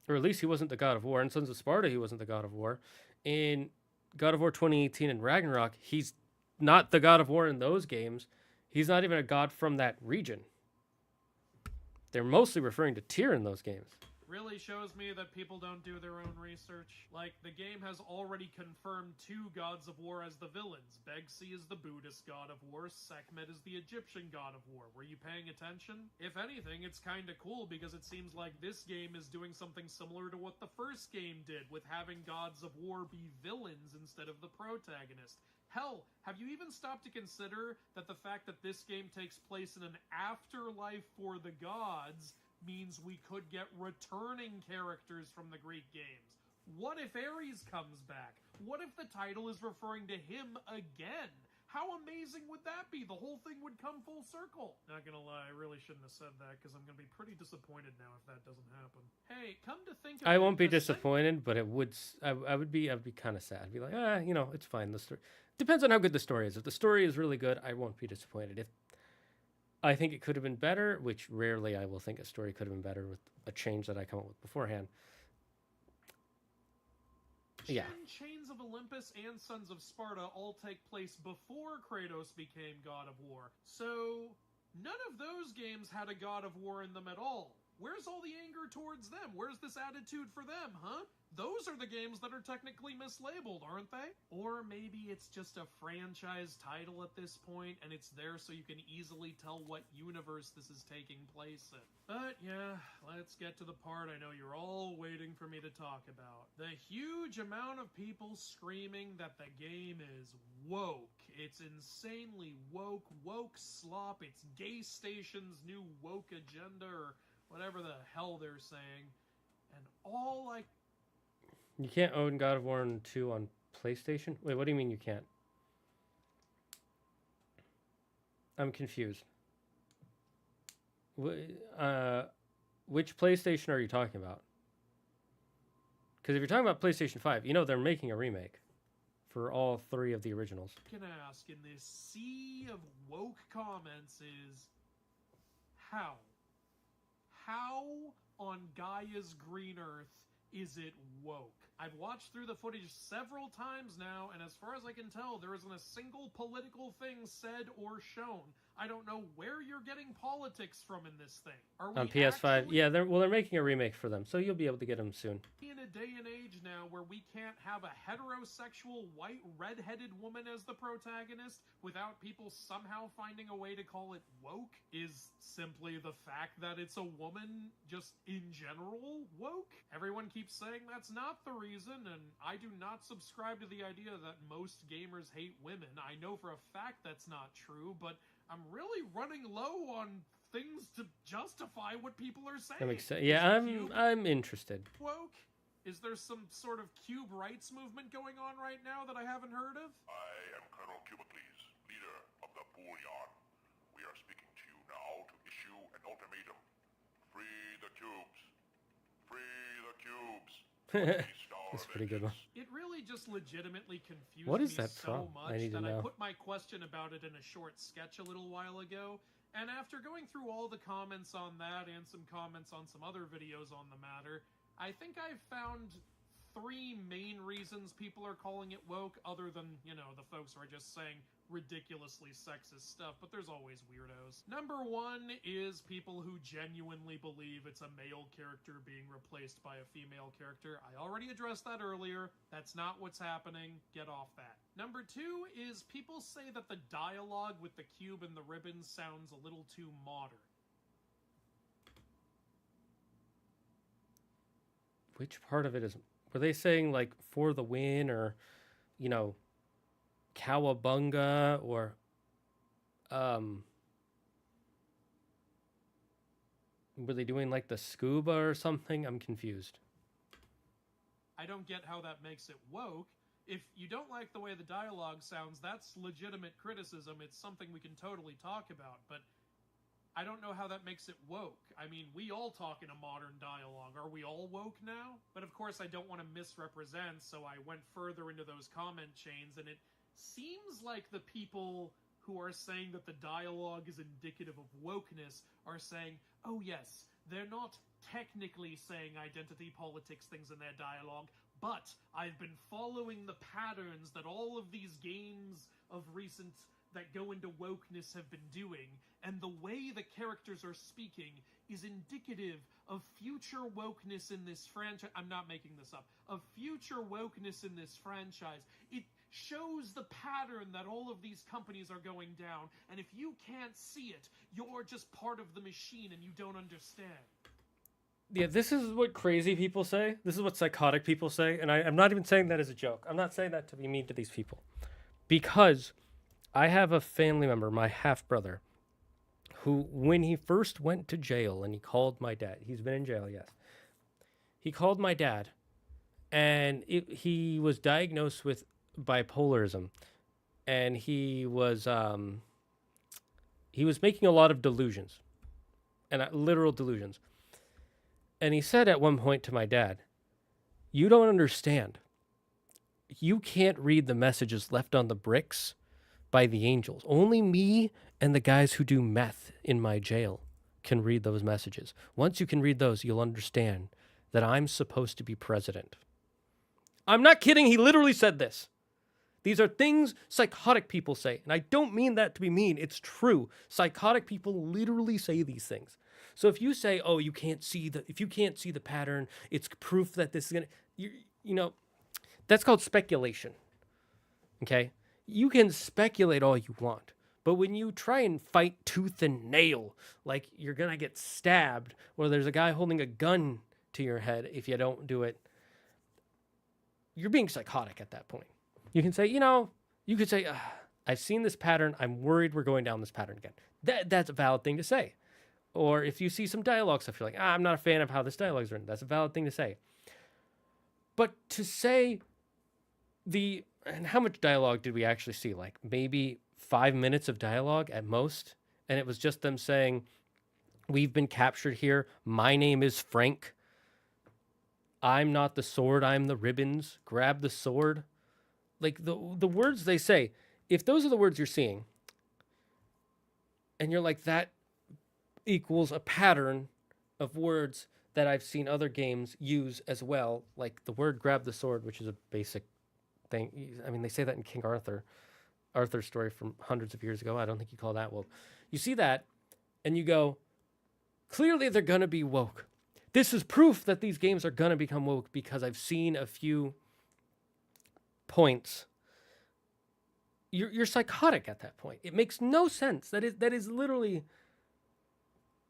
Or at least he wasn't the God of War. In Sons of Sparta, he wasn't the God of War. In God of War 2018 and Ragnarok, he's not the God of War in those games. He's not even a god from that region. They're mostly referring to Tyr in those games. Really shows me that people don't do their own research. Like, the game has already confirmed 2 gods of war as the villains. Begsi is the Buddhist god of war, Sekhmet is the Egyptian god of war. Were you paying attention? If anything, it's kinda cool because it seems like this game is doing something similar to what the first game did, with having gods of war be villains instead of the protagonist. Hell, have you even stopped to consider that the fact that this game takes place in an afterlife for the gods means we could get returning characters from the Greek games? What if Ares comes back? What if the title is referring to him again? How amazing would that be? The whole thing would come full circle. Not gonna lie, I really shouldn't have said that because I'm gonna be pretty disappointed now if that doesn't happen. Hey, come to think of it, I won't be disappointed, but it would. I'd be kind of sad. I'd be like, it's fine. The story depends on how good the story is. If the story is really good, I won't be disappointed. If I think it could have been better, which rarely I will think a story could have been better with a change that I come up with beforehand. Yeah. Chains of Olympus and Sons of Sparta all take place before Kratos became God of War. So, none of those games had a God of War in them at all. Where's all the anger towards them? Where's this attitude for them, huh? Those are the games that are technically mislabeled, aren't they? Or maybe it's just a franchise title at this point, and it's there so you can easily tell what universe this is taking place in. But yeah, let's get to the part I know you're all waiting for me to talk about. The huge amount of people screaming that the game is woke. It's insanely woke slop, it's Gay Station's new woke agenda, or whatever the hell they're saying. And all I... You can't own God of War 2 on PlayStation? Wait, what do you mean you can't? I'm confused. Which PlayStation are you talking about? Because if you're talking about PlayStation 5, you know they're making a remake for all 3 of the originals. Can I ask in this sea of woke comments is... How on Gaia's green earth is it woke? I've watched through the footage several times now, and as far as I can tell, there isn't a single political thing said or shown. I don't know where you're getting politics from in this thing. Are we on PS5? Yeah, they're making a remake for them, so you'll be able to get them soon. In a day and age now where we can't have a heterosexual white red-headed woman as the protagonist without people somehow finding a way to call it woke is simply the fact that it's a woman just in general woke. Everyone keeps saying that's not the reason, and I do not subscribe to the idea that most gamers hate women. I know for a fact that's not true, but I'm really running low on things to justify what people are saying. That makes sense. Yeah, I'm interested. Woke? Is there some sort of cube rights movement going on right now that I haven't heard of? I am Colonel Cubicles, leader of the Bullion. We are speaking to you now to issue an ultimatum. Free the cubes. Free the cubes. That's a pretty good one. It really just legitimately confused what is me that so from? much I need to that know. I put my question about it in a short sketch a little while ago, and after going through all the comments on that and some comments on some other videos on the matter, I think I've found 3 main reasons people are calling it woke, other than, the folks who are just saying ridiculously sexist stuff, but there's always weirdos. Number 1 is people who genuinely believe it's a male character being replaced by a female character. I already addressed that earlier. That's not what's happening. Get off that. Number 2 is people say that the dialogue with the cube and the ribbons sounds a little too modern. Which part of it is... Were they saying, like, for the win, or, cowabunga, or, were they doing, like, the scuba or something? I'm confused. I don't get how that makes it woke. If you don't like the way the dialogue sounds, that's legitimate criticism. It's something we can totally talk about, but I don't know how that makes it woke. I mean, we all talk in a modern dialogue. Are we all woke now? But of course, I don't want to misrepresent, so I went further into those comment chains, and it seems like the people who are saying that the dialogue is indicative of wokeness are saying, oh yes, they're not technically saying identity politics things in their dialogue, but I've been following the patterns that all of these games of recent that go into wokeness have been doing, and the way the characters are speaking is indicative of future wokeness in this franchise. I'm not making this up. Of future wokeness in this franchise. It shows the pattern that all of these companies are going down, and if you can't see it, you're just part of the machine and you don't understand. Yeah, this is what crazy people say. This is what psychotic people say. And I'm not even saying that as a joke. I'm not saying that to be mean to these people. Because I have a family member, my half-brother, who, when he first went to jail and he called my dad, he's been in jail, yes. He called my dad, and he was diagnosed with bipolarism. And he was making a lot of delusions, and literal delusions. And he said at one point to my dad, "You don't understand. You can't read the messages left on the bricks by the angels. Only me and the guys who do meth in my jail can read those messages. Once you can read those, you'll understand that I'm supposed to be president." I'm not kidding. He literally said this. These are things psychotic people say. And I don't mean that to be mean. It's true. Psychotic people literally say these things. So if you say, "Oh, if you can't see the pattern, it's proof that this is going to," you know, that's called speculation. Okay? You can speculate all you want. But when you try and fight tooth and nail, like you're going to get stabbed, or there's a guy holding a gun to your head if you don't do it, you're being psychotic at that point. You can say, you could say, "I've seen this pattern. I'm worried we're going down this pattern again." That's a valid thing to say. Or if you see some dialogue stuff, you're like, "I'm not a fan of how this dialogue is written." That's a valid thing to say. But to say and how much dialogue did we actually see? Like maybe 5 minutes of dialogue at most. And it was just them saying, "We've been captured here. My name is Frank. I'm not the sword. I'm the ribbons. Grab the sword." Like the words they say, if those are the words you're seeing, and you're like, that equals a pattern of words that I've seen other games use as well, like the word "grab the sword," which is a basic thing. I mean, they say that in King Arthur's story from hundreds of years ago. I don't think you call that woke. You see that, and you go, clearly they're going to be woke. This is proof that these games are going to become woke because I've seen a few points. You're psychotic at that point. It makes no sense. That is literally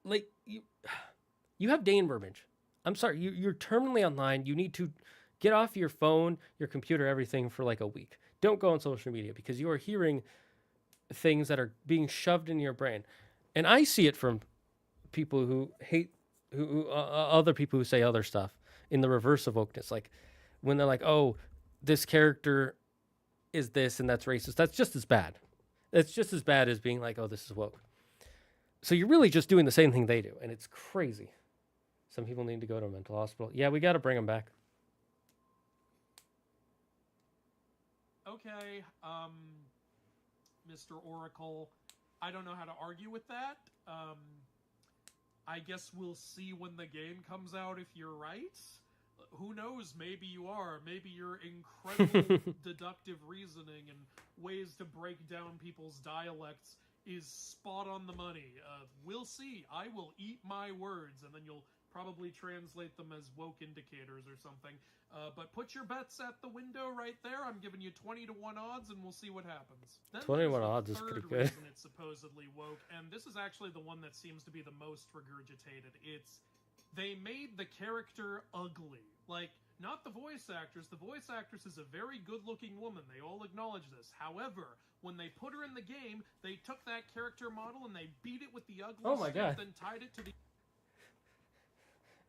like you have dainbermage. I'm sorry, you're terminally online. You need to get off your phone, your computer, everything for like a week. Don't go on social media because you are hearing things that are being shoved in your brain. And I see it from people who hate other people who say other stuff in the reverse of wokeness. Like when they're like, "Oh, this character is this and that's racist." That's just as bad. It's just as bad as being like, "Oh, this is woke." So you're really just doing the same thing they do, and it's crazy. Some people need to go to a mental hospital. Yeah, we got to bring them back. Okay, Mr. Oracle, I don't know how to argue with that. I guess we'll see when the game comes out if you're right. Who knows? Maybe you are. Maybe your incredible deductive reasoning and ways to break down people's dialects is spot on the money. We'll see. I will eat my words, and then you'll probably translate them as woke indicators or something. But put your bets at the window right there. I'm giving you 20-1 odds, and we'll see what happens. Then 21 odds is pretty good. Reason it's supposedly woke, and this is actually the one that seems to be the most regurgitated. It's they made the character ugly. Like, not the voice actress. The voice actress is a very good-looking woman. They all acknowledge this. However, when they put her in the game, they took that character model and they beat it with the ugly stick, then tied it to the...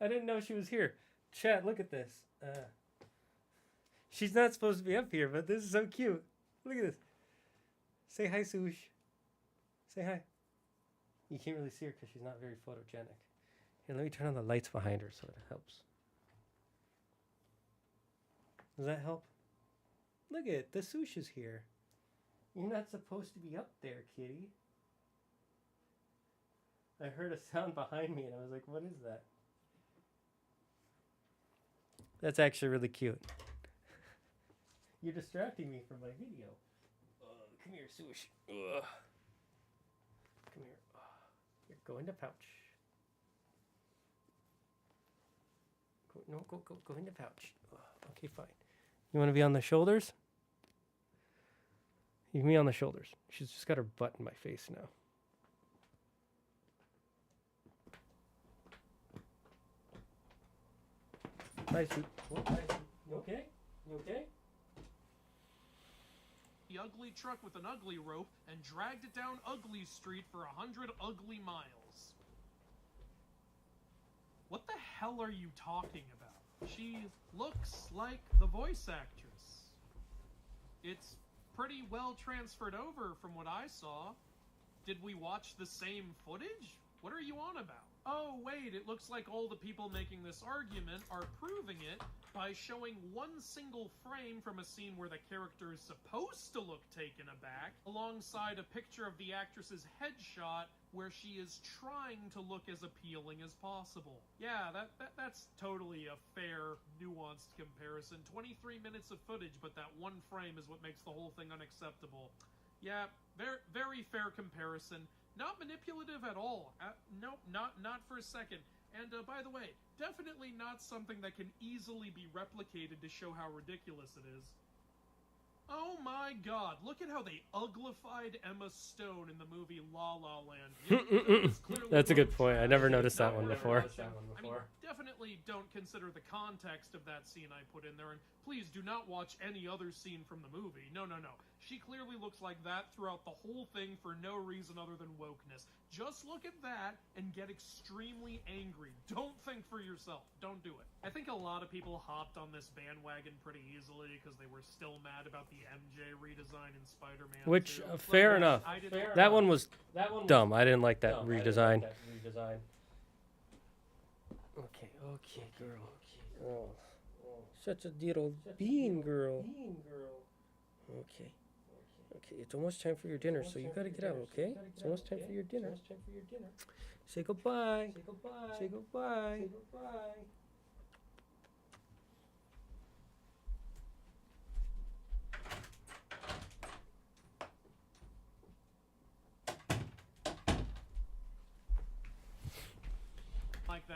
I didn't know she was here. Chat, look at this. She's not supposed to be up here, but this is so cute. Look at this. Say hi, Swoosh. Say hi. You can't really see her because she's not very photogenic. Here, let me turn on the lights behind her so it helps. Does that help? Look at it. The Swoosh is here. You're not supposed to be up there, kitty. I heard a sound behind me and I was like, what is that? That's actually really cute. You're distracting me from my video. Come here, Swoosh. Come here. You're going to pouch. No, go in the pouch. Okay, fine. You want to be on the shoulders? You can be on the shoulders. She's just got her butt in my face now. Nice. You okay? You okay? The ugly truck with an ugly rope and dragged it down Ugly Street for 100 ugly miles. What the hell are you talking about? She looks like the voice actress. It's pretty well transferred over from what I saw. Did we watch the same footage? What are you on about? Oh wait, it looks like all the people making this argument are proving it by showing one single frame from a scene where the character is supposed to look taken aback, alongside a picture of the actress's headshot where she is trying to look as appealing as possible. Yeah, that's totally a fair, nuanced comparison. 23 minutes of footage, but that one frame is what makes the whole thing unacceptable. Yeah, very fair comparison. Not manipulative at all. Nope, not for a second. And by the way, definitely not something that can easily be replicated to show how ridiculous it is. Oh my god, look at how they uglified Emma Stone in the movie La La Land. That's a good point. I never noticed that one before. I mean, definitely don't consider the context of that scene I put in there, and please do not watch any other scene from the movie. No. She clearly looks like that throughout the whole thing for no reason other than wokeness. Just look at that and get extremely angry. Don't think for yourself. Don't do it. I think a lot of people hopped on this bandwagon pretty easily because they were still mad about the MJ redesign in Spider-Man. Which, fair enough. That one was dumb. I didn't like that redesign. Okay, girl. Oh, such a little bean, girl. Okay, it's almost time for your dinner, so you gotta get out, okay? It's almost time for your dinner. Say goodbye. Say goodbye.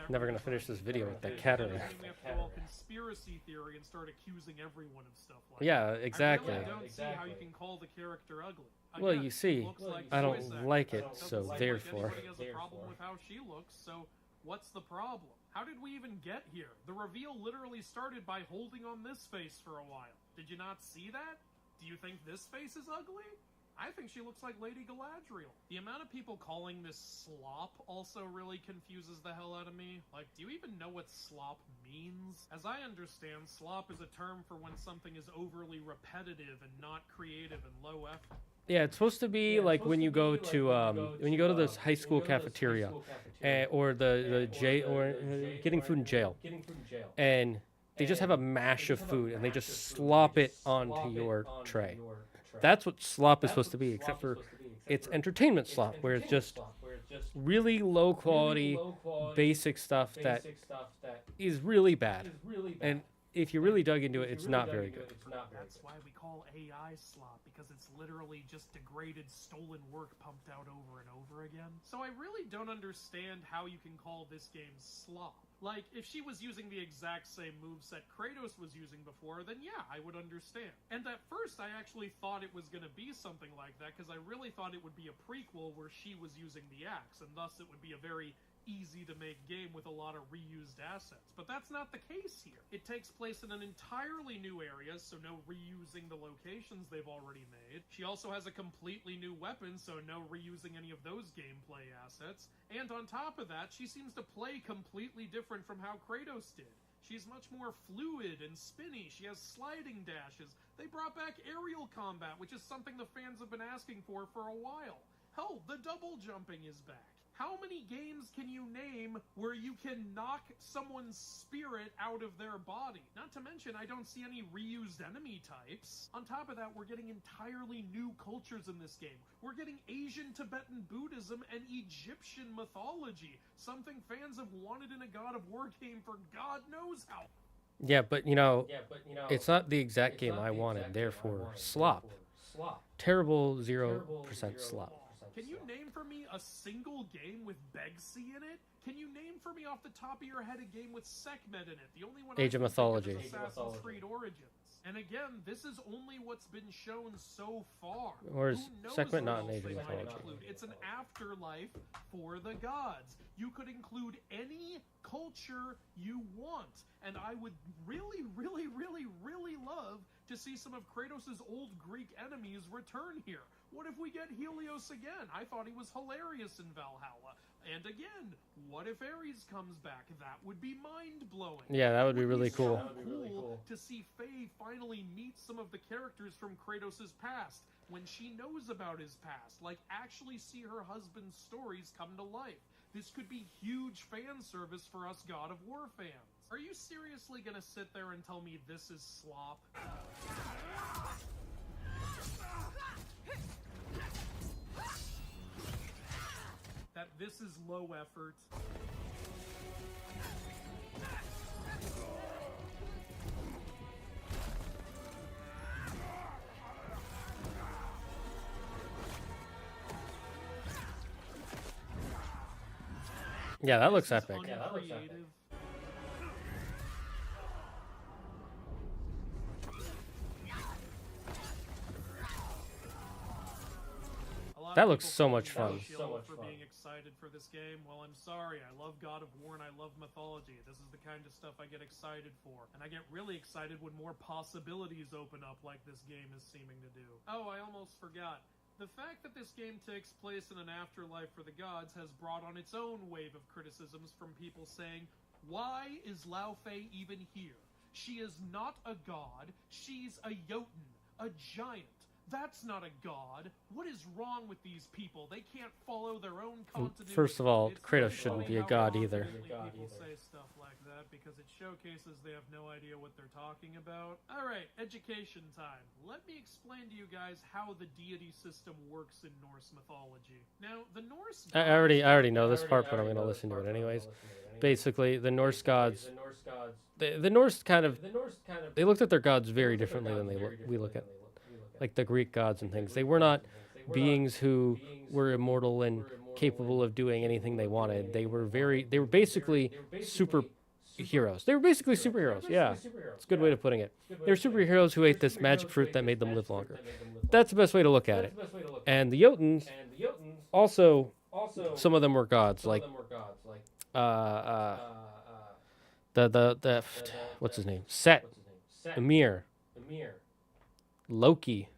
Never gonna finish this video with that cat around. We have to go all conspiracy theory and start accusing everyone of stuff like Yeah, that. exactly. I really don't see how you can call the character ugly. Well, Again, you see, like I the don't voice like it, actress. so Doesn't seem therefore. Like anybody has a problem with how she looks, so what's the problem? How did we even get here? The reveal literally started by holding on this face for a while. Did you not see that? Do you think this face is ugly? I think she looks like Lady Galadriel. The amount of people calling this slop also really confuses the hell out of me. Like, do you even know what slop means? As I understand, slop is a term for when something is overly repetitive and not creative and low effort. Yeah, it's supposed to be like when you go to this high school cafeteria, or the jail, or getting food in jail, and they just have a mash of food and they just slop it onto your tray. That's what slop is supposed to be, except for it's entertainment slop, where it's just really low quality, basic stuff that is really bad. And if you really dug into it, it's not very good. That's why we call AI slop, because it's literally just degraded, stolen work pumped out over and over again. So I really don't understand how you can call this game slop. Like, if she was using the exact same moveset Kratos was using before, then yeah, I would understand. And at first, I actually thought it was going to be something like that, because I really thought it would be a prequel where she was using the axe, and thus it would be a very easy-to-make game with a lot of reused assets. But that's not the case here. It takes place in an entirely new area, so no reusing the locations they've already made. She also has a completely new weapon, so no reusing any of those gameplay assets. And on top of that, she seems to play completely different from how Kratos did. She's much more fluid and spinny. She has sliding dashes. They brought back aerial combat, which is something the fans have been asking for a while. Hell, the double jumping is back. How many games can you name where you can knock someone's spirit out of their body? Not to mention, I don't see any reused enemy types. On top of that, we're getting entirely new cultures in this game. We're getting Asian Tibetan Buddhism and Egyptian mythology, something fans have wanted in a God of War game for God knows how. Yeah, but it's not the exact game I wanted, therefore slop. Terrible 0% slop. Can you name for me a single game with Begsy in it? Can you name for me off the top of your head a game with Sekhmet in it? The only one Age I of can think of Mythology. is Assassin's Creed Origins. And again, this is only what's been shown so far. Or is Who knows Sekhmet what not else an Age of they might Mythology? include? It's an afterlife for the gods. You could include any culture you want. And I would really, really, really, really love to see some of Kratos' old Greek enemies return here. What if we get Helios again? I thought he was hilarious in Valhalla. And again, what if Ares comes back? That would be mind-blowing. Yeah, that would be really cool. So cool to see Faye finally meet some of the characters from Kratos' past when she knows about his past. Like, actually see her husband's stories come to life. This could be huge fan service for us God of War fans. Are you seriously gonna sit there and tell me this is slop? That this is low effort? Yeah, that looks This is epic. uncreative. That looks so much fun. For being excited for this game. Well, I'm sorry. I love God of War and I love Mythology. This is the kind of stuff I get excited for. And I get really excited when more possibilities open up like this game is seeming to do. Oh, I almost forgot. The fact that this game takes place in an afterlife for the gods has brought on its own wave of criticisms from people saying, why is Lao Fei even here? She is not a god. She's a Jotun, a giant. That's not a god. What is wrong with these people? They can't follow their own continuity. First of all, It's Kratos really shouldn't funny be a how god either. confidently people say stuff like that because it showcases they have no idea what they're talking about. All right, education time. Let me explain to you guys how the deity system works in Norse mythology. Now, the Norse I already know this part, but I'm going to listen to it anyways. Basically, the Norse gods, the Norse kind of, they looked at their gods very differently than we look at, like the Greek gods and things. They were not beings who were immortal and capable of doing anything they wanted. They were basically superheroes. They were basically superheroes. Yeah, it's a good way of putting it. They were superheroes who ate this magic fruit that made them live longer. That's the best way to look at it. And the Jotuns, also, some of them were gods, like what's his name? Set, Ymir, Loki.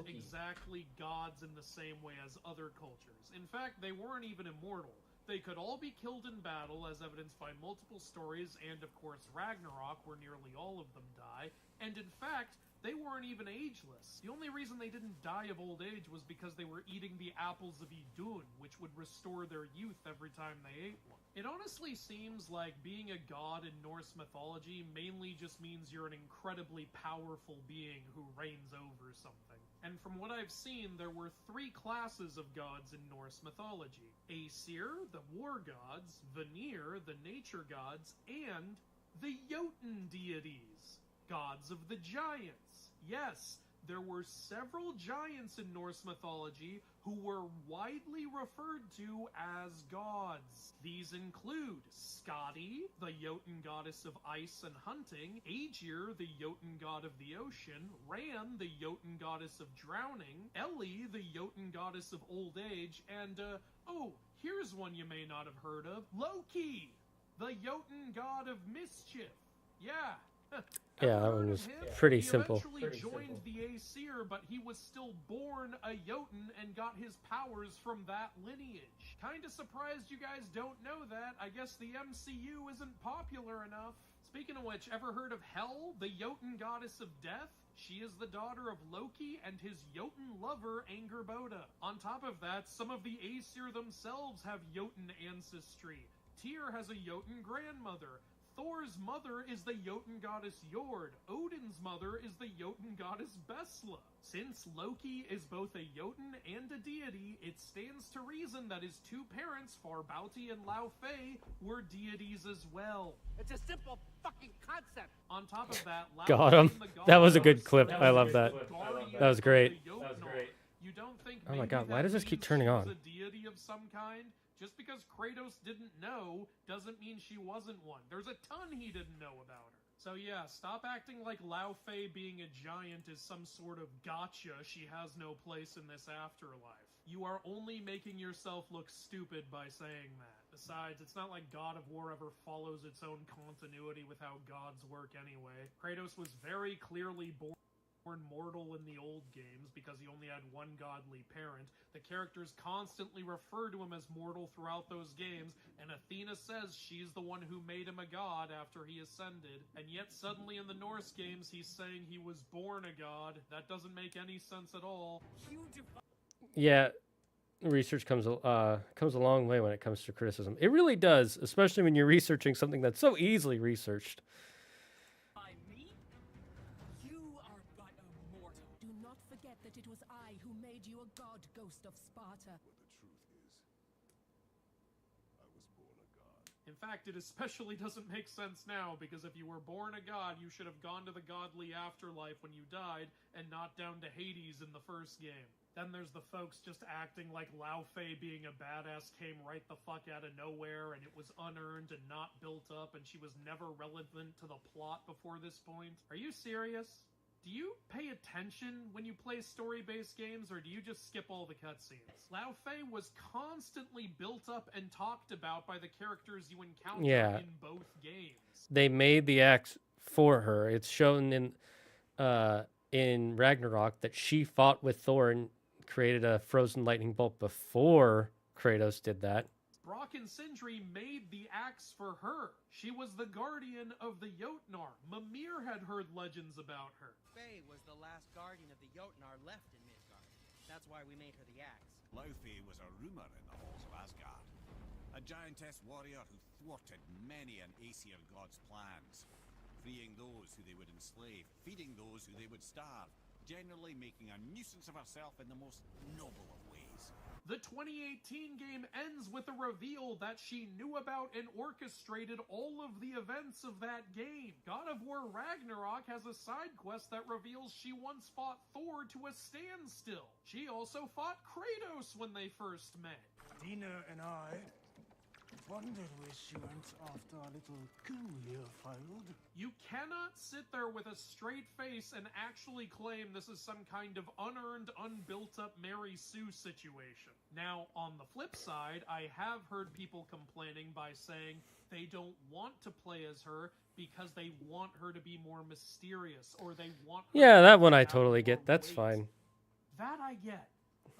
Exactly gods in the same way as other cultures. In fact, they weren't even immortal. They could all be killed in battle, as evidenced by multiple stories, and of course Ragnarok, where nearly all of them die. And in fact, they weren't even ageless. The only reason they didn't die of old age was because they were eating the apples of Idun, which would restore their youth every time they ate one. It honestly seems like being a god in Norse mythology mainly just means you're an incredibly powerful being who reigns over something. And from what I've seen, there were 3 classes of gods in Norse mythology. Aesir, the war gods, Vanir, the nature gods, and the Jotun deities, gods of the giants. Yes, there were several giants in Norse mythology who were widely referred to as gods. These include Skadi, the Jotun goddess of ice and hunting, Aegir, the Jotun god of the ocean, Ran, the Jotun goddess of drowning, Elli, the Jotun goddess of old age, and, oh, here's one you may not have heard of, Loki, the Jotun god of mischief. Yeah. Yeah, that one was pretty simple. He eventually joined the Aesir, but he was still born a Jotun and got his powers from that lineage. Kinda surprised you guys don't know that. I guess the MCU isn't popular enough. Speaking of which, ever heard of Hel, the Jotun goddess of death? She is the daughter of Loki and his Jotun lover, Angerboda. On top of that, some of the Aesir themselves have Jotun ancestry. Tyr has a Jotun grandmother. Thor's mother is the Jotun goddess Jord. Odin's mother is the Jotun goddess Besla. Since Loki is both a Jotun and a deity, it stands to reason that his 2 parents, Farbauti and Lao Fei, were deities as well. It's a simple fucking concept. On top of that, Got him. That was a good clip. I love that. That was great. You don't think Oh my maybe god, why that does this keep means turning she was on? a deity of some kind. Just because Kratos didn't know doesn't mean she wasn't one. There's a ton he didn't know about her. So yeah, stop acting like Lao Fei being a giant is some sort of gotcha. She has no place in this afterlife. You are only making yourself look stupid by saying that. Besides, it's not like God of War ever follows its own continuity with how gods work anyway. Kratos was very clearly born mortal in the old games because he only had one godly parent. The characters constantly refer to him as mortal throughout those games, and Athena says she's the one who made him a god after he ascended, and yet suddenly in the Norse games he's saying he was born a god. That doesn't make any sense at all. Yeah, research comes a long way when it comes to criticism. It really does, especially when you're researching something that's so easily researched. Do not forget that it was I who made you a god, ghost of Sparta. But the truth is, I was born a god. In fact, it especially doesn't make sense now, because if you were born a god, you should have gone to the godly afterlife when you died, and not down to Hades in the first game. Then there's the folks just acting like Lao Fei being a badass came right the fuck out of nowhere, and it was unearned and not built up, and she was never relevant to the plot before this point. Are you serious? Do you pay attention when you play story-based games, or do you just skip all the cutscenes? Lao Fei was constantly built up and talked about by the characters you encounter in both games. They made the axe for her. It's shown in Ragnarok that she fought with Thor and created a frozen lightning bolt before Kratos did that. Brock and Sindri made the axe for her. She was the guardian of the Jotnar. Mimir had heard legends about her. Faye was the last guardian of the Jotnar left in Midgard. That's why we made her the axe. Laufey was a rumor in the halls of Asgard. A giantess warrior who thwarted many an Aesir god's plans. Freeing those who they would enslave, feeding those who they would starve, generally making a nuisance of herself in the most noble of ways. The 2018 game ends with a reveal that she knew about and orchestrated all of the events of that game. God of War Ragnarok has a side quest that reveals she once fought Thor to a standstill. She also fought Kratos when they first met. Dina and I wondered where she went after a little coup here failed. You cannot sit there with a straight face and actually claim this is some kind of unearned, unbuilt-up Mary Sue situation. Now, on the flip side, I have heard people complaining by saying they don't want to play as her because they want her to be more mysterious, or they want her Yeah, to that one I have totally more get. That's weight. fine. That I get,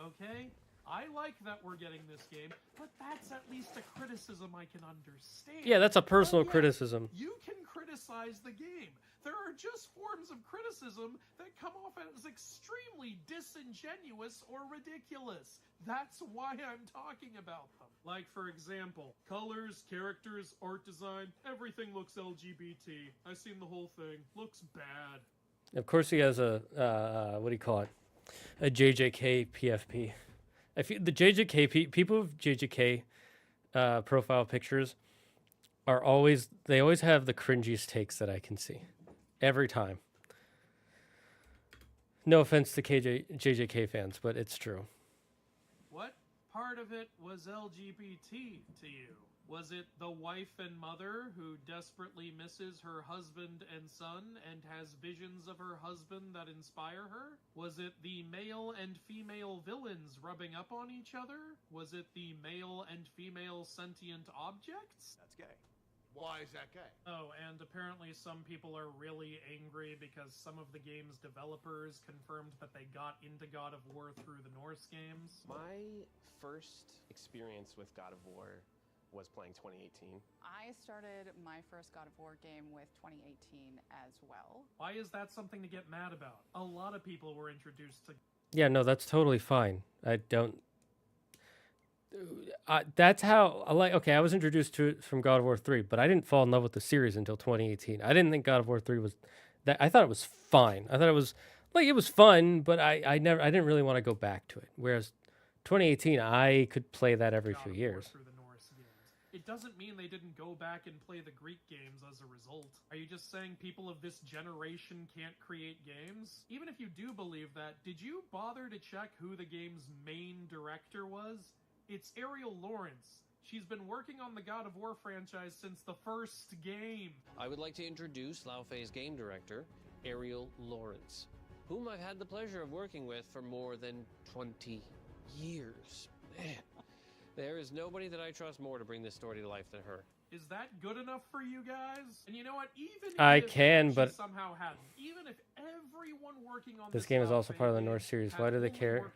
okay? I like that we're getting this game, but that's at least a criticism I can understand. Yeah, that's a personal Oh, yeah, criticism. You can criticize the game. There are just forms of criticism that come off as extremely disingenuous or ridiculous. That's why I'm talking about them. Like, for example, colors, characters, art design, everything looks LGBT. I've seen the whole thing. Looks bad. Of course, he has a what do you call it? A JJK PFP. The JJK people with JJK profile pictures are always have the cringiest takes that I can see every time. No offense to JJK fans, but it's true. What part of it was LGBT to you? Was it the wife and mother who desperately misses her husband and son and has visions of her husband that inspire her? Was it the male and female villains rubbing up on each other? Was it the male and female sentient objects? That's gay. Why is that gay? Oh, and apparently some people are really angry because some of the game's developers confirmed that they got into God of War through the Norse games. My first experience with God of War was playing 2018. I started my first God of War game with 2018 as well. Why is that something to get mad about? A lot of people were introduced to... Yeah, no, that's totally fine. I don't... that's how... Okay, I was introduced to it from God of War 3, but I didn't fall in love with the series until 2018. I didn't think God of War 3 was... I thought it was fine. I thought it was... it was fun, but I didn't really want to go back to it. Whereas 2018, I could play that every few years. it doesn't mean they didn't go back and play the Greek games as a result. Are you just saying people of this generation can't create games? Even if you do believe that, did you bother to check who the game's main director was? It's Ariel Lawrence. She's been working on the God of War franchise since the first game. I would like to introduce Laufey's game director, Ariel Lawrence, whom I've had the pleasure of working with for more than 20 years. Man, there is nobody that I trust more to bring this story to life than her. Is that good enough for you guys? And you know what? Even I if can, she but somehow hadn't, even if everyone working on this game is also part of the Norse series. Why do they care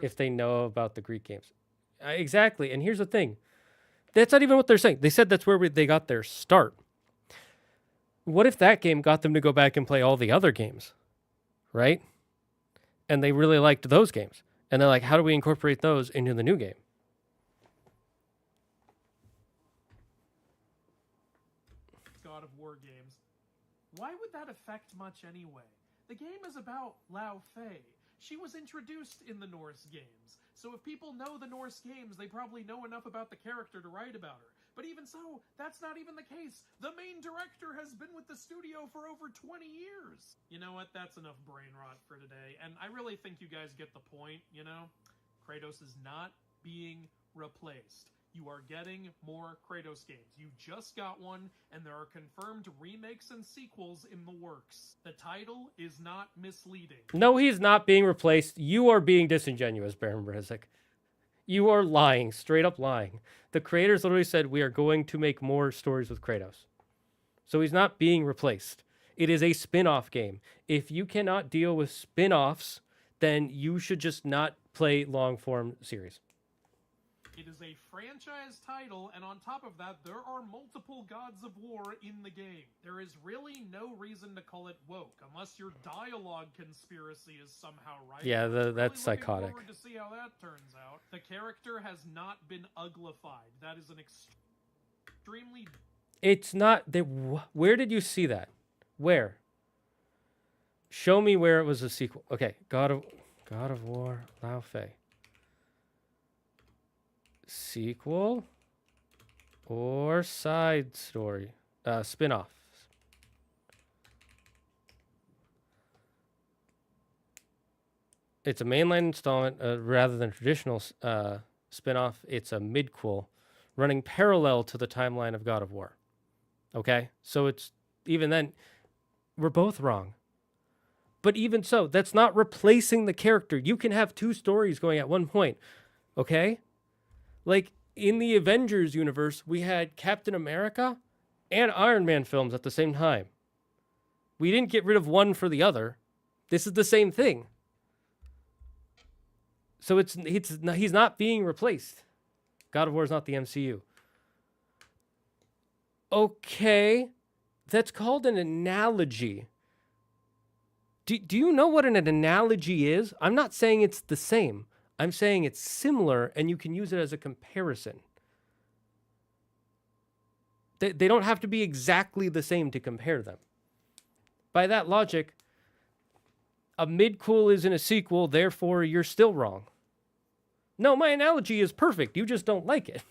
if they know about the Greek games? Exactly. And here's the thing. That's not even what they're saying. They said that's where they got their start. What if that game got them to go back and play all the other games, right? And they really liked those games. And they're like, how do we incorporate those into the new game? God of War games. Why would that affect much anyway? The game is about Laufey. She was introduced in the Norse games. So if people know the Norse games, they probably know enough about the character to write about her. But even so, that's not even the case. The main director has been with the studio for over 20 years. You know what? That's enough brain rot for today. And I really think you guys get the point, you know? Kratos is not being replaced. You are getting more Kratos games. You just got one, and there are confirmed remakes and sequels in the works. The title is not misleading. No, he's not being replaced. You are being disingenuous, bermage. You are lying, straight up lying. The creators literally said, we are going to make more stories with Kratos. So he's not being replaced. It is a spin-off game. If you cannot deal with spin-offs, then you should just not play long-form series. It is a franchise title, and on top of that, there are multiple Gods of War in the game. There is really no reason to call it woke, unless your dialogue conspiracy is somehow right. Yeah, that's really psychotic. Looking forward to see how that turns out. The character has not been uglified. That is an extremely... It's not... Where did you see that? Where? Show me where it was a sequel. Okay, God of War, Laufey. Sequel or side story, spin-off. It's a mainline installment rather than traditional spin-off. It's a midquel running parallel to the timeline of God of War. Okay, so it's even then we're both wrong. But even so, that's not replacing the character. You can have two stories going at one point. Okay. Like, in the Avengers universe, we had Captain America and Iron Man films at the same time. We didn't get rid of one for the other. This is the same thing. So he's not being replaced. God of War is not the MCU. Okay, that's called an analogy. Do you know what an analogy is? I'm not saying it's the same. I'm saying it's similar, and you can use it as a comparison. They don't have to be exactly the same to compare them. By that logic, a midquel isn't a sequel, therefore you're still wrong. No, my analogy is perfect. You just don't like it.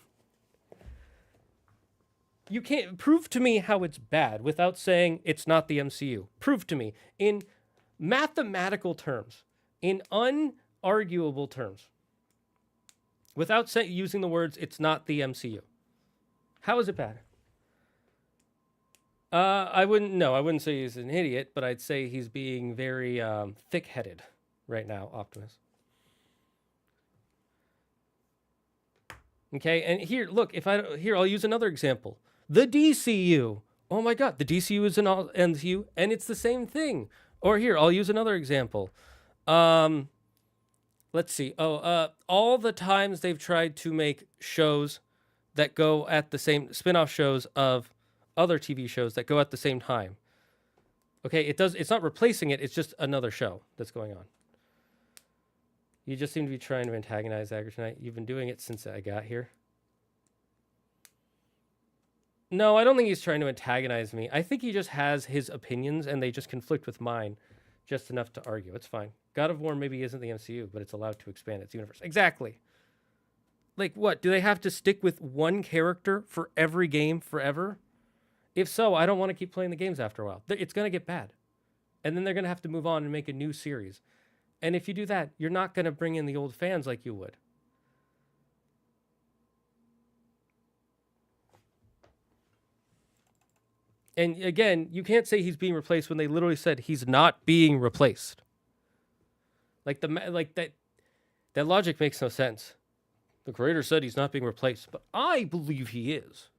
You can't prove to me how it's bad without saying it's not the MCU. Prove to me in mathematical terms, in arguable terms, without using the words it's not the MCU. How is it bad? I wouldn't say he's an idiot, but I'd say he's being very thick-headed right now, Optimus. Okay, and here, look, I'll use another example. The DCU. Oh my God, the DCU is an MCU, and it's the same thing. Or here, I'll use another example. Let's see. All the times they've tried to make shows that go at the same spin-off shows of other TV shows that go at the same time. Okay, it's not replacing it, it's just another show that's going on. You just seem to be trying to antagonize Zagard tonight. You've been doing it since I got here. No, I don't think he's trying to antagonize me. I think he just has his opinions and they just conflict with mine just enough to argue. It's fine. God of War maybe isn't the MCU, but it's allowed to expand its universe. Exactly. Like, what? Do they have to stick with one character for every game forever? If so, I don't want to keep playing the games after a while. It's going to get bad. And then they're going to have to move on and make a new series. And if you do that, you're not going to bring in the old fans like you would. And again, you can't say he's being replaced when they literally said he's not being replaced. Like that logic makes no sense. The creator said he's not being replaced, but I believe he is.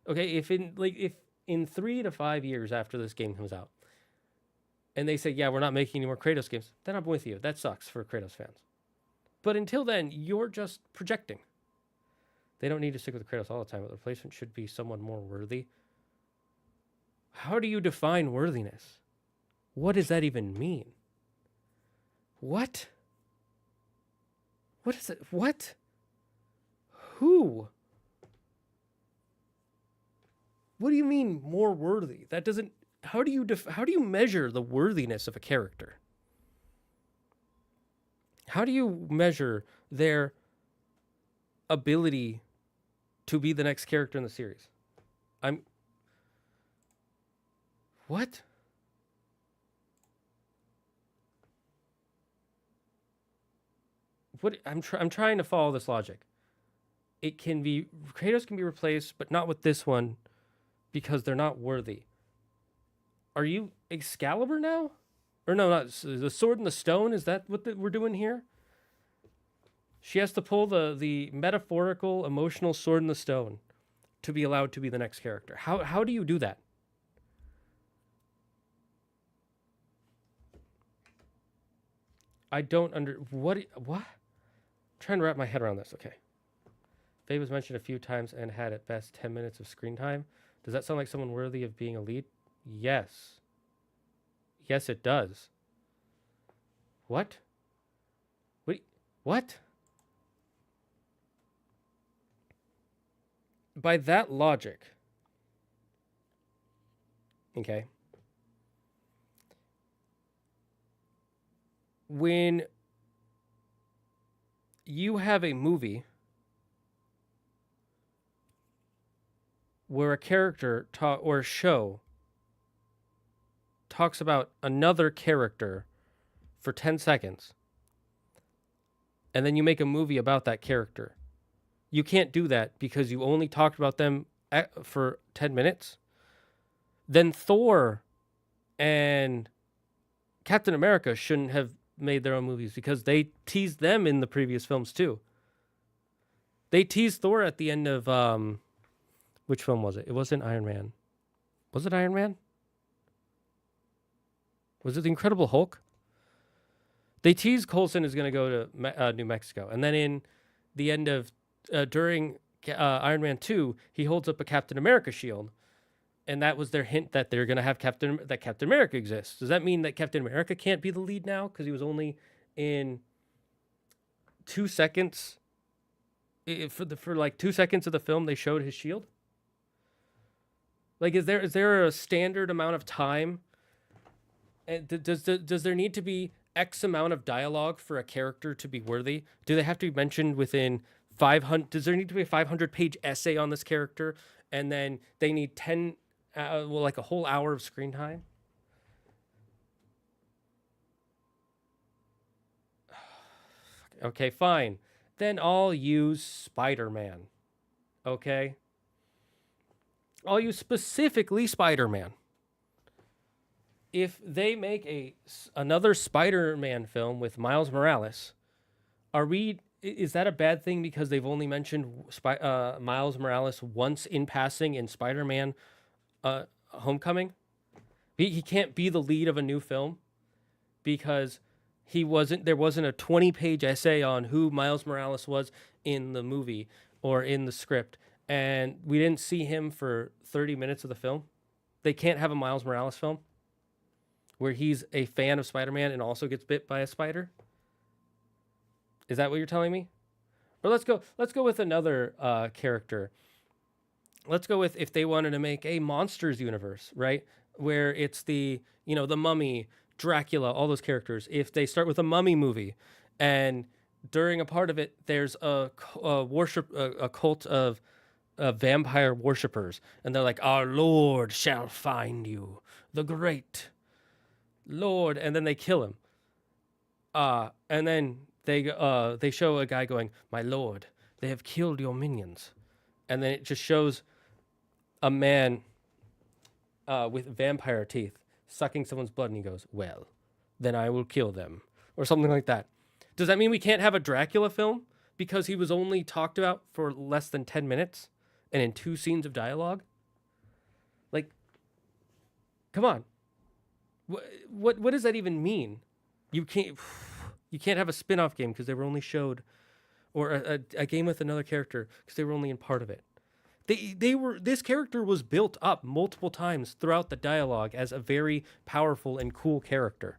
Okay, if in 3 to 5 years after this game comes out, and they say, yeah, we're not making any more Kratos games, then I'm with you. That sucks for Kratos fans. But until then, you're just projecting. They don't need to stick with Kratos all the time, but the replacement should be someone more worthy. How do you define worthiness? What does that even mean? What? What is it? What? Who? What do you mean more worthy? That doesn't... How do you measure the worthiness of a character? How do you measure their ability to be the next character in the series? What? What? I'm trying to follow this logic. Kratos can be replaced, but not with this one, because they're not worthy. Are you Excalibur now? Or no, not the Sword and the Stone? Is that what we're doing here? She has to pull the metaphorical, emotional Sword and the Stone to be allowed to be the next character. How do you do that? I don't what? I'm trying to wrap my head around this. Okay. Faye was mentioned a few times and had at best 10 minutes of screen time. Does that sound like someone worthy of being a lead? Yes. Yes, it does. What? What? By that logic, okay, when you have a movie where a character or a show talks about another character for 10 seconds, and then you make a movie about that character, you can't do that because you only talked about them for 10 minutes. Then Thor and Captain America shouldn't have made their own movies because they teased them in the previous films too. They teased Thor at the end of which film was it? It wasn't Iron Man. Was it Iron Man? Was it The Incredible Hulk? They teased Coulson is going to go to New Mexico, and then in the end of during Iron Man 2, he holds up a Captain America shield, and that was their hint that they're going to have Captain America exists. Does that mean that Captain America can't be the lead now because he was only in 2 seconds? For like 2 seconds of the film, they showed his shield. Like, is there a standard amount of time? And does there need to be X amount of dialogue for a character to be worthy? Do they have to be mentioned within 500? Does there need to be a 500-page essay on this character, and then they need 10, like a whole hour of screen time? Okay, fine. Then I'll use Spider-Man. Okay? I'll use specifically Spider-Man. If they make another Spider-Man film with Miles Morales, is that a bad thing because they've only mentioned Miles Morales once in passing in Spider-Man Homecoming? He can't be the lead of a new film because there wasn't a 20-page essay on who Miles Morales was in the movie or in the script, and we didn't see him for 30 minutes of the film. They can't have a Miles Morales film where he's a fan of Spider-Man and also gets bit by a spider? Is that what you're telling me? Or let's go with another character. Let's go with if they wanted to make a monsters universe, right? Where it's the Mummy, Dracula, all those characters. If they start with a Mummy movie and during a part of it, there's a cult of vampire worshippers, and they're like, "Our Lord shall find you, the great Lord," and then they kill him. And then they show a guy going, "My Lord, they have killed your minions," and then it just shows a man with vampire teeth sucking someone's blood, and he goes, "Well, then I will kill them," or something like that. Does that mean we can't have a Dracula film because he was only talked about for less than 10 minutes and in 2 scenes of dialogue? Like, come on. What does that even mean? You can't have a spin-off game because they were only showed, or a game with another character because they were only in part of it. This character was built up multiple times throughout the dialogue as a very powerful and cool character.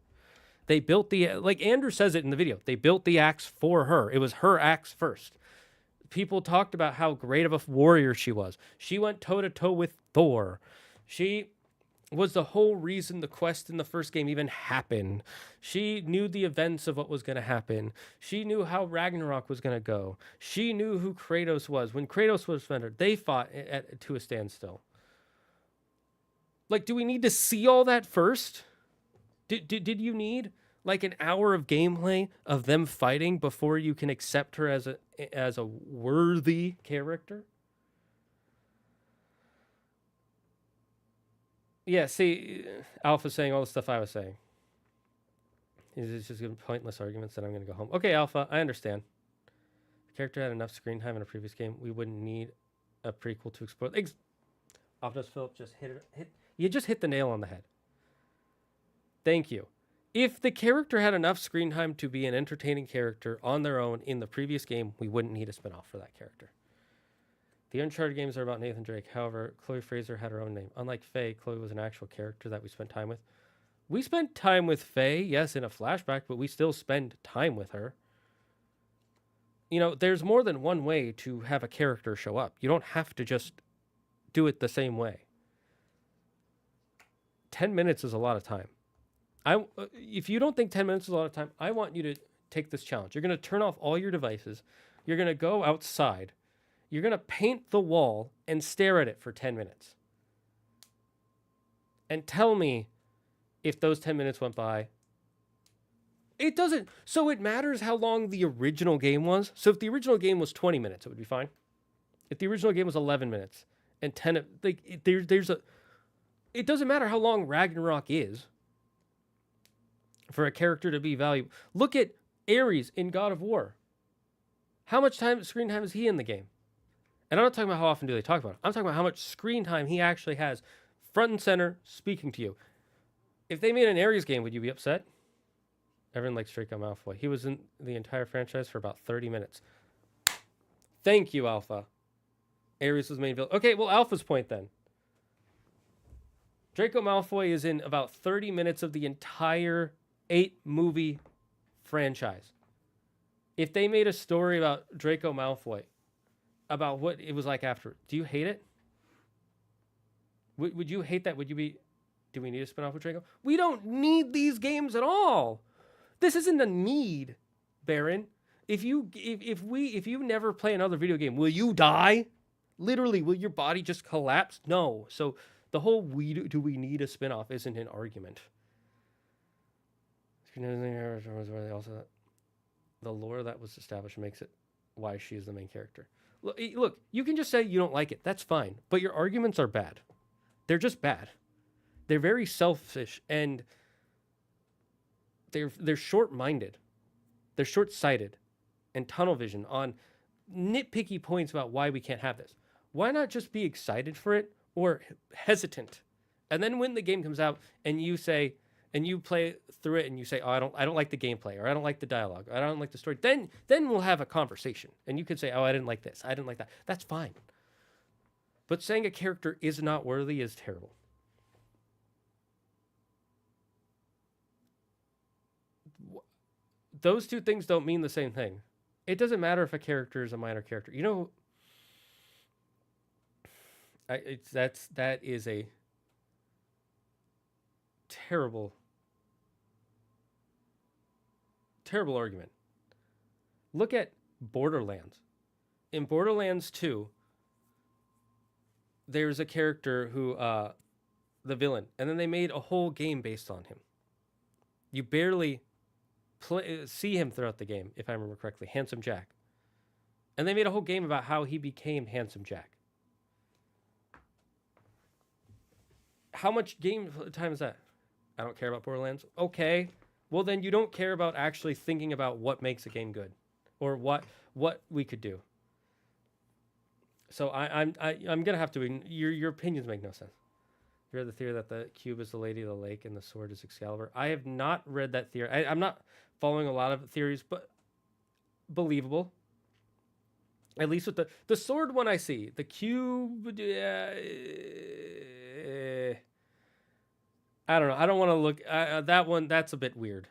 They built like Andrew says it in the video, they built the axe for her. It was her axe first. People talked about how great of a warrior she was. She went toe-to-toe with Thor. She was the whole reason the quest in the first game even happened. She knew the events of what was going to happen. She knew how Ragnarok was going to go. She knew who Kratos was. When Kratos was rendered, they fought to a standstill. Like, do we need to see all that first? Did you need like an hour of gameplay of them fighting before you can accept her as a worthy character? Yeah, see, Alpha saying all the stuff I was saying. It's just giving pointless arguments that I'm going to go home. Okay, Alpha, I understand. If the character had enough screen time in a previous game, we wouldn't need a prequel to explore. Optimus Philip just you just hit the nail on the head. Thank you. If the character had enough screen time to be an entertaining character on their own in the previous game, we wouldn't need a spinoff for that character. The Uncharted games are about Nathan Drake. However, Chloe Fraser had her own name. Unlike Faye, Chloe was an actual character that we spent time with. We spent time with Faye, yes, in a flashback, but we still spend time with her. You know, there's more than one way to have a character show up. You don't have to just do it the same way. 10 minutes is a lot of time. If you don't think 10 minutes is a lot of time, I want you to take this challenge. You're going to turn off all your devices. You're going to go outside. You're going to paint the wall and stare at it for 10 minutes. And tell me if those 10 minutes went by. It doesn't. So it matters how long the original game was. So if the original game was 20 minutes, it would be fine. If the original game was 11 minutes and 10, like it doesn't matter how long Ragnarok is for a character to be valuable. Look at Ares in God of War. How much screen time is he in the game? And I'm not talking about how often do they talk about it. I'm talking about how much screen time he actually has front and center speaking to you. If they made an Ares game, would you be upset? Everyone likes Draco Malfoy. He was in the entire franchise for about 30 minutes. Thank you, Alpha. Ares was the main villain. Okay, well, Alpha's point then. Draco Malfoy is in about 30 minutes of the entire 8-movie franchise. If they made a story about Draco Malfoy, about what it was like after, do you hate it? Would you hate that? Would you be, do we need a spin-off with Draco? We don't need these games at all. This isn't a need, Baron. If you never play another video game, will you die? Literally, will your body just collapse? No. So the whole do we need a spin-off isn't an argument. Also, the lore that was established makes it why she is the main character. Look, you can just say you don't like it. That's fine. But your arguments are bad. They're just bad. They're very selfish and they're short-minded. They're short-sighted and tunnel vision on nitpicky points about why we can't have this. Why not just be excited for it or hesitant? And then when the game comes out and you say, and you play through it and you say, oh, I don't like the gameplay, or I don't like the dialogue, or I don't like the story, then we'll have a conversation. And you could say, oh, I didn't like this, I didn't like that. That's fine. But saying a character is not worthy is terrible. Those two things don't mean the same thing. It doesn't matter if a character is a minor character. You know, that is a terrible argument. Look at Borderlands. In Borderlands 2, there's a character who, the villain, and then they made a whole game based on him. You barely see him throughout the game, if I remember correctly, Handsome Jack. And they made a whole game about how he became Handsome Jack. How much game time is that? I don't care about Borderlands. Okay, well then you don't care about actually thinking about what makes a game good, or what we could do. So I'm gonna have to. Your opinions make no sense. You read the theory that the cube is the Lady of the Lake and the sword is Excalibur. I have not read that theory. I'm not following a lot of theories, but believable. At least with the sword one I see. The cube, I don't know. I don't want to look. That one, that's a bit weird.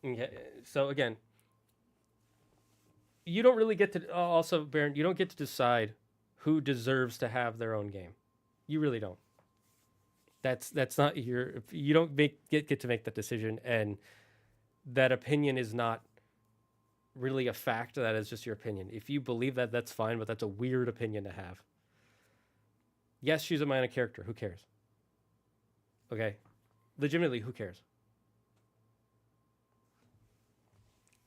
Okay, so again, you don't really get to, also, Baron, you don't get to decide who deserves to have their own game. You really don't. That's not your, you don't get to make that decision, and that opinion is not really a fact. That is just your opinion. If you believe that, that's fine, but that's a weird opinion to have. Yes, she's a minor character. Who cares? Okay. Legitimately, who cares?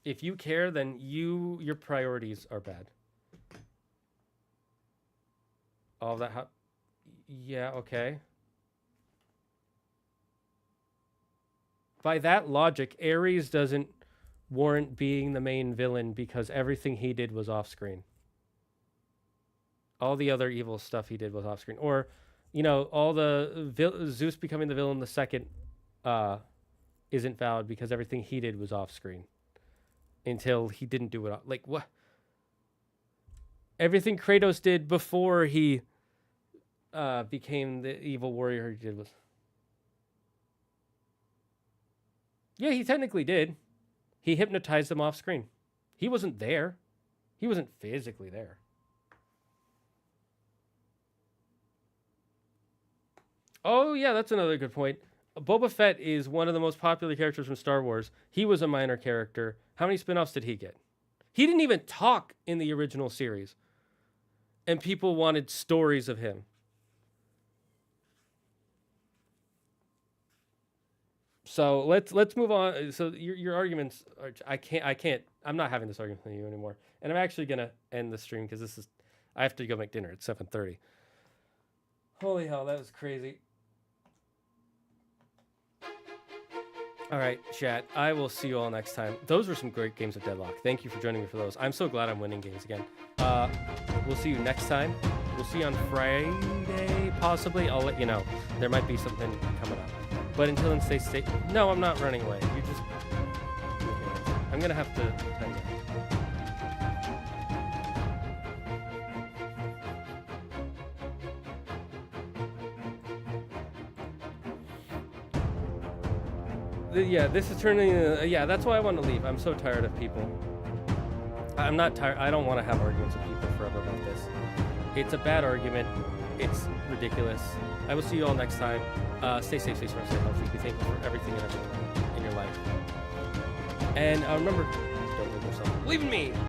If you care, then your priorities are bad. All that, yeah, okay. By that logic, Ares doesn't warrant being the main villain because everything he did was off screen. All the other evil stuff he did was off screen. Or, you know, all the Zeus becoming the villain the second isn't valid because everything he did was off screen. Until he didn't do it. Like, what? Everything Kratos did before he became the evil warrior he did was... Yeah, he technically did. He hypnotized them off screen. He wasn't there. He wasn't physically there. Oh, yeah, that's another good point. Boba Fett is one of the most popular characters from Star Wars. He was a minor character. How many spin-offs did he get? He didn't even talk in the original series. And people wanted stories of him. So let's move on. So your arguments are, I'm not having this argument with you anymore. And I'm actually gonna end the stream because I have to go make dinner. It's 7:30. Holy hell, that was crazy. All right, chat. I will see you all next time. Those were some great games of Deadlock. Thank you for joining me for those. I'm so glad I'm winning games again. We'll see you next time. We'll see you on Friday, possibly. I'll let you know. There might be something coming up. But until then, stay safe. No, I'm not running away. You just... Okay. I'm going to have to time you. Yeah, this is turning... yeah, that's why I want to leave. I'm so tired of people. I'm not tired. I don't want to have arguments with people forever about this. It's a bad argument. It's ridiculous. I will see you all next time. Stay safe, stay strong, stay healthy. Be thankful for everything and everything in your life. And remember, don't leave yourself. Believe in me!